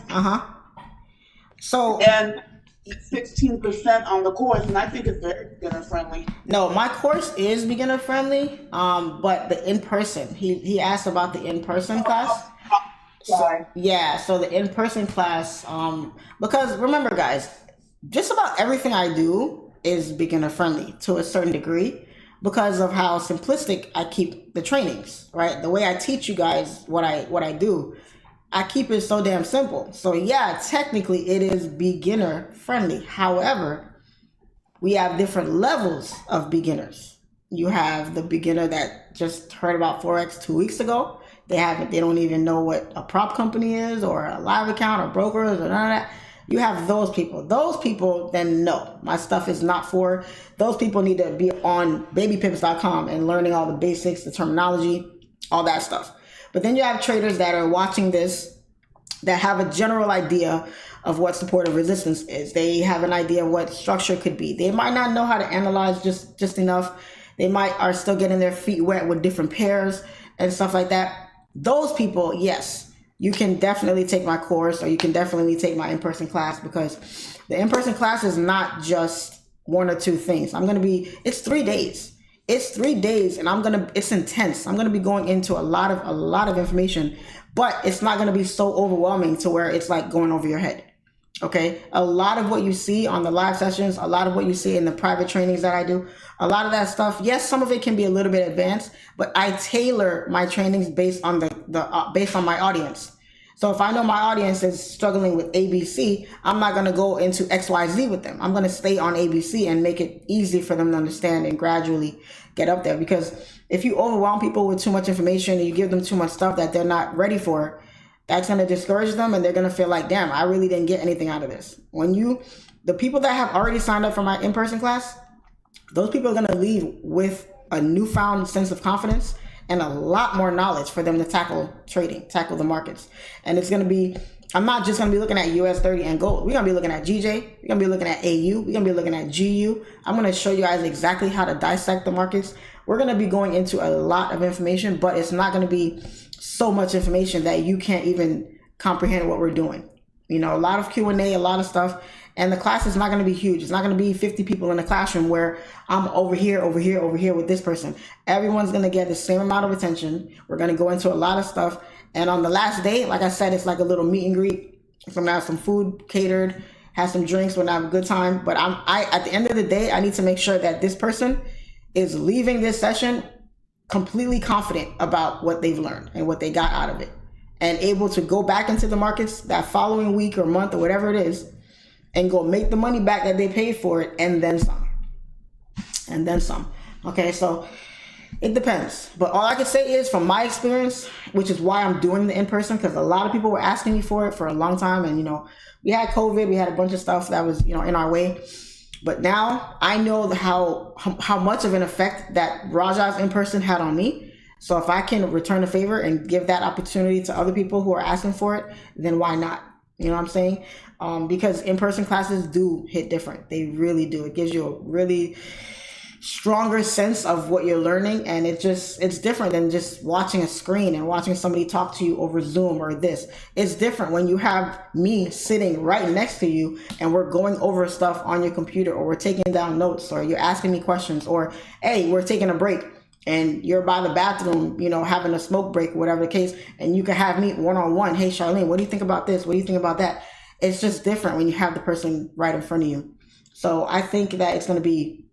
So and 16% on the course, and I think it's very beginner friendly. No, my course is beginner friendly, but the in-person, he asked about the in-person class. Sorry. So the in-person class, because remember guys, just about everything I do is beginner friendly to a certain degree because of how simplistic I keep the trainings, right? The way I teach you guys what I do, I keep it so damn simple. So yeah, technically it is beginner friendly. However, we have different levels of beginners. You have the beginner that just heard about Forex 2 weeks ago. They don't even know what a prop company is or a live account or brokers or none of that. You have those people. Those people, then no, my stuff is not for. Those people need to be on babypips.com and learning all the basics, the terminology, all that stuff. But then you have traders that are watching this that have a general idea of what support or resistance is. They have an idea of what structure could be. They might not know how to analyze just enough. They are still getting their feet wet with different pairs and stuff like that. Those people, yes, you can definitely take my course or you can definitely take my in-person class because the in-person class is not just 1 or 2 things. It's 3 days. It's 3 days and it's intense. I'm going to be going into a lot of information, but it's not going to be so overwhelming to where it's like going over your head. Okay. A lot of what you see on the live sessions, a lot of what you see in the private trainings that I do, a lot of that stuff. Yes, some of it can be a little bit advanced, but I tailor my trainings based on based on my audience. So if I know my audience is struggling with ABC, I'm not going to go into XYZ with them. I'm going to stay on ABC and make it easy for them to understand and gradually get up there. Because if you overwhelm people with too much information and you give them too much stuff that they're not ready for, that's going to discourage them and they're going to feel like, damn, I really didn't get anything out of this. The people that have already signed up for my in-person class, those people are going to leave with a newfound sense of confidence and a lot more knowledge for them to tackle trading, tackle the markets. And it's going to be, I'm not just going to be looking at US30 and gold. We're going to be looking at GJ. We're going to be looking at AU. We're going to be looking at GU. I'm going to show you guys exactly how to dissect the markets we're going to be going into a lot of information, but it's not going to be so much information that you can't even comprehend what we're doing. You know, a lot of Q&A, a lot of stuff. And the class is not going to be huge. It's not going to be 50 people in the classroom where I'm over here with this person. Everyone's going to get the same amount of attention. We're going to go into a lot of stuff. And on the last day, like I said, it's like a little meet and greet. So I'm going to have some food catered, have some drinks, we're going to have a good time. But at the end of the day, I need to make sure that this person is leaving this session completely confident about what they've learned and what they got out of it, and able to go back into the markets that following week or month or whatever it is, and go make the money back that they paid for it, and then some. And then some. Okay, so it depends. But all I can say is, from my experience, which is why I'm doing the in-person, because a lot of people were asking me for it for a long time. And, you know, we had COVID, we had a bunch of stuff that was, you know, in our way. But now I know how much of an effect that Raja's in-person had on me. So if I can return the favor and give that opportunity to other people who are asking for it, then why not? You know what I'm saying? Because in-person classes do hit different. They really do. It gives you a really stronger sense of what you're learning, and it's different than just watching a screen and watching somebody talk to you over Zoom or this. It's different when you have me sitting right next to you and we're going over stuff on your computer, or we're taking down notes, or you're asking me questions, or hey, we're taking a break and you're by the bathroom, you know, having a smoke break, whatever the case, and you can have me one-on-one. Hey, Charlene, what do you think about this? What do you think about that? It's just different when you have the person right in front of you. So I think that it's going to be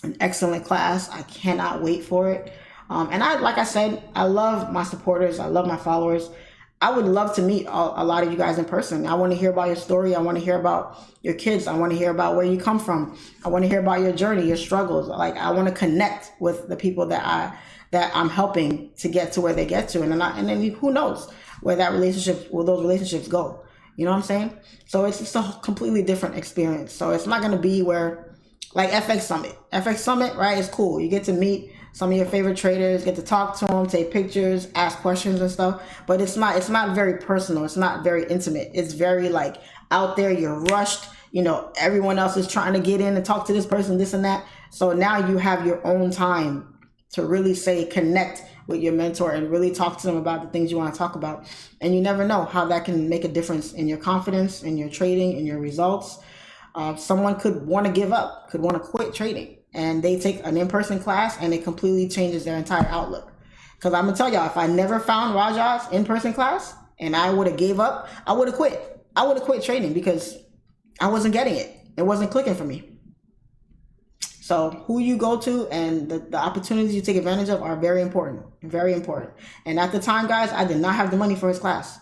an excellent class. I cannot wait for it. And like I said, I love my supporters. I love my followers. I would love to meet a lot of you guys in person. I want to hear about your story. I want to hear about your kids. I want to hear about where you come from. I want to hear about your journey, your struggles. Like, I want to connect with the people that I'm helping to get to where they get to. And then who knows where those relationships go. You know what I'm saying? So it's just a completely different experience. So it's not going to be where, like FX Summit, right? It's cool. You get to meet some of your favorite traders, get to talk to them, take pictures, ask questions and stuff. But it's not very personal. It's not very intimate. It's very like out there. You're rushed. You know, everyone else is trying to get in and talk to this person, this and that. So now you have your own time to really connect with your mentor and really talk to them about the things you want to talk about. And you never know how that can make a difference in your confidence, in your trading, in your results. Someone could want to give up, could want to quit trading, and they take an in-person class and it completely changes their entire outlook. Because I'm going to tell y'all, if I never found Raja's in-person class and I would have gave up, I would have quit. I would have quit trading because I wasn't getting it. It wasn't clicking for me. So who you go to and the opportunities you take advantage of are very important, very important. And at the time, guys, I did not have the money for his class.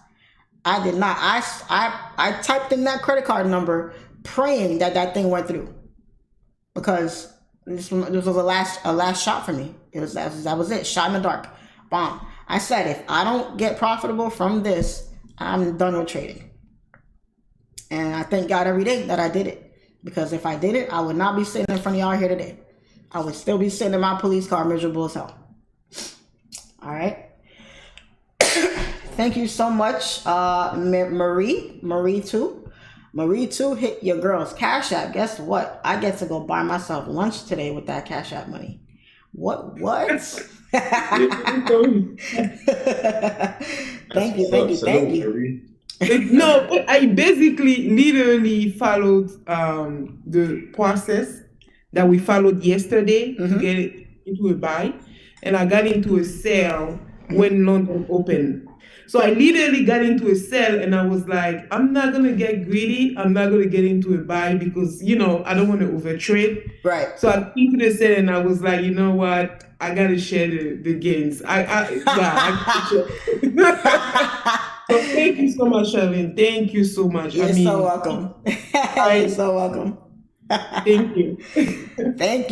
I did not. I typed in that credit card number praying that thing went through, because this was a last shot for me. That was it. Shot in the dark. Bomb. I said, if I don't get profitable from this, I'm done with trading. And I thank God every day that I did it. Because if I didn't, I would not be sitting in front of y'all here today. I would still be sitting in my police car miserable as hell. All right. Thank you so much, Marie 2. Marie 2 hit your girl's Cash App. Guess what? I get to go buy myself lunch today with that Cash App money. What? Thank you. No, I basically literally followed the process that we followed yesterday to get it into a buy, and I got into a sell when London opened. So I literally got into a sell, and I was like, I'm not gonna get greedy. I'm not gonna get into a buy because, you know, I don't want to overtrade. Right. So I got into the sell, and I was like, you know what? I gotta share the gains. So thank you so much, Charlene. Thank you so much. You're so welcome. You're so welcome. Thank you. Thank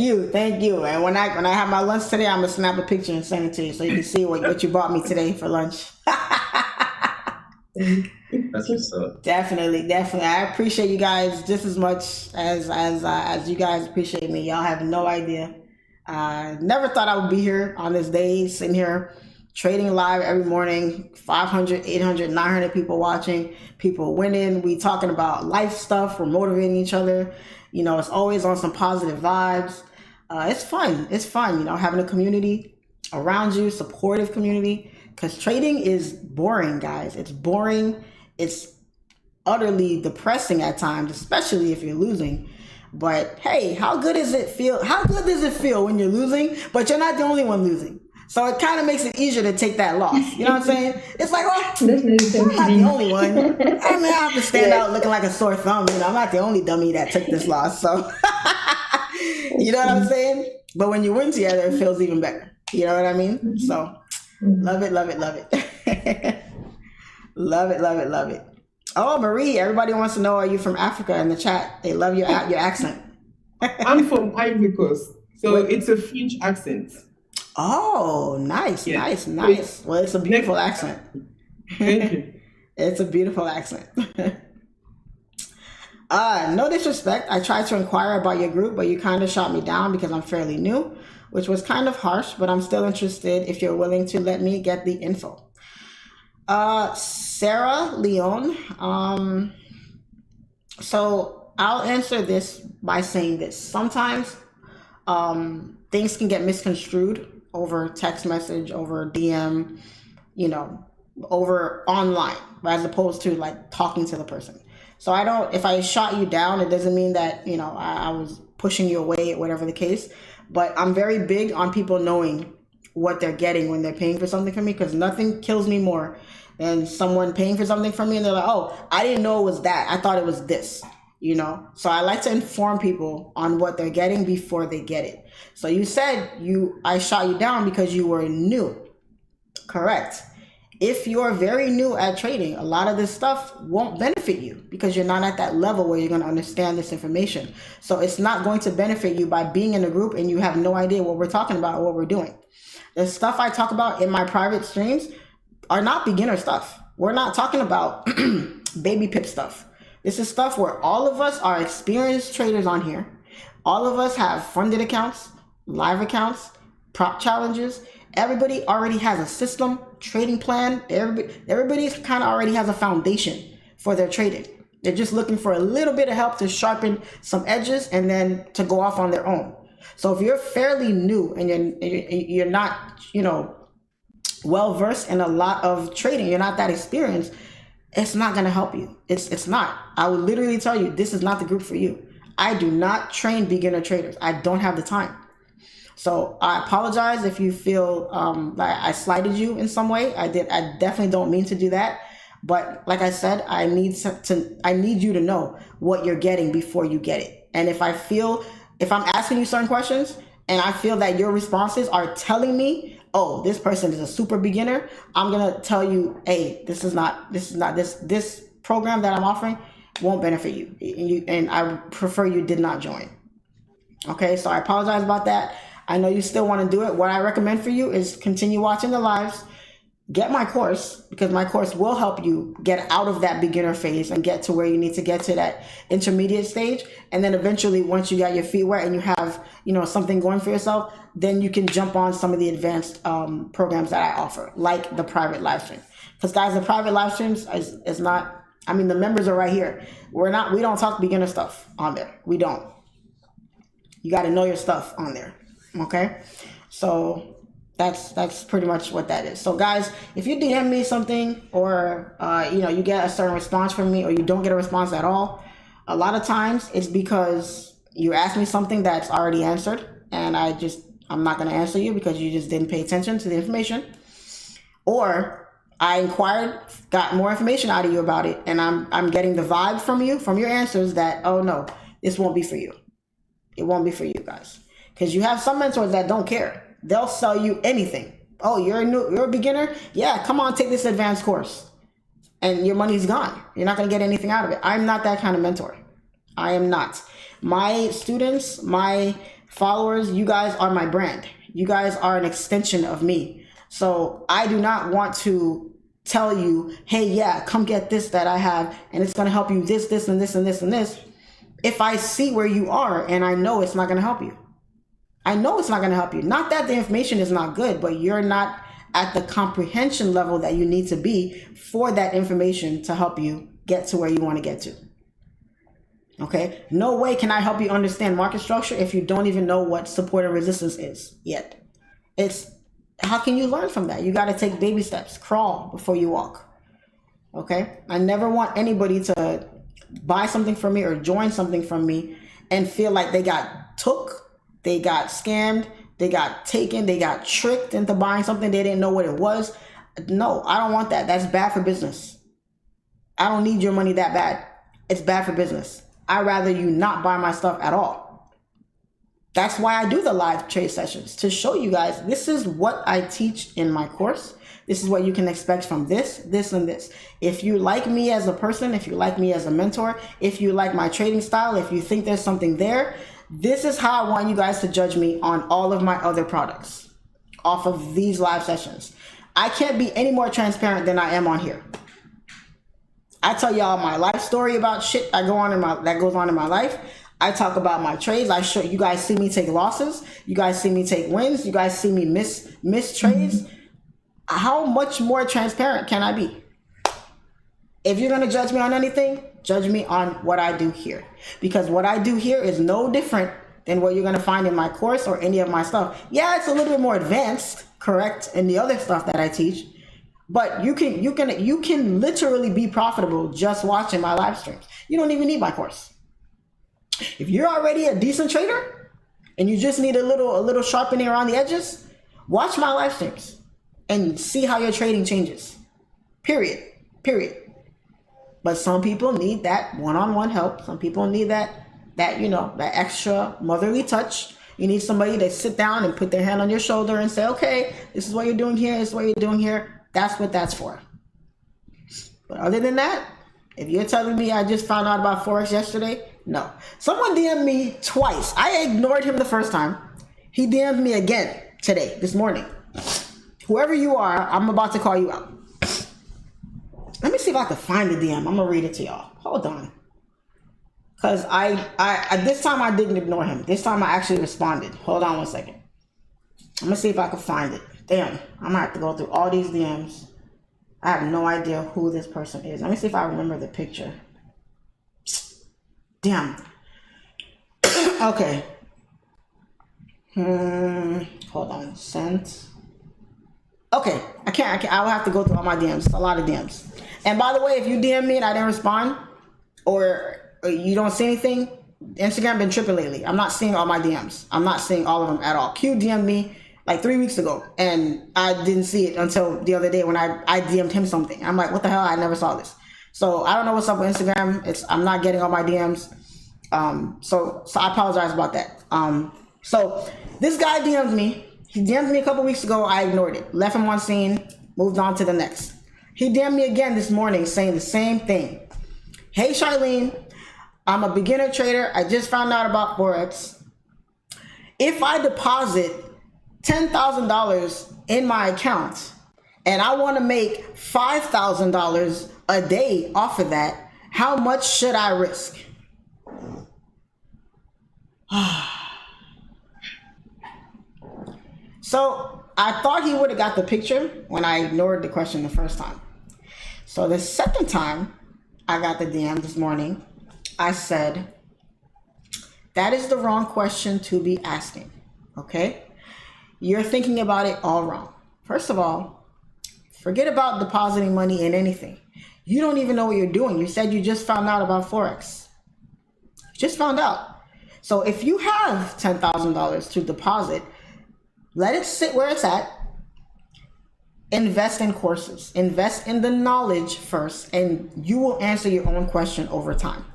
you. And when I have my lunch today, I'm gonna snap a picture and send it to you so you can see what you bought me today for lunch. That's what's up. Definitely. I appreciate you guys just as much as you guys appreciate me. Y'all have no idea. I never thought I would be here on this day, sitting here trading live every morning, 500, 800, 900 people watching, people winning. We talking about life stuff. We're motivating each other. You know, it's always on some positive vibes. It's fun. It's fun, having a community around you, supportive community, because trading is boring, guys. It's boring. It's utterly depressing at times, especially if you're losing. But hey, how good does it feel? How good does it feel when you're losing, but you're not the only one losing? So it kind of makes it easier to take that loss. You know what I'm saying? It's like, well, I'm not the only one. I mean, I have to stand out looking like a sore thumb. I'm not the only dummy that took this loss. So, you know what I'm saying? But when you win together, it feels even better. You know what I mean? So, love it, love it, love it. Love it, love it, love it. Oh, Marie, everybody wants to know, are you from Africa in the chat? They love your accent. I'm from Ivory Coast, so it's a French accent. Oh, nice, nice, nice. Well, it's a beautiful accent. Thank you. It's a beautiful accent. No disrespect. I tried to inquire about your group, but you kind of shot me down because I'm fairly new, which was kind of harsh, but I'm still interested if you're willing to let me get the info. Sarah Leon. So I'll answer this by saying this. Sometimes things can get misconstrued over text message, over DM, over online, as opposed to like talking to the person. So if I shot you down, it doesn't mean that, I was pushing you away, whatever the case. But I'm very big on people knowing what they're getting when they're paying for something from me, because nothing kills me more than someone paying for something from me and they're like, oh, I didn't know it was that. I thought it was this, So I like to inform people on what they're getting before they get it. So you said I shot you down because you were new. Correct. If you're very new at trading, a lot of this stuff won't benefit you because you're not at that level where you're going to understand this information. So it's not going to benefit you by being in a group and you have no idea what we're talking about or what we're doing. The stuff I talk about in my private streams are not beginner stuff. We're not talking about baby pip stuff. This is stuff where all of us are experienced traders on here. All of us have funded accounts, live accounts, prop challenges. Everybody already has a system, trading plan. Everybody kind of already has a foundation for their trading. They're just looking for a little bit of help to sharpen some edges and then to go off on their own. So if you're fairly new and you're not, well versed in a lot of trading, you're not that experienced, it's not going to help you. It's not. I would literally tell you, this is not the group for you. I do not train beginner traders. I don't have the time. So I apologize if you feel like I slighted you in some way. I definitely don't mean to do that. But like I said, I need you to know what you're getting before you get it. And if I'm asking you certain questions and I feel that your responses are telling me, oh, this person is a super beginner, I'm gonna tell you, hey, this program that I'm offering won't benefit you, and I prefer you did not join. Okay, so I apologize about that. I know you still want to do it. What I recommend for you is continue watching the lives, get my course, because my course will help you get out of that beginner phase and get to where you need to get to that intermediate stage. And then eventually, once you got your feet wet and you have, something going for yourself, then you can jump on some of the advanced programs that I offer, like the private live stream. Because guys, the private live streams is not, the members are right here. We don't talk beginner stuff on there. We don't. You got to know your stuff on there. Okay. So that's pretty much what that is. So guys, if you DM me something or, you get a certain response from me or you don't get a response at all, a lot of times it's because you asked me something that's already answered and I'm not going to answer you because you just didn't pay attention to the information, or I inquired, got more information out of you about it, and I'm getting the vibe from your answers that, oh no, this won't be for you. It won't be for you guys. Because you have some mentors that don't care. They'll sell you anything. Oh, you're a beginner? Yeah, come on, take this advanced course. And your money's gone. You're not going to get anything out of it. I'm not that kind of mentor. I am not. My students, my followers, you guys are my brand. You guys are an extension of me. So I do not want to tell you, hey, yeah, come get this that I have, and it's going to help you this, and this, and this, and this. If I see where you are and I know it's not going to help you. I know it's not going to help you. Not that the information is not good, but you're not at the comprehension level that you need to be for that information to help you get to where you want to get to. Okay, no way can I help you understand market structure if you don't even know what support and resistance is yet. It's how can you learn from that? You got to take baby steps, crawl before you walk. Okay, I never want anybody to buy something from me or join something from me and feel like they got took, they got scammed, they got taken, they got tricked into buying something they didn't know what it was. No, I don't want that. That's bad for business. I don't need your money that bad. It's bad for business. I'd rather you not buy my stuff at all. That's why I do the live trade sessions, to show you guys this is what I teach in my course. This is what you can expect from this, and this. If you like me as a person, if you like me as a mentor, if you like my trading style, if you think there's something there, this is how I want you guys to judge me on all of my other products off of these live sessions. I can't be any more transparent than I am on here. I tell y'all my life story about shit that goes on in my life. I talk about my trades. I show you guys, see me take losses. You guys see me take wins. You guys see me miss trades. How much more transparent can I be? If you're gonna judge me on anything, judge me on what I do here, because what I do here is no different than what you're gonna find in my course or any of my stuff. Yeah, it's a little bit more advanced, correct, in the other stuff that I teach. But you can literally be profitable just watching my live streams. You don't even need my course. If you're already a decent trader and you just need a little sharpening around the edges, watch my live streams and see how your trading changes. Period. But some people need that one-on-one help. Some people need that extra motherly touch. You need somebody to sit down and put their hand on your shoulder and say, okay, this is what you're doing here. This is what you're doing here. That's what that's for. But other than that, if you're telling me I just found out about Forex yesterday, no. Someone DM'd me twice. I ignored him the first time. He DM'd me again today, this morning. Whoever you are, I'm about to call you out. Let me see if I can find the DM. I'm gonna read it to y'all. Hold on. Because I this time I didn't ignore him. This time I actually responded. Hold on one second. I'm gonna see if I can find it. Damn, I'm gonna have to go through all these DMs. I have no idea who this person is. Let me see if I remember the picture. Damn. Okay. Hold on. Sent. Okay, I can't. I will have to go through all my DMs. It's a lot of DMs. And by the way, if you DM me and I didn't respond, or you don't see anything, Instagram been tripping lately. I'm not seeing all my DMs. I'm not seeing all of them at all. Q DM'd me like 3 weeks ago, and I didn't see it until the other day when I DM'd him something. I'm like, what the hell? I never saw this. So I don't know what's up with Instagram. I'm not getting all my DMs. So I apologize about that. So this guy DM'd me. He DM'd me a couple weeks ago. I ignored it. Left him on scene. Moved on to the next. He DM'd me again this morning saying the same thing. Hey, Charlene. I'm a beginner trader. I just found out about Forex. If I deposit $10,000 in my account and I want to make $5,000 a day off of that, how much should I risk? So I thought he would have got the picture when I ignored the question the first time. So the second time I got the DM this morning, I said, that is the wrong question to be asking, okay? You're thinking about it all wrong. First of all, forget about depositing money in anything. You don't even know what you're doing. You said you just found out about Forex. Just found out. So if you have $10,000 to deposit, let it sit where it's at. Invest in courses. Invest in the knowledge first, and you will answer your own question over time.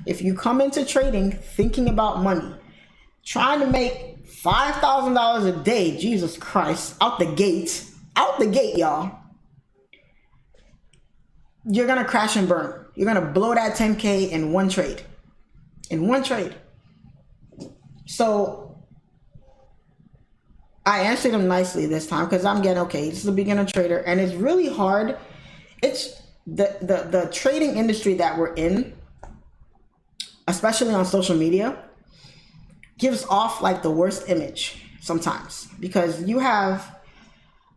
If you come into trading thinking about money, trying to make $5,000 a day, Jesus Christ, out the gate, y'all, you're going to crash and burn. You're going to blow that 10K in one trade. So I answered him nicely this time because I'm getting, okay, this is a beginner trader, and it's really hard. It's the trading industry that we're in, especially on social media, gives off like the worst image sometimes, because you have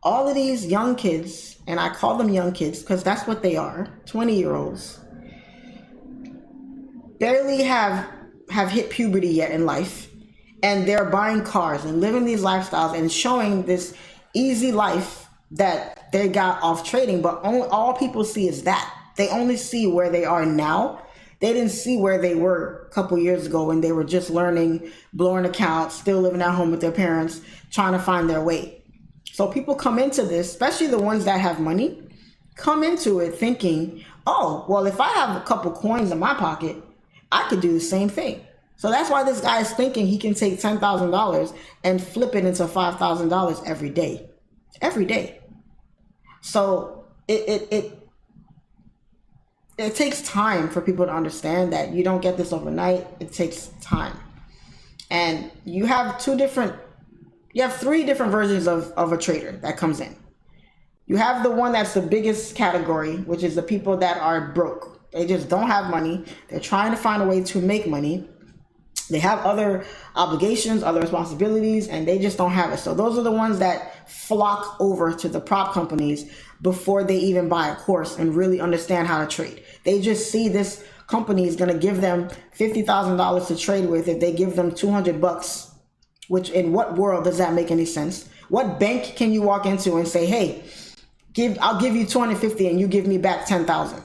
all of these young kids, and I call them young kids because that's what they are, 20-year-olds, barely have hit puberty yet in life, and they're buying cars and living these lifestyles and showing this easy life that they got off trading, but all people see is that. They only see where they are now. They didn't see where they were a couple years ago when they were just learning, blowing accounts, still living at home with their parents, trying to find their way. So people come into this, especially the ones that have money, come into it thinking, oh, well, if I have a couple coins in my pocket, I could do the same thing. So that's why this guy is thinking he can take $10,000 and flip it into $5,000 every day. Every day. So it takes time for people to understand that you don't get this overnight. It takes time. And you have three different versions of a trader that comes in. You have the one that's the biggest category, which is the people that are broke. They just don't have money. They're trying to find a way to make money. They have other obligations, other responsibilities, and they just don't have it. So those are the ones that flock over to the prop companies before they even buy a course and really understand how to trade. They just see this company is going to give them $50,000 to trade with if they give them $200, which in what world does that make any sense? What bank can you walk into and say, hey, I'll give you $250 and you give me back $10,000?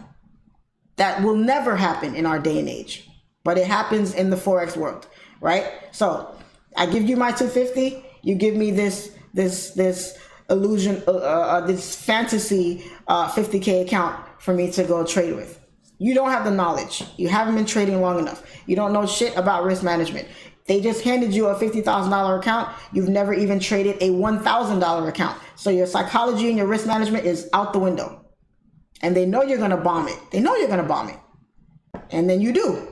That will never happen in our day and age. But it happens in the Forex world, right? So I give you my $250, you give me this illusion, this fantasy 50K account for me to go trade with. You don't have the knowledge. You haven't been trading long enough. You don't know shit about risk management. They just handed you a $50,000 account. You've never even traded a $1,000 account. So your psychology and your risk management is out the window. And they know you're gonna bomb it. They know you're gonna bomb it. And then you do.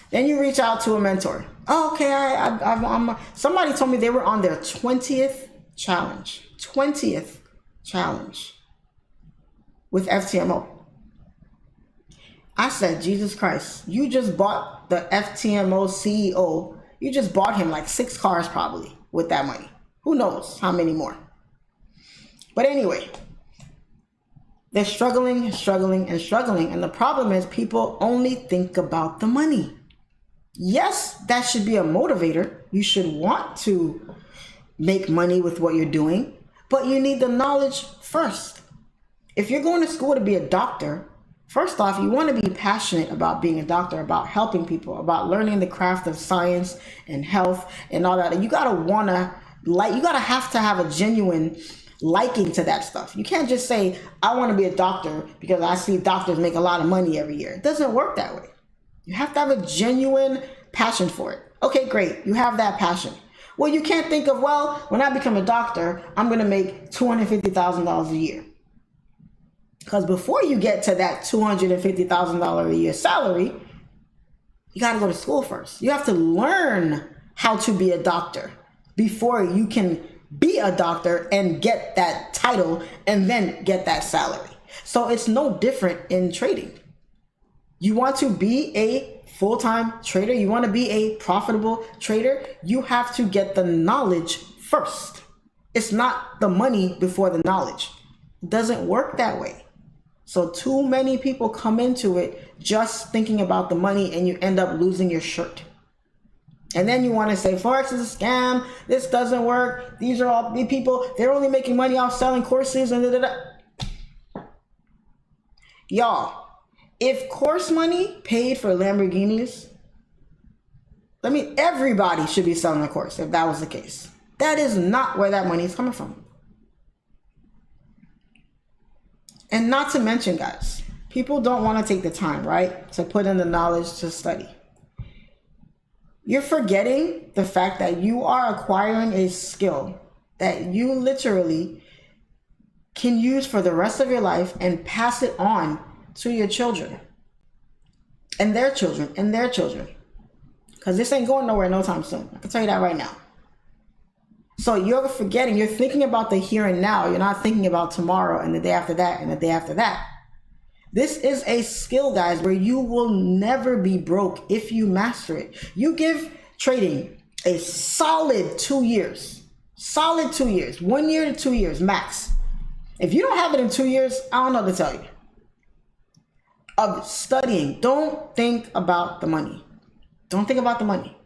Then you reach out to a mentor. Oh, okay, somebody told me they were on their 20th challenge. 20th challenge with FTMO. I said, Jesus Christ, you just bought the FTMO CEO. You just bought him like 6 cars probably with that money. Who knows how many more. But anyway, they're struggling. And the problem is people only think about the money. Yes, that should be a motivator. You should want to make money with what you're doing, but you need the knowledge first. If you're going to school to be a doctor, first off, you want to be passionate about being a doctor, about helping people, about learning the craft of science and health and all that. And you gotta have to have a genuine liking to that stuff. You can't just say, I want to be a doctor because I see doctors make a lot of money every year. It doesn't work that way. You have to have a genuine passion for it. Okay, great. You have that passion. Well, you can't think of, well, when I become a doctor, I'm going to make $250,000 a year. Because before you get to that $250,000 a year salary, you got to go to school first. You have to learn how to be a doctor before you can be a doctor and get that title and then get that salary. So it's no different in trading. You want to be a full-time trader, you want to be a profitable trader, you have to get the knowledge first. It's not the money before the knowledge. It doesn't work that way. So too many people come into it just thinking about the money and you end up losing your shirt. And then you want to say, Forex is a scam, this doesn't work, these are all the people, they're only making money off selling courses and Y'all, if course money paid for Lamborghinis, everybody should be selling a course if that was the case. That is not where that money is coming from. And not to mention, guys, people don't want to take the time, right, to put in the knowledge to study. You're forgetting the fact that you are acquiring a skill that you literally can use for the rest of your life and pass it on to your children and their children and their children. Because this ain't going nowhere no time soon. I can tell you that right now. So you're forgetting, you're thinking about the here and now. You're not thinking about tomorrow and the day after that and the day after that. This is a skill, guys, where you will never be broke if you master it. You give trading a solid 2 years. Solid 2 years. 1 year to 2 years max. If you don't have it in 2 years, I don't know what to tell you. of studying. Don't think about the money. Don't think about the money.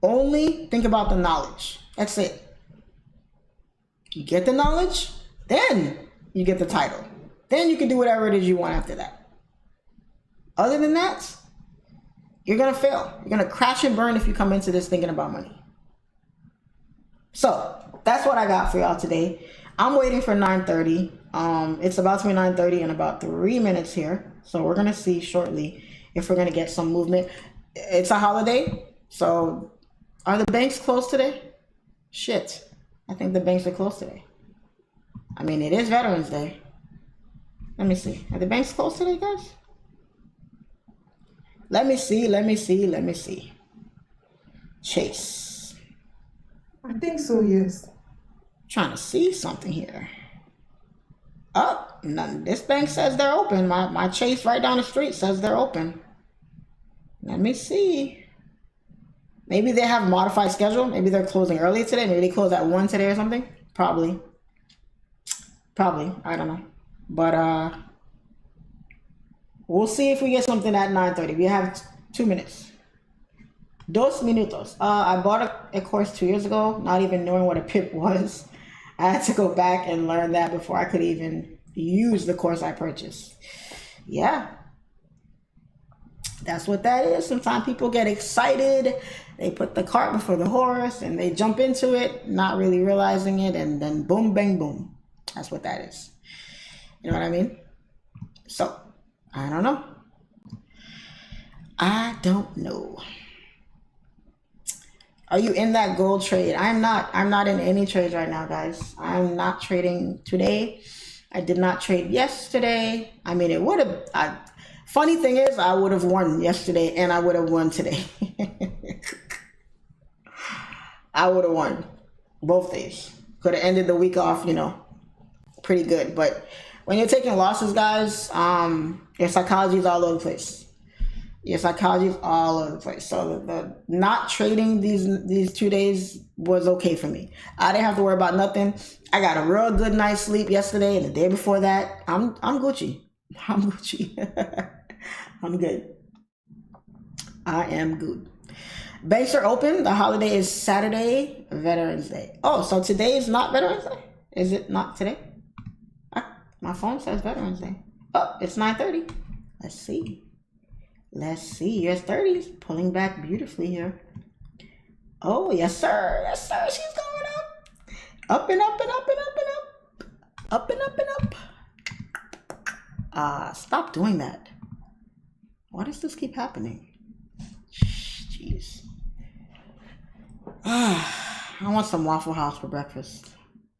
Only think about the knowledge. That's it. You get the knowledge, then you get the title. Then you can do whatever it is you want after that. Other than that, you're going to fail. You're going to crash and burn if you come into this thinking about money. So that's what I got for y'all today. I'm waiting for 9:30. It's about to be 9:30 in about 3 minutes here. So we're going to see shortly if we're going to get some movement. It's a holiday. So are the banks closed today? Shit. I think the banks are closed today. I mean, it is Veterans Day. Let me see. Are the banks closed today, guys? Let me see. Chase. I think so, yes. Trying to see something here. Oh, none. This bank says they're open. My Chase right down the street says they're open. Let me see. Maybe they have a modified schedule. Maybe they're closing early today. Maybe they close at 1 today or something. Probably. I don't know. But we'll see if we get something at 9:30. We have 2 minutes. 2 minutos. I bought a course 2 years ago, not even knowing what a pip was. I had to go back and learn that before I could even use the course I purchased. Yeah. That's what that is. Sometimes people get excited. They put the cart before the horse and they jump into it, not really realizing it, and then boom, bang, boom. That's what that is. You know what I mean? So, I don't know. Are you in that gold trade? I'm not in any trades right now, guys. I'm not trading today. I did not trade yesterday. I mean, it would have... Funny thing is, I would have won yesterday and I would have won today. I would have won both days. Could have ended the week off, pretty good. But when you're taking losses, guys, your psychology is all over the place. So the not trading these 2 days was okay for me. I didn't have to worry about nothing. I got a real good night's sleep yesterday and the day before that. I'm Gucci. I'm good. I am good. Banks are open. The holiday is Saturday, Veterans Day. Oh, so today is not Veterans Day? Is it not today? My phone says Veterans Day. Oh, it's 9:30. Let's see. US30 is pulling back beautifully here. Oh, yes, sir. She's going up. Up and up and up and up and up. Up and up and up. Stop doing that. Why does this keep happening? Jeez. I want some Waffle House for breakfast.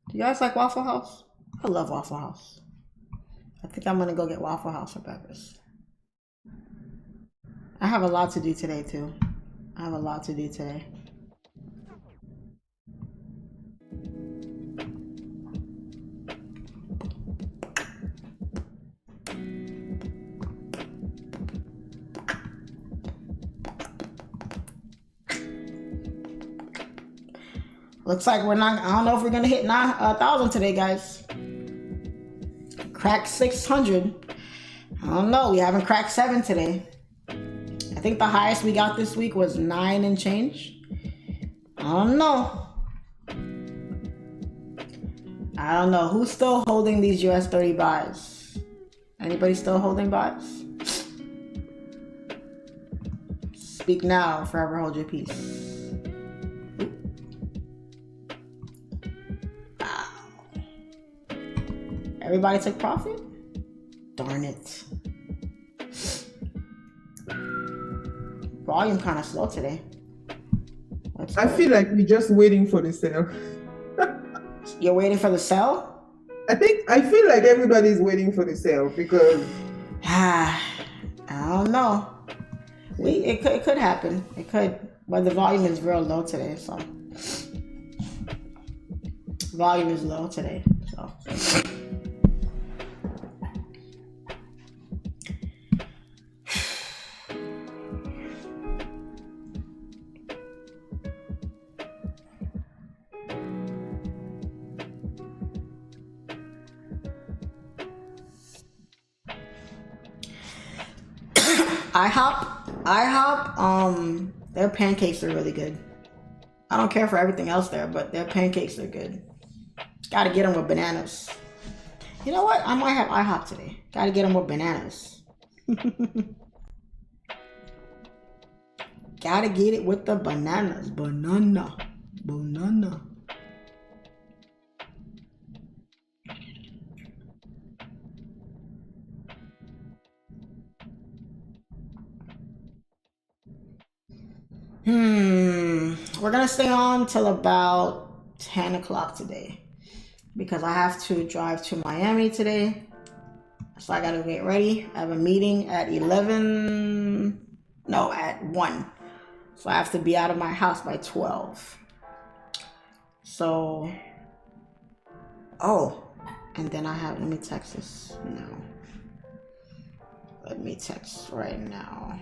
Do you guys like Waffle House? I love Waffle House. I think I'm gonna go get Waffle House for breakfast. I have a lot to do today too. Looks like we're not, I don't know if we're gonna hit 9,000 today, guys. Cracked 600. I don't know, we haven't cracked 7 today. I think the highest we got this week was 9 and change. I don't know. Who's still holding these US30 buys? Anybody still holding buys? Speak now, forever hold your peace. Everybody took profit? Darn it. Volume kind of slow today. I feel like we're just waiting for the sale. You're waiting for the sale? I feel like everybody's waiting for the sale because... I don't know. It could happen. It could. But the volume is real low today, so. Volume is low today, so. IHOP, their pancakes are really good. I don't care for everything else there, but their pancakes are good. Gotta get them with bananas. You know what? I might have IHOP today. Gotta get them with bananas. Gotta get it with the bananas. Banana. We're gonna stay on till about 10 o'clock today because I have to drive to Miami today. So I gotta get ready. I have a meeting at 1. So I have to be out of my house by 12. So, and then let me text this now. Let me text right now.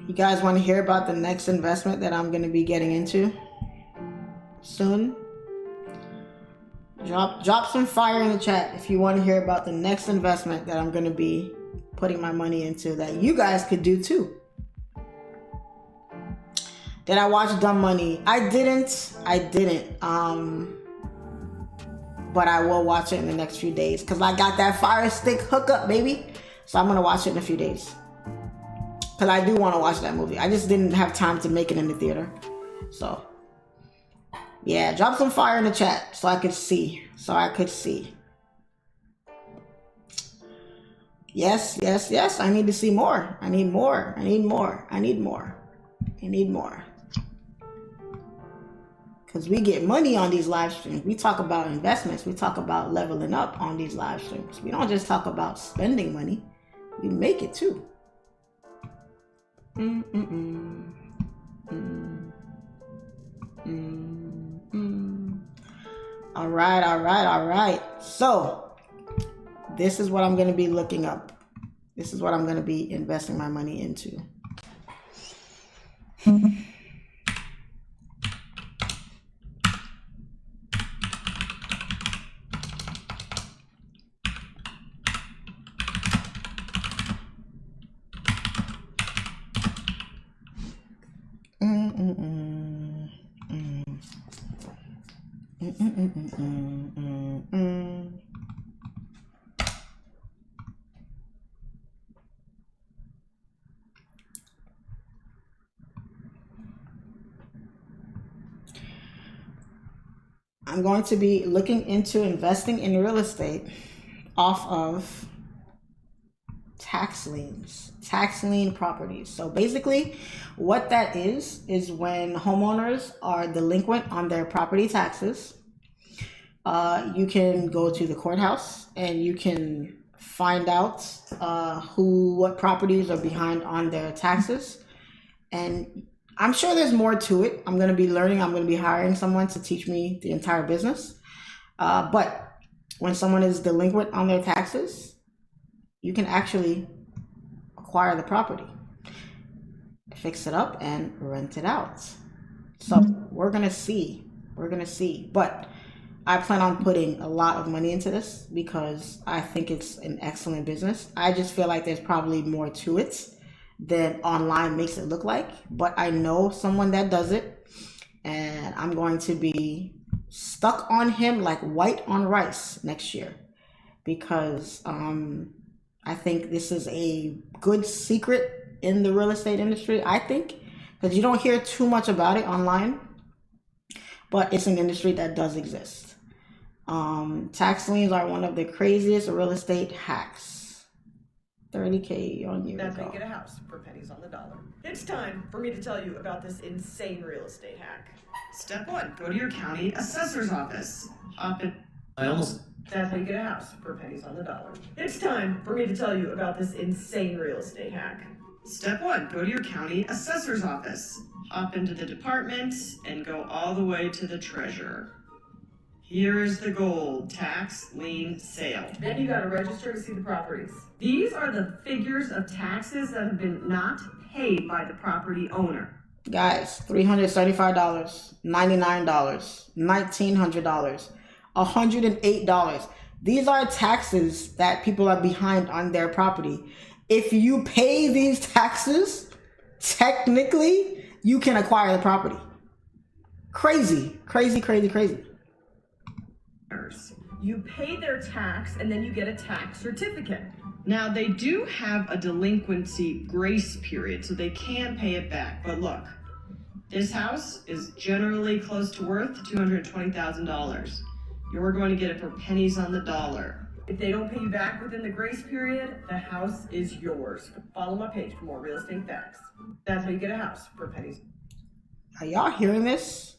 You guys want to hear about the next investment that I'm going to be getting into soon? Drop some fire in the chat if you want to hear about the next investment that I'm going to be putting my money into that you guys could do too. Did I watch Dumb Money? I didn't. But I will watch it in the next few days because I got that Fire Stick hookup, baby. So I'm going to watch it in a few days. Because I do want to watch that movie. I just didn't have time to make it in the theater. So, yeah, drop some fire in the chat so I could see. Yes. I need to see more. I need more. Because we get money on these live streams. We talk about investments. We talk about leveling up on these live streams. We don't just talk about spending money. We make it too. All right. So this is what I'm going to be looking up. This is what I'm going to be investing my money into. I'm going to be looking into investing in real estate off of tax lien properties. So basically what that is when homeowners are delinquent on their property taxes, you can go to the courthouse and you can find out what properties are behind on their taxes. And I'm sure there's more to it. I'm going to be learning. I'm going to be hiring someone to teach me the entire business. But when someone is delinquent on their taxes, you can actually acquire the property, fix it up, and rent it out. So we're going to see. But I plan on putting a lot of money into this because I think it's an excellent business. I just feel like there's probably more to it than online makes it look like. But I know someone that does it, and I'm going to be stuck on him like white on rice next year, because I think this is a good secret in the real estate industry, I think, because you don't hear too much about it online, but it's an industry that does exist. Tax liens are one of the craziest real estate hacks. 30K on you. That's how you get a house for pennies on the dollar. It's time for me to tell you about this insane real estate hack. Step 1, go to your county assessor's office. That's how you get a house for pennies on the dollar. It's time for me to tell you about this insane real estate hack. Step 1, go to your county assessor's office. Hop into the department and go all the way to the treasurer. Here is the gold, tax lien sale. Then you gotta register to see the properties. These are the figures of taxes that have been not paid by the property owner. Guys, $375, $99, $1,900, $108. These are taxes that people are behind on their property. If you pay these taxes, technically, you can acquire the property. Crazy, crazy, crazy, crazy. You pay their tax and then you get a tax certificate. Now they do have a delinquency grace period, so they can pay it back. But look, this house is generally close to worth $220,000. You're going to get it for pennies on the dollar. If they don't pay you back within the grace period, the house is yours. Follow my page for more real estate facts. That's how you get a house for pennies. Are y'all hearing this?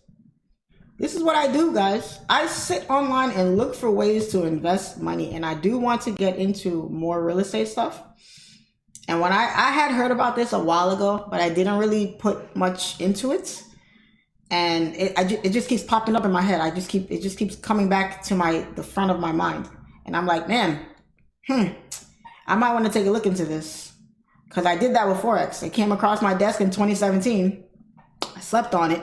This is what I do, guys. I sit online and look for ways to invest money, and I do want to get into more real estate stuff. And when I had heard about this a while ago, but I didn't really put much into it. And it just keeps popping up in my head. It just keeps coming back to the front of my mind. And I'm like, man, I might want to take a look into this, because I did that with Forex. It came across my desk in 2017. I slept on it,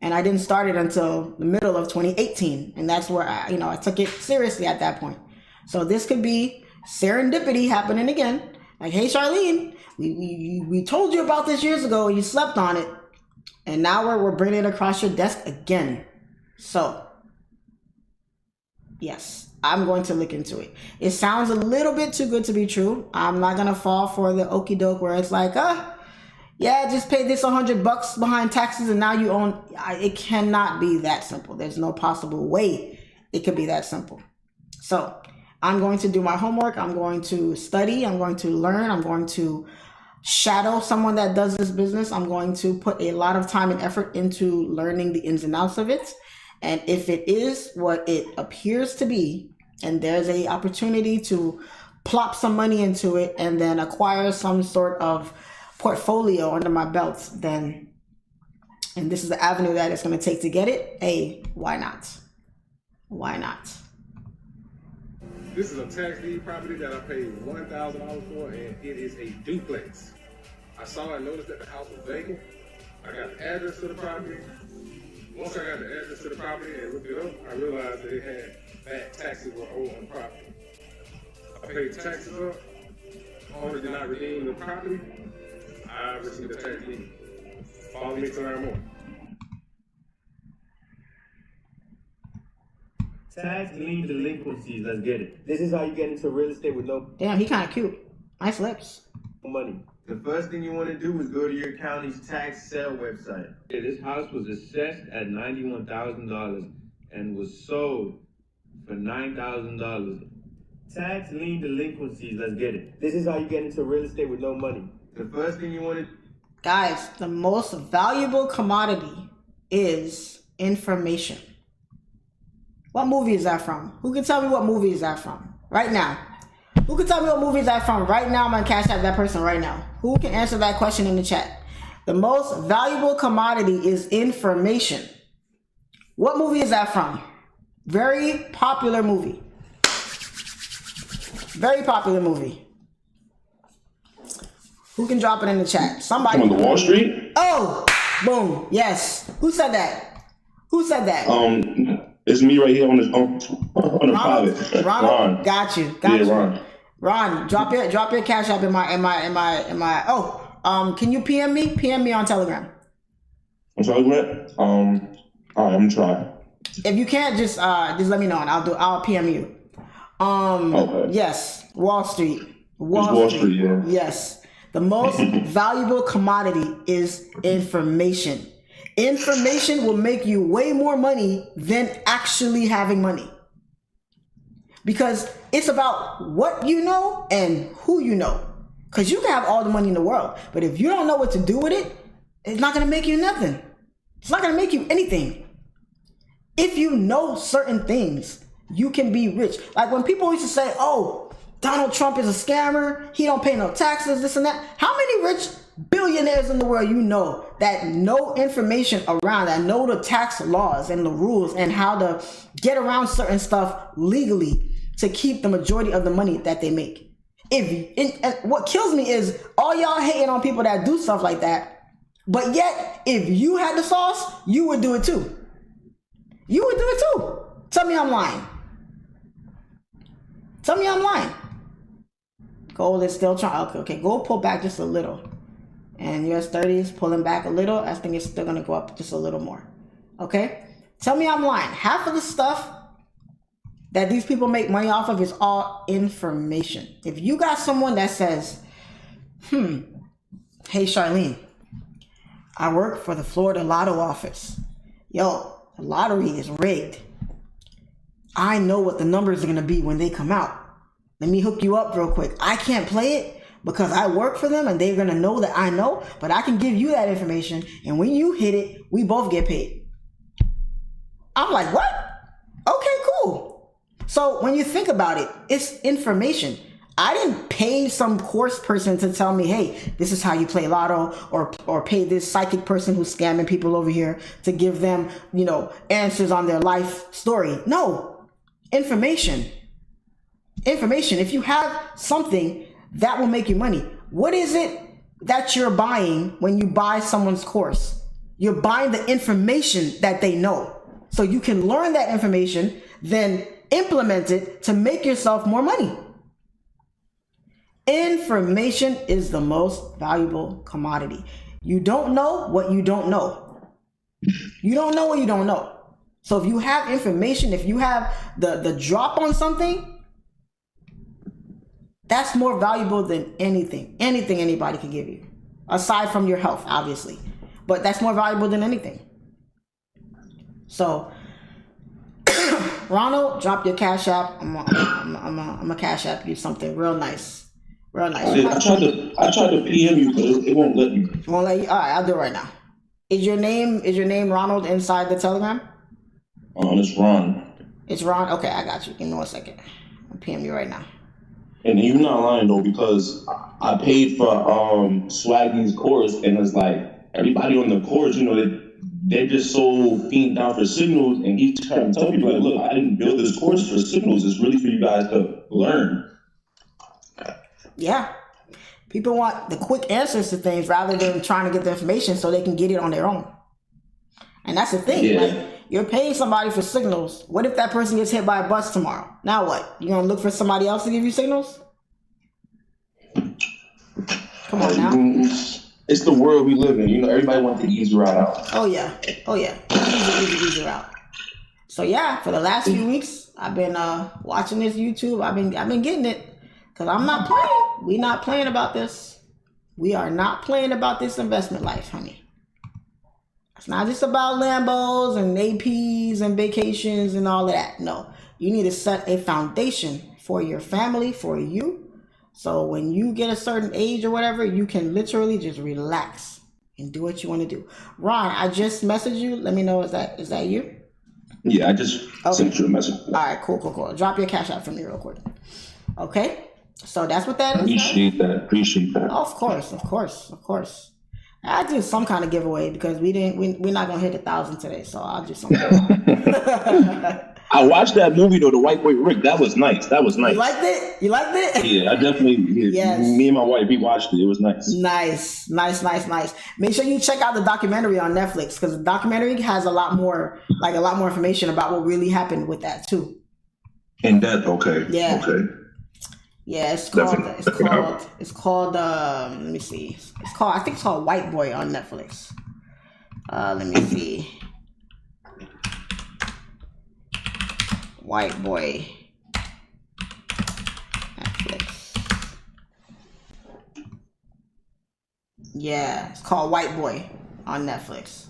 and I didn't start it until the middle of 2018. And that's where I took it seriously at that point. So this could be serendipity happening again. Like, hey, Charlene, we told you about this years ago, and you slept on it. And now we're bringing it across your desk again. So, yes, I'm going to look into it. It sounds a little bit too good to be true. I'm not going to fall for the okie doke where it's like, yeah, just pay this $100 behind taxes and now you own. It cannot be that simple. There's no possible way it could be that simple. So I'm going to do my homework. I'm going to study. I'm going to learn. I'm going to shadow someone that does this business. I'm going to put a lot of time and effort into learning the ins and outs of it. And if it is what it appears to be, and there's a opportunity to plop some money into it and then acquire some sort of portfolio under my belt, then, and this is the avenue that it's going to take to get it, hey, why not? Why not? This is a tax deed property that I paid $1,000 for, and it is a duplex. I saw and noticed that the house was vacant. I got the address to the property. Once I got the address to the property and looked it up, I realized that it had bad taxes were owed on the property. I paid the taxes up. Owner did not redeem the property. I received a tax deed. Follow me to learn more. Tax lien delinquencies, let's get it. This is how you get into real estate with no Damn, he kind of cute. Nice lips. money. The first thing you want to do is go to your county's tax sale website. Yeah, this house was assessed at $91,000 and was sold for $9,000. Tax lien delinquencies, let's get it. This is how you get into real estate with no money. The first thing you want to... Guys, the most valuable commodity is information. What movie is that from? Who can tell me what movie is that from? Right now. Who can tell me what movie is that from? Right now, I'm gonna cash out that person right now. Who can answer that question in the chat? The most valuable commodity is information. What movie is that from? Very popular movie. Very popular movie. Who can drop it in the chat? Somebody. On the Wall Street? Oh, boom. Yes. Who said that? Who said that? It's me right here on the private. Ron. Got you. Yeah, you. Ron. Ron, drop your cash up in my. Oh, can you PM me? PM me on Telegram. On Telegram? All right, I'm trying. If you can't, just let me know and I'll PM you. Okay. Yes, Wall Street. Wall Street, yeah. Yes. The most valuable commodity is information. Information will make you way more money than actually having money. Because it's about what you know and who you know. Because you can have all the money in the world, but if you don't know what to do with it, it's not going to make you nothing. It's not going to make you anything. If you know certain things, you can be rich. Like when people used to say, oh, Donald Trump is a scammer, he don't pay no taxes, this and that. How many rich billionaires in the world you know that know information around, that know the tax laws and the rules and how to get around certain stuff legally to keep the majority of the money that they make? And what kills me is all y'all hating on people that do stuff like that, but yet if you had the sauce, you would do it too. You would do it too. Tell me I'm lying. Tell me I'm lying. Gold is still trying. Okay, gold pull back just a little. And US30 is pulling back a little. I think it's still going to go up just a little more. Okay? Tell me I'm lying. Half of the stuff that these people make money off of is all information. If you got someone that says, hey, Charlene, I work for the Florida Lotto office. Yo, the lottery is rigged. I know what the numbers are going to be when they come out. Let me hook you up real quick. I can't play it because I work for them and they're going to know that I know, but I can give you that information. And when you hit it, we both get paid. I'm like, what? Okay, cool. So when you think about it, it's information. I didn't pay some course person to tell me, hey, this is how you play lotto, or pay this psychic person who's scamming people over here to give them, answers on their life story. No, information. Information. If you have something that will make you money, what is it that you're buying when you buy someone's course? You're buying the information that they know. So you can learn that information, then implement it to make yourself more money. Information is the most valuable commodity. You don't know what you don't know. You don't know what you don't know. So if you have information, if you have the drop on something, that's more valuable than anything anybody can give you, aside from your health, obviously. But that's more valuable than anything. So, Ronald, drop your Cash App. I'm a Cash App you something real nice. Real nice. I tried to PM you, but it won't let me. It won't let you? All right, I'll do it right now. Is your name Ronald inside the Telegram? It's Ron. It's Ron? Okay, I got you. Give me 1 second. I'll PM you right now. And you're not lying though, because I paid for Swaggy's course, and it's like everybody on the course, they're just so fiend down for signals, and he's trying to tell people like, look, I didn't build this course for signals. It's really for you guys to learn. Yeah. People want the quick answers to things rather than trying to get the information so they can get it on their own. And that's the thing. Yeah. Like, you're paying somebody for signals. What if that person gets hit by a bus tomorrow? Now what? You're going to look for somebody else to give you signals? Come on now. It's the world we live in. Everybody wants the easy route out. Oh, yeah. Easy route. So, yeah, for the last few weeks, I've been watching this YouTube. I've been getting it. Because I'm not playing. We're not playing about this. We are not playing about this investment life, honey. It's not just about Lambos and APs and vacations and all of that. No. You need to set a foundation for your family, for you. So when you get a certain age or whatever, you can literally just relax and do what you want to do. Ron, I just messaged you. Let me know, is that you? Yeah, I just sent you a message. All right, cool. Drop your Cash App for me real quick. Okay? So that's what that is. Appreciate that. Of course. I do some kind of giveaway because we're not gonna hit 1,000 today, so I'll do something. I watched that movie though, The White Boy Rick. That was nice. You liked it? Yeah, I definitely. Yes. Me and my wife, we watched it. It was nice. Nice. Make sure you check out the documentary on Netflix because the documentary has a lot more information about what really happened with that too. And that okay. Yeah. Okay. Yeah, it's called let me see. I think it's called White Boy on Netflix. Let me see. White Boy. Netflix. Yeah, it's called White Boy on Netflix.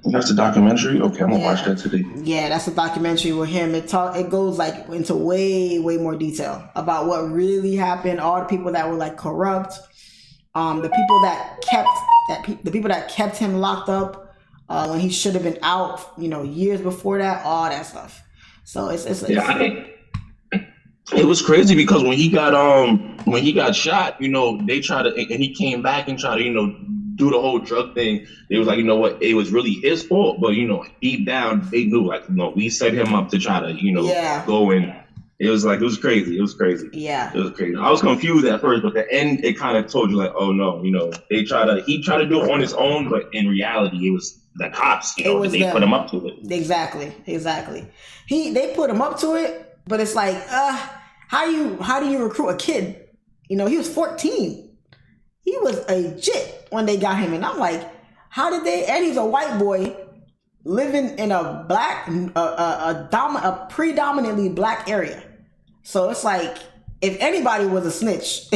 That's the documentary? Okay, I'm gonna watch that today. Yeah, that's a documentary with him. It goes like into way more detail about what really happened, all the people that were like corrupt, the people that kept him locked up when he should have been out, years before that, all that stuff. So it's it was crazy because when he got shot, they tried to, and he came back and tried to, do the whole drug thing. It was like, you know what, it was really his fault, but deep down they knew, like, we set him up to try to, go in. It was crazy. It was crazy. Yeah. It was crazy. I was confused at first, but the end, it kind of told you, like, oh no, he tried to do it on his own, but in reality, it was the cops, they put him up to it. Exactly. They put him up to it, but it's like, how do you recruit a kid? He was 14. He was a jit when they got him, and I'm like, how did they? And he's a white boy living in a predominantly black area. So it's like, if anybody was a snitch,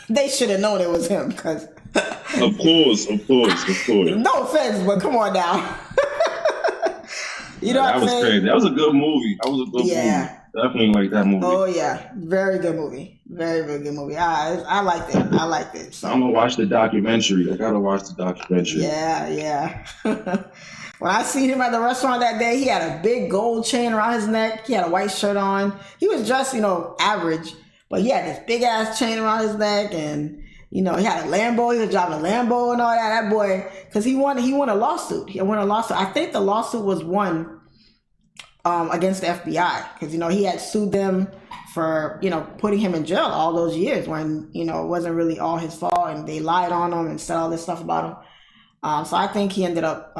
they should have known it was him. Because of course. No offense, but come on now. You know that what I'm saying? Crazy. That was a good movie. movie. Definitely like that movie. Oh yeah, very good movie. Very good movie. I liked it. So I'm gonna watch the documentary. I gotta watch the documentary. Yeah. When I seen him at the restaurant that day, he had a big gold chain around his neck. He had a white shirt on. He was dressed, average, but he had this big ass chain around his neck, and he had a Lambo. He was driving a Lambo and all that. That boy, because he won a lawsuit. I think the lawsuit was won against the FBI, because he had sued them for putting him in jail all those years when it wasn't really all his fault, and they lied on him and said all this stuff about him. So I think he ended up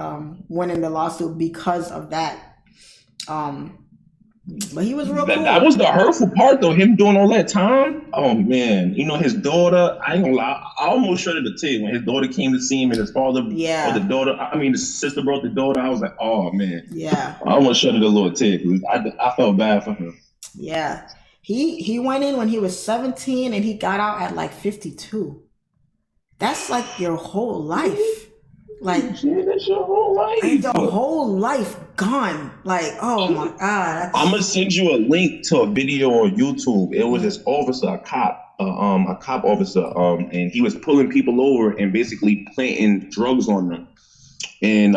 winning the lawsuit because of that. But he was real cool. That was the hurtful part, though, him doing all that time. Oh man, his daughter, I ain't gonna lie, I almost shredded the tape when his daughter came to see him, and his father, or the sister brought the daughter. I was like, oh man. Yeah. I almost shredded a little tape. I felt bad for him. Yeah. He went in when he was 17 and he got out at like 52. That's like your whole life. Like, that's your whole life. The whole life gone. Like, oh my God. I'm gonna send you a link to a video on YouTube. It was this officer, a cop officer, and he was pulling people over and basically planting drugs on them. And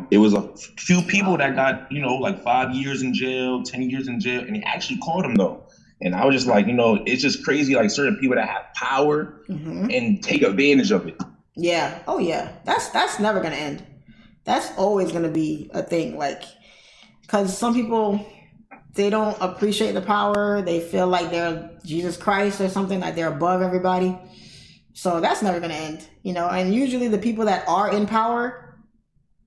it was a few people that got, like 5 years in jail, 10 years in jail, and he actually caught him though. And I was just like, it's just crazy, like certain people that have power and take advantage of it. Yeah. Oh yeah. That's never gonna end. That's always gonna be a thing. Like, because some people, they don't appreciate the power. They feel like they're Jesus Christ or something, like they're above everybody. So that's never gonna end. And usually the people that are in power,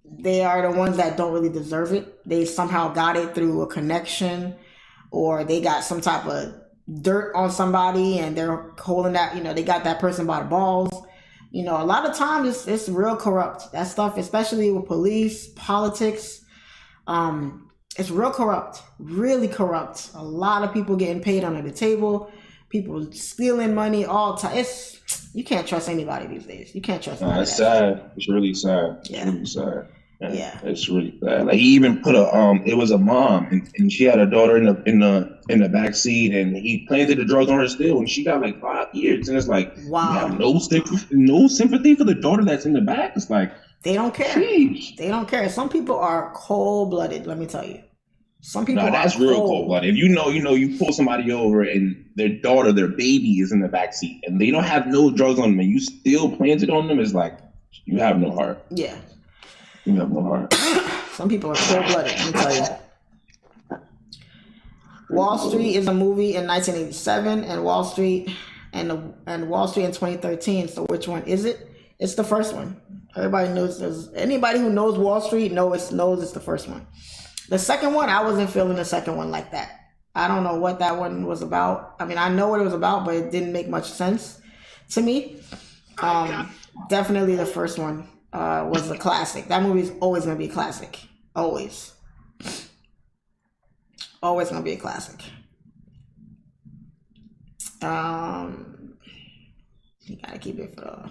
they are the ones that don't really deserve it. They somehow got it through a connection, or they got some type of dirt on somebody and they're holding that, they got that person by the balls. A lot of times it's real corrupt. That stuff, especially with police, politics, it's real corrupt, really corrupt. A lot of people getting paid under the table, people stealing money all time. You can't trust anybody these days. You can't trust anybody. It's sad. It's really sad. Yeah. It's really sad. Yeah. It's really bad. Like, he even put it was a mom, and she had a daughter in the back seat, and he planted the drugs on her still, and she got like 5 years. And it's like, wow, you have no sympathy for the daughter that's in the back. It's like, they don't care. Geez. They don't care. Some people are cold-blooded, let me tell you. Some people are that's real cold-blooded. If you pull somebody over and their daughter, their baby is in the back seat, and they don't have no drugs on them, and you still planted on them, it's like, you have no heart. Yeah. You have no heart. Some people are cold-blooded, let me tell you. Wall Street is a movie in 1987, and Wall Street and Wall Street in 2013. So which one is it? It's the first one. Everybody knows. Anybody who knows Wall Street knows it's the first one. The second one, I wasn't feeling the second one like that. I don't know what that one was about. I mean, I know what it was about, but it didn't make much sense to me. Definitely the first one was a classic. That movie is always going to be a classic. Always. Always gonna be a classic. You gotta keep it for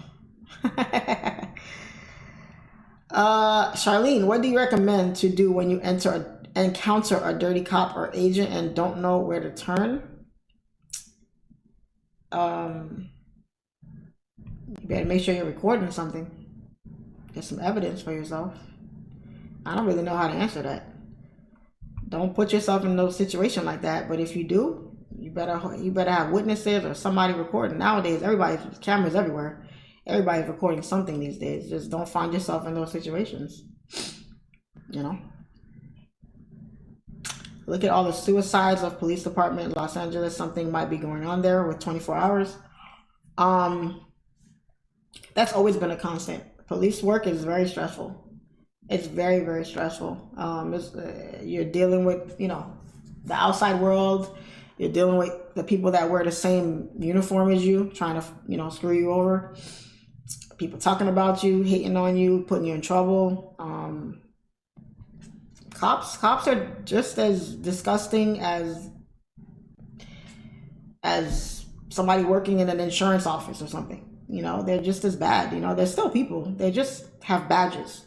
Charlene, what do you recommend to do when you encounter a dirty cop or agent and don't know where to turn? You better make sure you're recording something. Get some evidence for yourself. I don't really know how to answer that. Don't put yourself in no situation like that. But if you do, you better have witnesses or somebody recording. Nowadays, cameras everywhere. Everybody's recording something these days. Just don't find yourself in those situations. You know. Look at all the suicides of police department in Los Angeles. Something might be going on there with 24 hours. That's always been a constant. Police work is very stressful. It's very, very stressful. You're dealing with, you know, the outside world. You're dealing with the people that wear the same uniform as you, trying to, you know, screw you over. People talking about you, hating on you, putting you in trouble. Cops are just as disgusting as somebody working in an insurance office or something. You know, they're just as bad. You know, they're still people. They just have badges.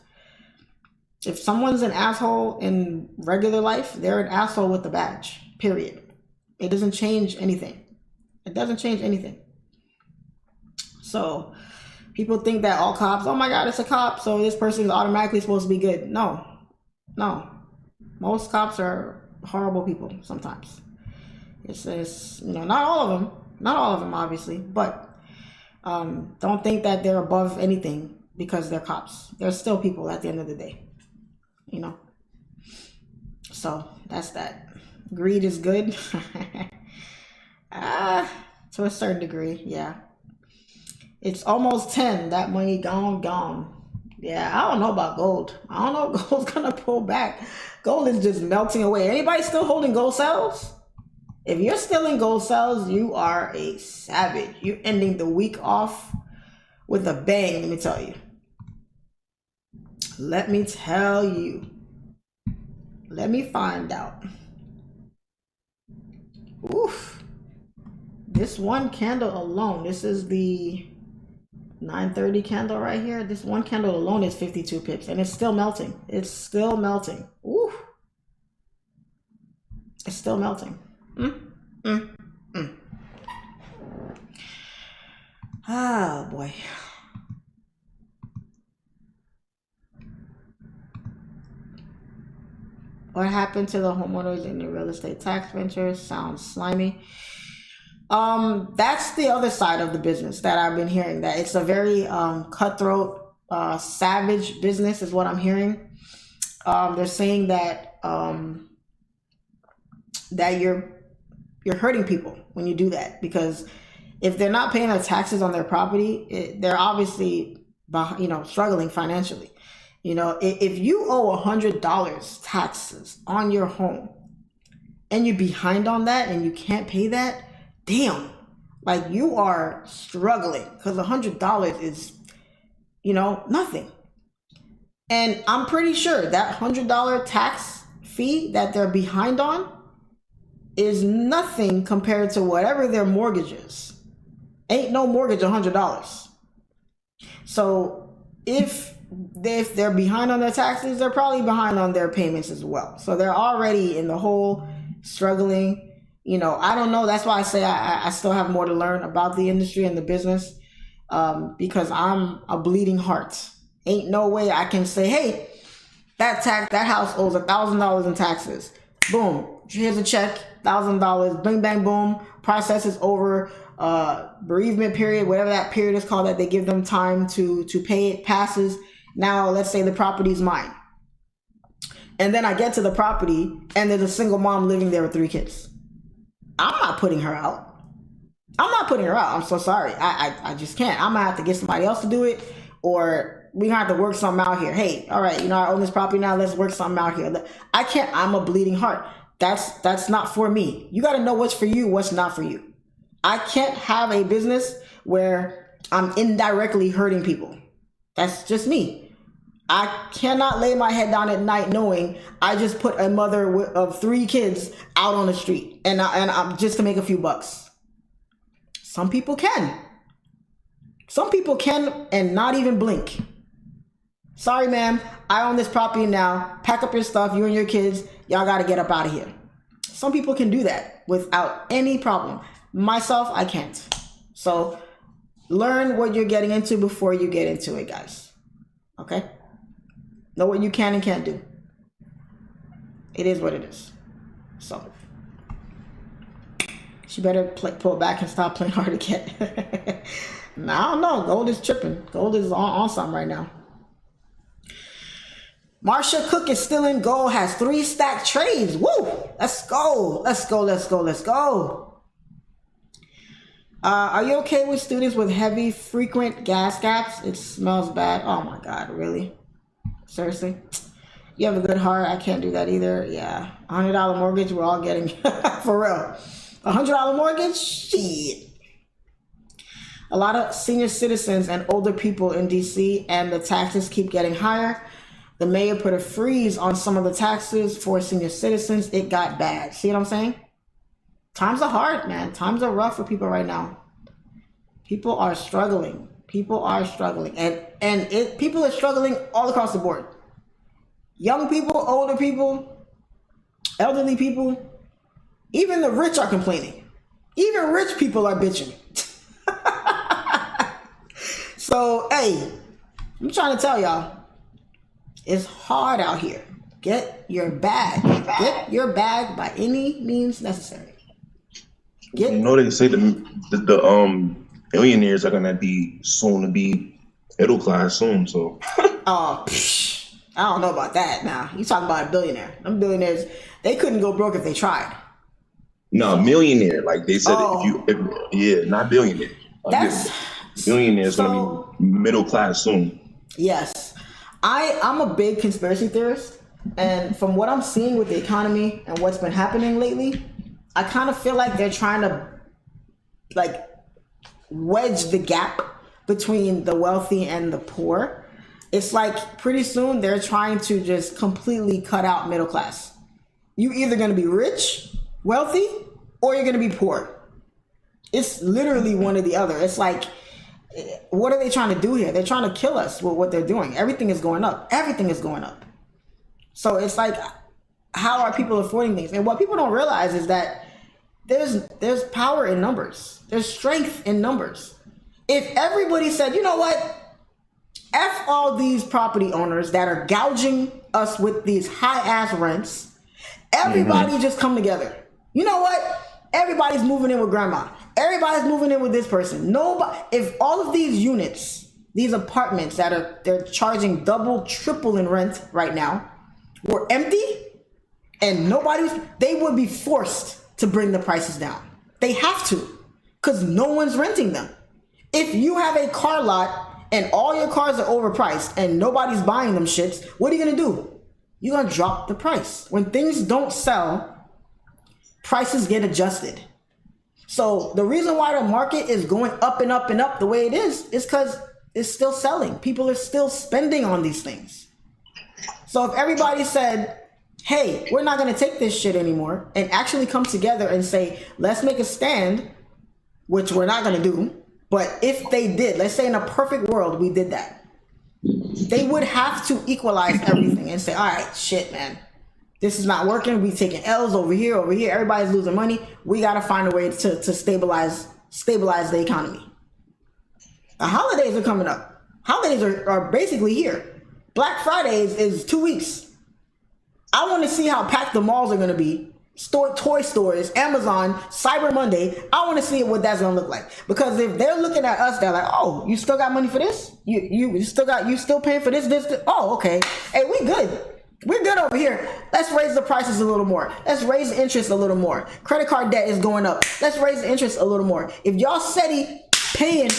If someone's an asshole in regular life, they're an asshole with a badge, period. It doesn't change anything. It doesn't change anything. So people think that all cops, oh my God, it's a cop, so this person is automatically supposed to be good. No. Most cops are horrible people sometimes. It's you know, not all of them, obviously, but don't think that they're above anything because they're cops. They're still people at the end of the day, you know. So that's that. Greed is good. To a certain degree, yeah. It's almost 10. That money gone. Yeah, I don't know about gold. I don't know if gold's gonna pull back. Gold is just melting away. Anybody still holding gold cells? If you're still in gold cells, you are a savage. You're ending the week off with a bang, let me tell you. Let me tell you. Let me find out. Oof. This one candle alone, this is the 930 candle right here. This one candle alone is 52 pips and it's still melting. It's still melting. Oof. It's still melting. Oh boy. What happened to the homeowners in the real estate tax ventures? Sounds slimy. That's the other side of the business that I've been hearing, that it's a very cutthroat, savage business is what I'm hearing. They're saying that that you're hurting people when you do that, because if they're not paying their taxes on their property, they're obviously, you know, struggling financially. You know, if you owe $100 taxes on your home and you're behind on that and you can't pay that, damn, like you are struggling, because $100 is, you know, nothing. And I'm pretty sure that $100 tax fee that they're behind on is nothing compared to whatever their mortgage is. Ain't no mortgage $100. So if they're behind on their taxes, they're probably behind on their payments as well. So they're already in the hole, struggling. You know, I don't know. That's why I say I still have more to learn about the industry and the business, because I'm a bleeding heart. Ain't no way I can say, hey, that house owes $1,000 in taxes. Boom, here's a check, $1,000. Bing, bang, boom. Process is over. Bereavement period, whatever that period is called, that they give them time to pay it, passes. Now, let's say the property's mine. And then I get to the property and there's a single mom living there with 3 kids. I'm not putting her out. I'm so sorry. I just can't. I'm gonna have to get somebody else to do it, or we gonna have to work something out here. Hey, all right, you know, I own this property now. Let's work something out here. I can't. I'm a bleeding heart. That's not for me. You got to know what's for you, what's not for you. I can't have a business where I'm indirectly hurting people. That's just me. I cannot lay my head down at night knowing I just put a mother of 3 kids out on the street and I'm just to make a few bucks. Some people can. Some people can and not even blink. Sorry, ma'am. I own this property now. Pack up your stuff, you and your kids. Y'all got to get up out of here. Some people can do that without any problem. Myself, I can't. So learn what you're getting into before you get into it, guys. Okay? Know what you can and can't do. It is what it is. So she better pull back and stop playing hard to get. Now, I don't know. Gold is tripping. Gold is on something right now. Marsha Cook is still in gold, has 3 stacked trades. Woo! Let's go. Let's go. Let's go. Let's go. Are you okay with students with heavy, frequent gas gaps? It smells bad. Oh my God, really? Seriously? You have a good heart. I can't do that either. Yeah. $100 mortgage, we're all getting. For real. $100 mortgage? Shit. A lot of senior citizens and older people in DC, and the taxes keep getting higher. The mayor put a freeze on some of the taxes for senior citizens. It got bad. See what I'm saying? Times are hard, man. Times are rough for people right now. People are struggling. People are struggling. And people are struggling all across the board. Young people, older people, elderly people, even the rich are complaining. Even rich people are bitching. So, hey, I'm trying to tell y'all, it's hard out here. Get your bag. Get your bag by any means necessary. You know, they say the millionaires are gonna be soon to be middle class soon. So. I don't know about that. Now you talking about a billionaire? Them billionaires, they couldn't go broke if they tried. No, millionaire. Like they said, not billionaire. That's millionaires gonna be middle class soon. Yes, I'm a big conspiracy theorist, and from what I'm seeing with the economy and what's been happening lately, I kind of feel like they're trying to like wedge the gap between the wealthy and the poor. It's like pretty soon they're trying to just completely cut out middle class. You're either going to be rich, wealthy, or you're going to be poor. It's literally one or the other. It's like, what are they trying to do here? They're trying to kill us with what they're doing. Everything is going up. Everything is going up. So it's like, how are people affording things? And what people don't realize is that there's power in numbers. There's strength in numbers. If everybody said, you know what? F all these property owners that are gouging us with these high ass rents. Everybody just come together. You know what? Everybody's moving in with grandma. Everybody's moving in with this person. Nobody. If all of these units, these apartments that they're charging double, triple in rent right now, were empty, and they would be forced to bring the prices down. They have to, because no one's renting them. If you have a car lot and all your cars are overpriced and nobody's buying them shits, what are you gonna do? You're gonna drop the price. When things don't sell, prices get adjusted. So the reason why the market is going up and up and up the way it is because it's still selling. People are still spending on these things. So if everybody said, hey, we're not gonna take this shit anymore, and actually come together and say, let's make a stand, which we're not gonna do, but if they did, let's say in a perfect world, we did that, they would have to equalize everything and say, all right, shit, man, this is not working. We taking L's over here. Everybody's losing money. We got to find a way to stabilize the economy. The holidays are coming up. Holidays are basically here. Black Friday is 2 weeks. I want to see how packed the malls are going to be. Toy stores, Amazon, Cyber Monday. I want to see what that's gonna look like, because if they're looking at us, they're like, oh, you still got money for this? You still paying for this? Oh, okay. Hey, we're good over here. Let's raise the prices a little more. Let's raise the interest a little more. Credit card debt is going up. Let's raise the interest a little more. If y'all steady paying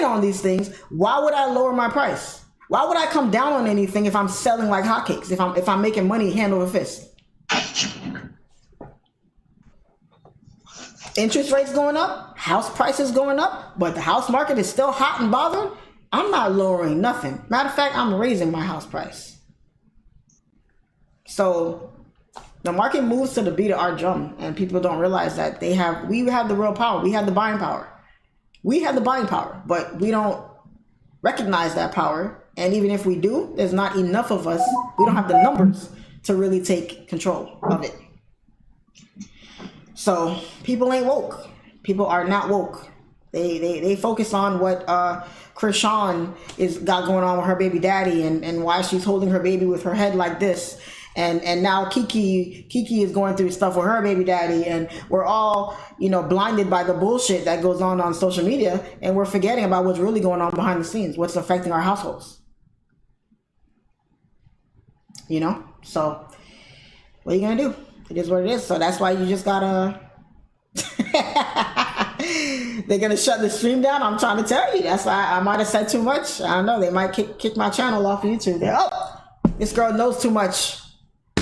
on these things, why would I lower my price? Why would I come down on anything if I'm selling like hotcakes? If I'm making money hand over fist? Interest rates going up, house prices going up, but the house market is still hot and bothered. I'm not lowering nothing. Matter of fact, I'm raising my house price. So the market moves to the beat of our drum, and people don't realize that we have the real power. We have the buying power. We have the buying power, but we don't recognize that power. And even if we do, there's not enough of us. We don't have the numbers to really take control of it. So people ain't woke. People are not woke. They focus on what Krishan is got going on with her baby daddy, and why she's holding her baby with her head like this. And now Kiki is going through stuff with her baby daddy, and we're all, blinded by the bullshit that goes on social media, and we're forgetting about what's really going on behind the scenes, what's affecting our households. So what are you gonna do? It is what it is. So that's why you just gotta. They're gonna shut the stream down. I'm trying to tell you. That's why I might have said too much. I don't know. They might kick my channel off of YouTube. This girl knows too much.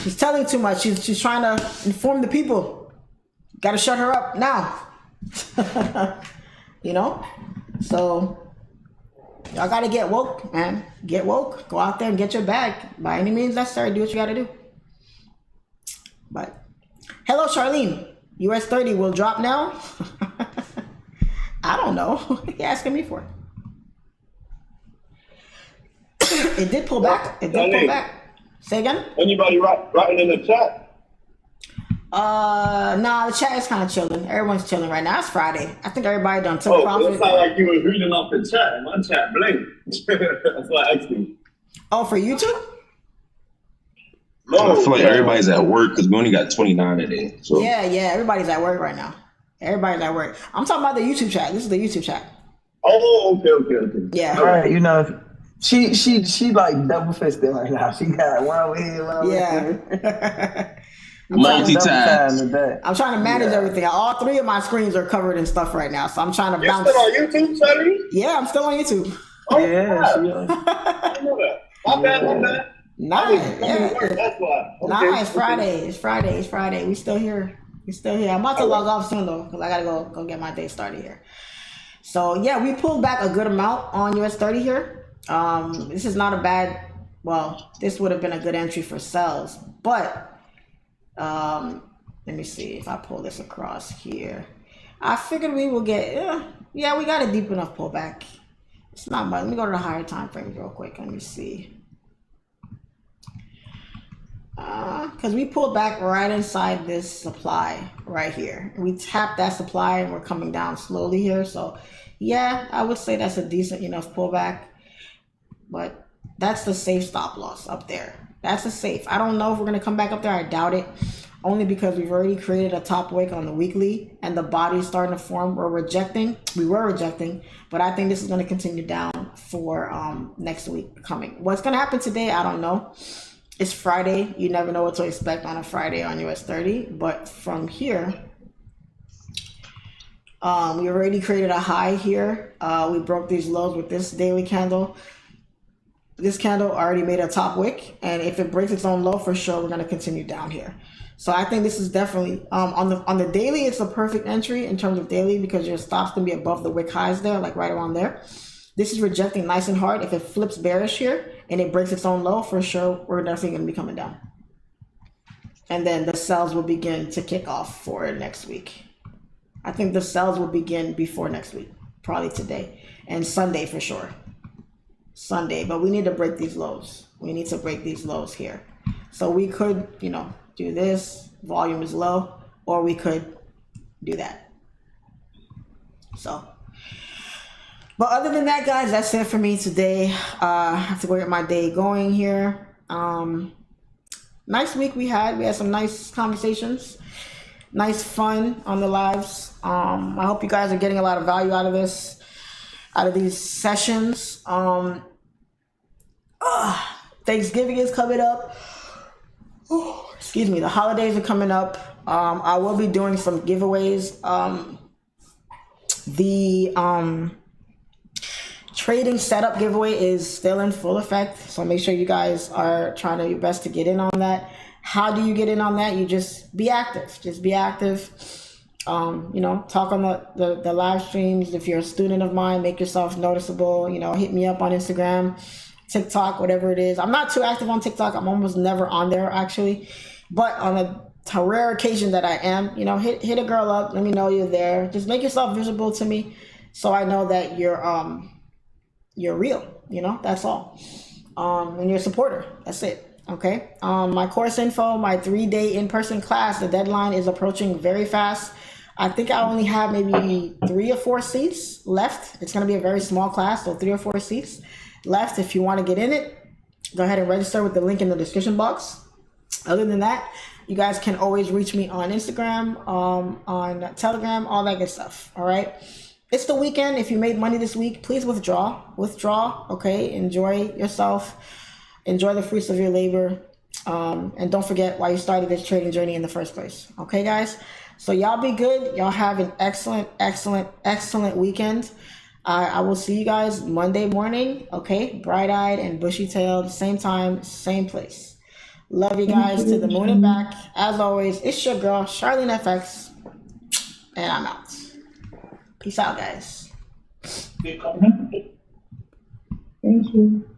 She's telling too much. She's trying to inform the people. Gotta shut her up now. So y'all gotta get woke, man. Get woke. Go out there and get your bag. By any means necessary, do what you gotta do. But hello, Charlene. US30 will drop now. I don't know. What are you asking me for? It did pull back. It did pull back. Say again? Anybody writing in the chat? Nah, the chat is kind of chilling. Everyone's chilling right now. It's Friday. I think everybody done took profit. It sounded like you was reading off the chat. My chat blinked. That's why I asked you. Oh, for YouTube? No, I feel like everybody's at work because we only got 29 today. So. Yeah, everybody's at work right now. Everybody's at work. I'm talking about the YouTube chat. This is the YouTube chat. Oh, okay. Yeah. All right, she like double fisted right now. She got one over here, one over here. Multitask. I'm trying to manage everything. All three of my screens are covered in stuff right now, so I'm trying to bounce. You're still on YouTube, Sonny? Yeah, I'm still on YouTube. Oh, yeah. I know that. My bad. Nice. That's why. Nah, it's Friday. It's Friday. We still here. I'm about to log off soon though, because I gotta go get my day started here. So yeah, we pulled back a good amount on US30 here. This is not a bad. Well, this would have been a good entry for sells, but let me see if I pull this across here. I figured we will get. Yeah, we got a deep enough pullback. It's not much. Let me go to the higher time frames real quick. Let me see. Because we pulled back right inside this supply right here. We tapped that supply and we're coming down slowly here. So yeah, I would say that's a decent enough pullback, but that's the safe stop loss up there. That's a safe. I don't know if we're going to come back up there. I doubt it, only because we've already created a top wick on the weekly and the body's starting to form. We were rejecting, but I think this is going to continue down for next week coming. What's going to happen today, I don't know. It's Friday. You never know what to expect on a Friday on US30. But from here, we already created a high here. We broke these lows with this daily candle. This candle already made a top wick. And if it breaks its own low, for sure, we're going to continue down here. So I think this is definitely, on the daily, it's a perfect entry in terms of daily because your stops can be above the wick highs there, like right around there. This is rejecting nice and hard. If it flips bearish here and it breaks its own low, for sure, we're definitely going to be coming down. And then the sells will begin to kick off for next week. I think the sells will begin before next week, probably today and Sunday for sure. Sunday, but we need to break these lows. We need to break these lows here. So we could, do this, volume is low, or we could do that. So. But other than that, guys, that's it for me today. I have to go get my day going here. Nice week we had. We had some nice conversations, nice fun on the lives. I hope you guys are getting a lot of value out of this, out of these sessions. Thanksgiving is coming up. Excuse me. The holidays are coming up. I will be doing some giveaways. Trading setup giveaway is still in full effect, so make sure you guys are trying to your best to get in on that. How do you get in on that? You just be active. You know, talk on the live streams. If you're a student of mine, make yourself noticeable. You know, hit me up on Instagram, TikTok, whatever it is. I'm not too active on TikTok. I'm almost never on there actually, but on a rare occasion that I am, you know, hit a girl up. Let me know you're there. Just make yourself visible to me, so I know that you're real. You know, that's all. And you're a supporter. That's it. Okay. My course info, my 3-day in-person class. The deadline is approaching very fast. I think I only have maybe 3 or 4 seats left. It's going to be a very small class, so 3 or 4 seats left. If you want to get in it, go ahead and register with the link in the description box. Other than that, you guys can always reach me on Instagram, on Telegram, all that good stuff. All right. It's the weekend. If you made money this week, please withdraw. Okay. Enjoy yourself. Enjoy the fruits of your labor. And don't forget why you started this trading journey in the first place. Okay, guys? So y'all be good. Y'all have an excellent weekend. I will see you guys Monday morning. Okay? Bright-eyed and bushy-tailed. Same time, same place. Love you guys to the moon and back. As always, it's your girl, Charlene FX. And I'm out. Peace out, guys. Thank you.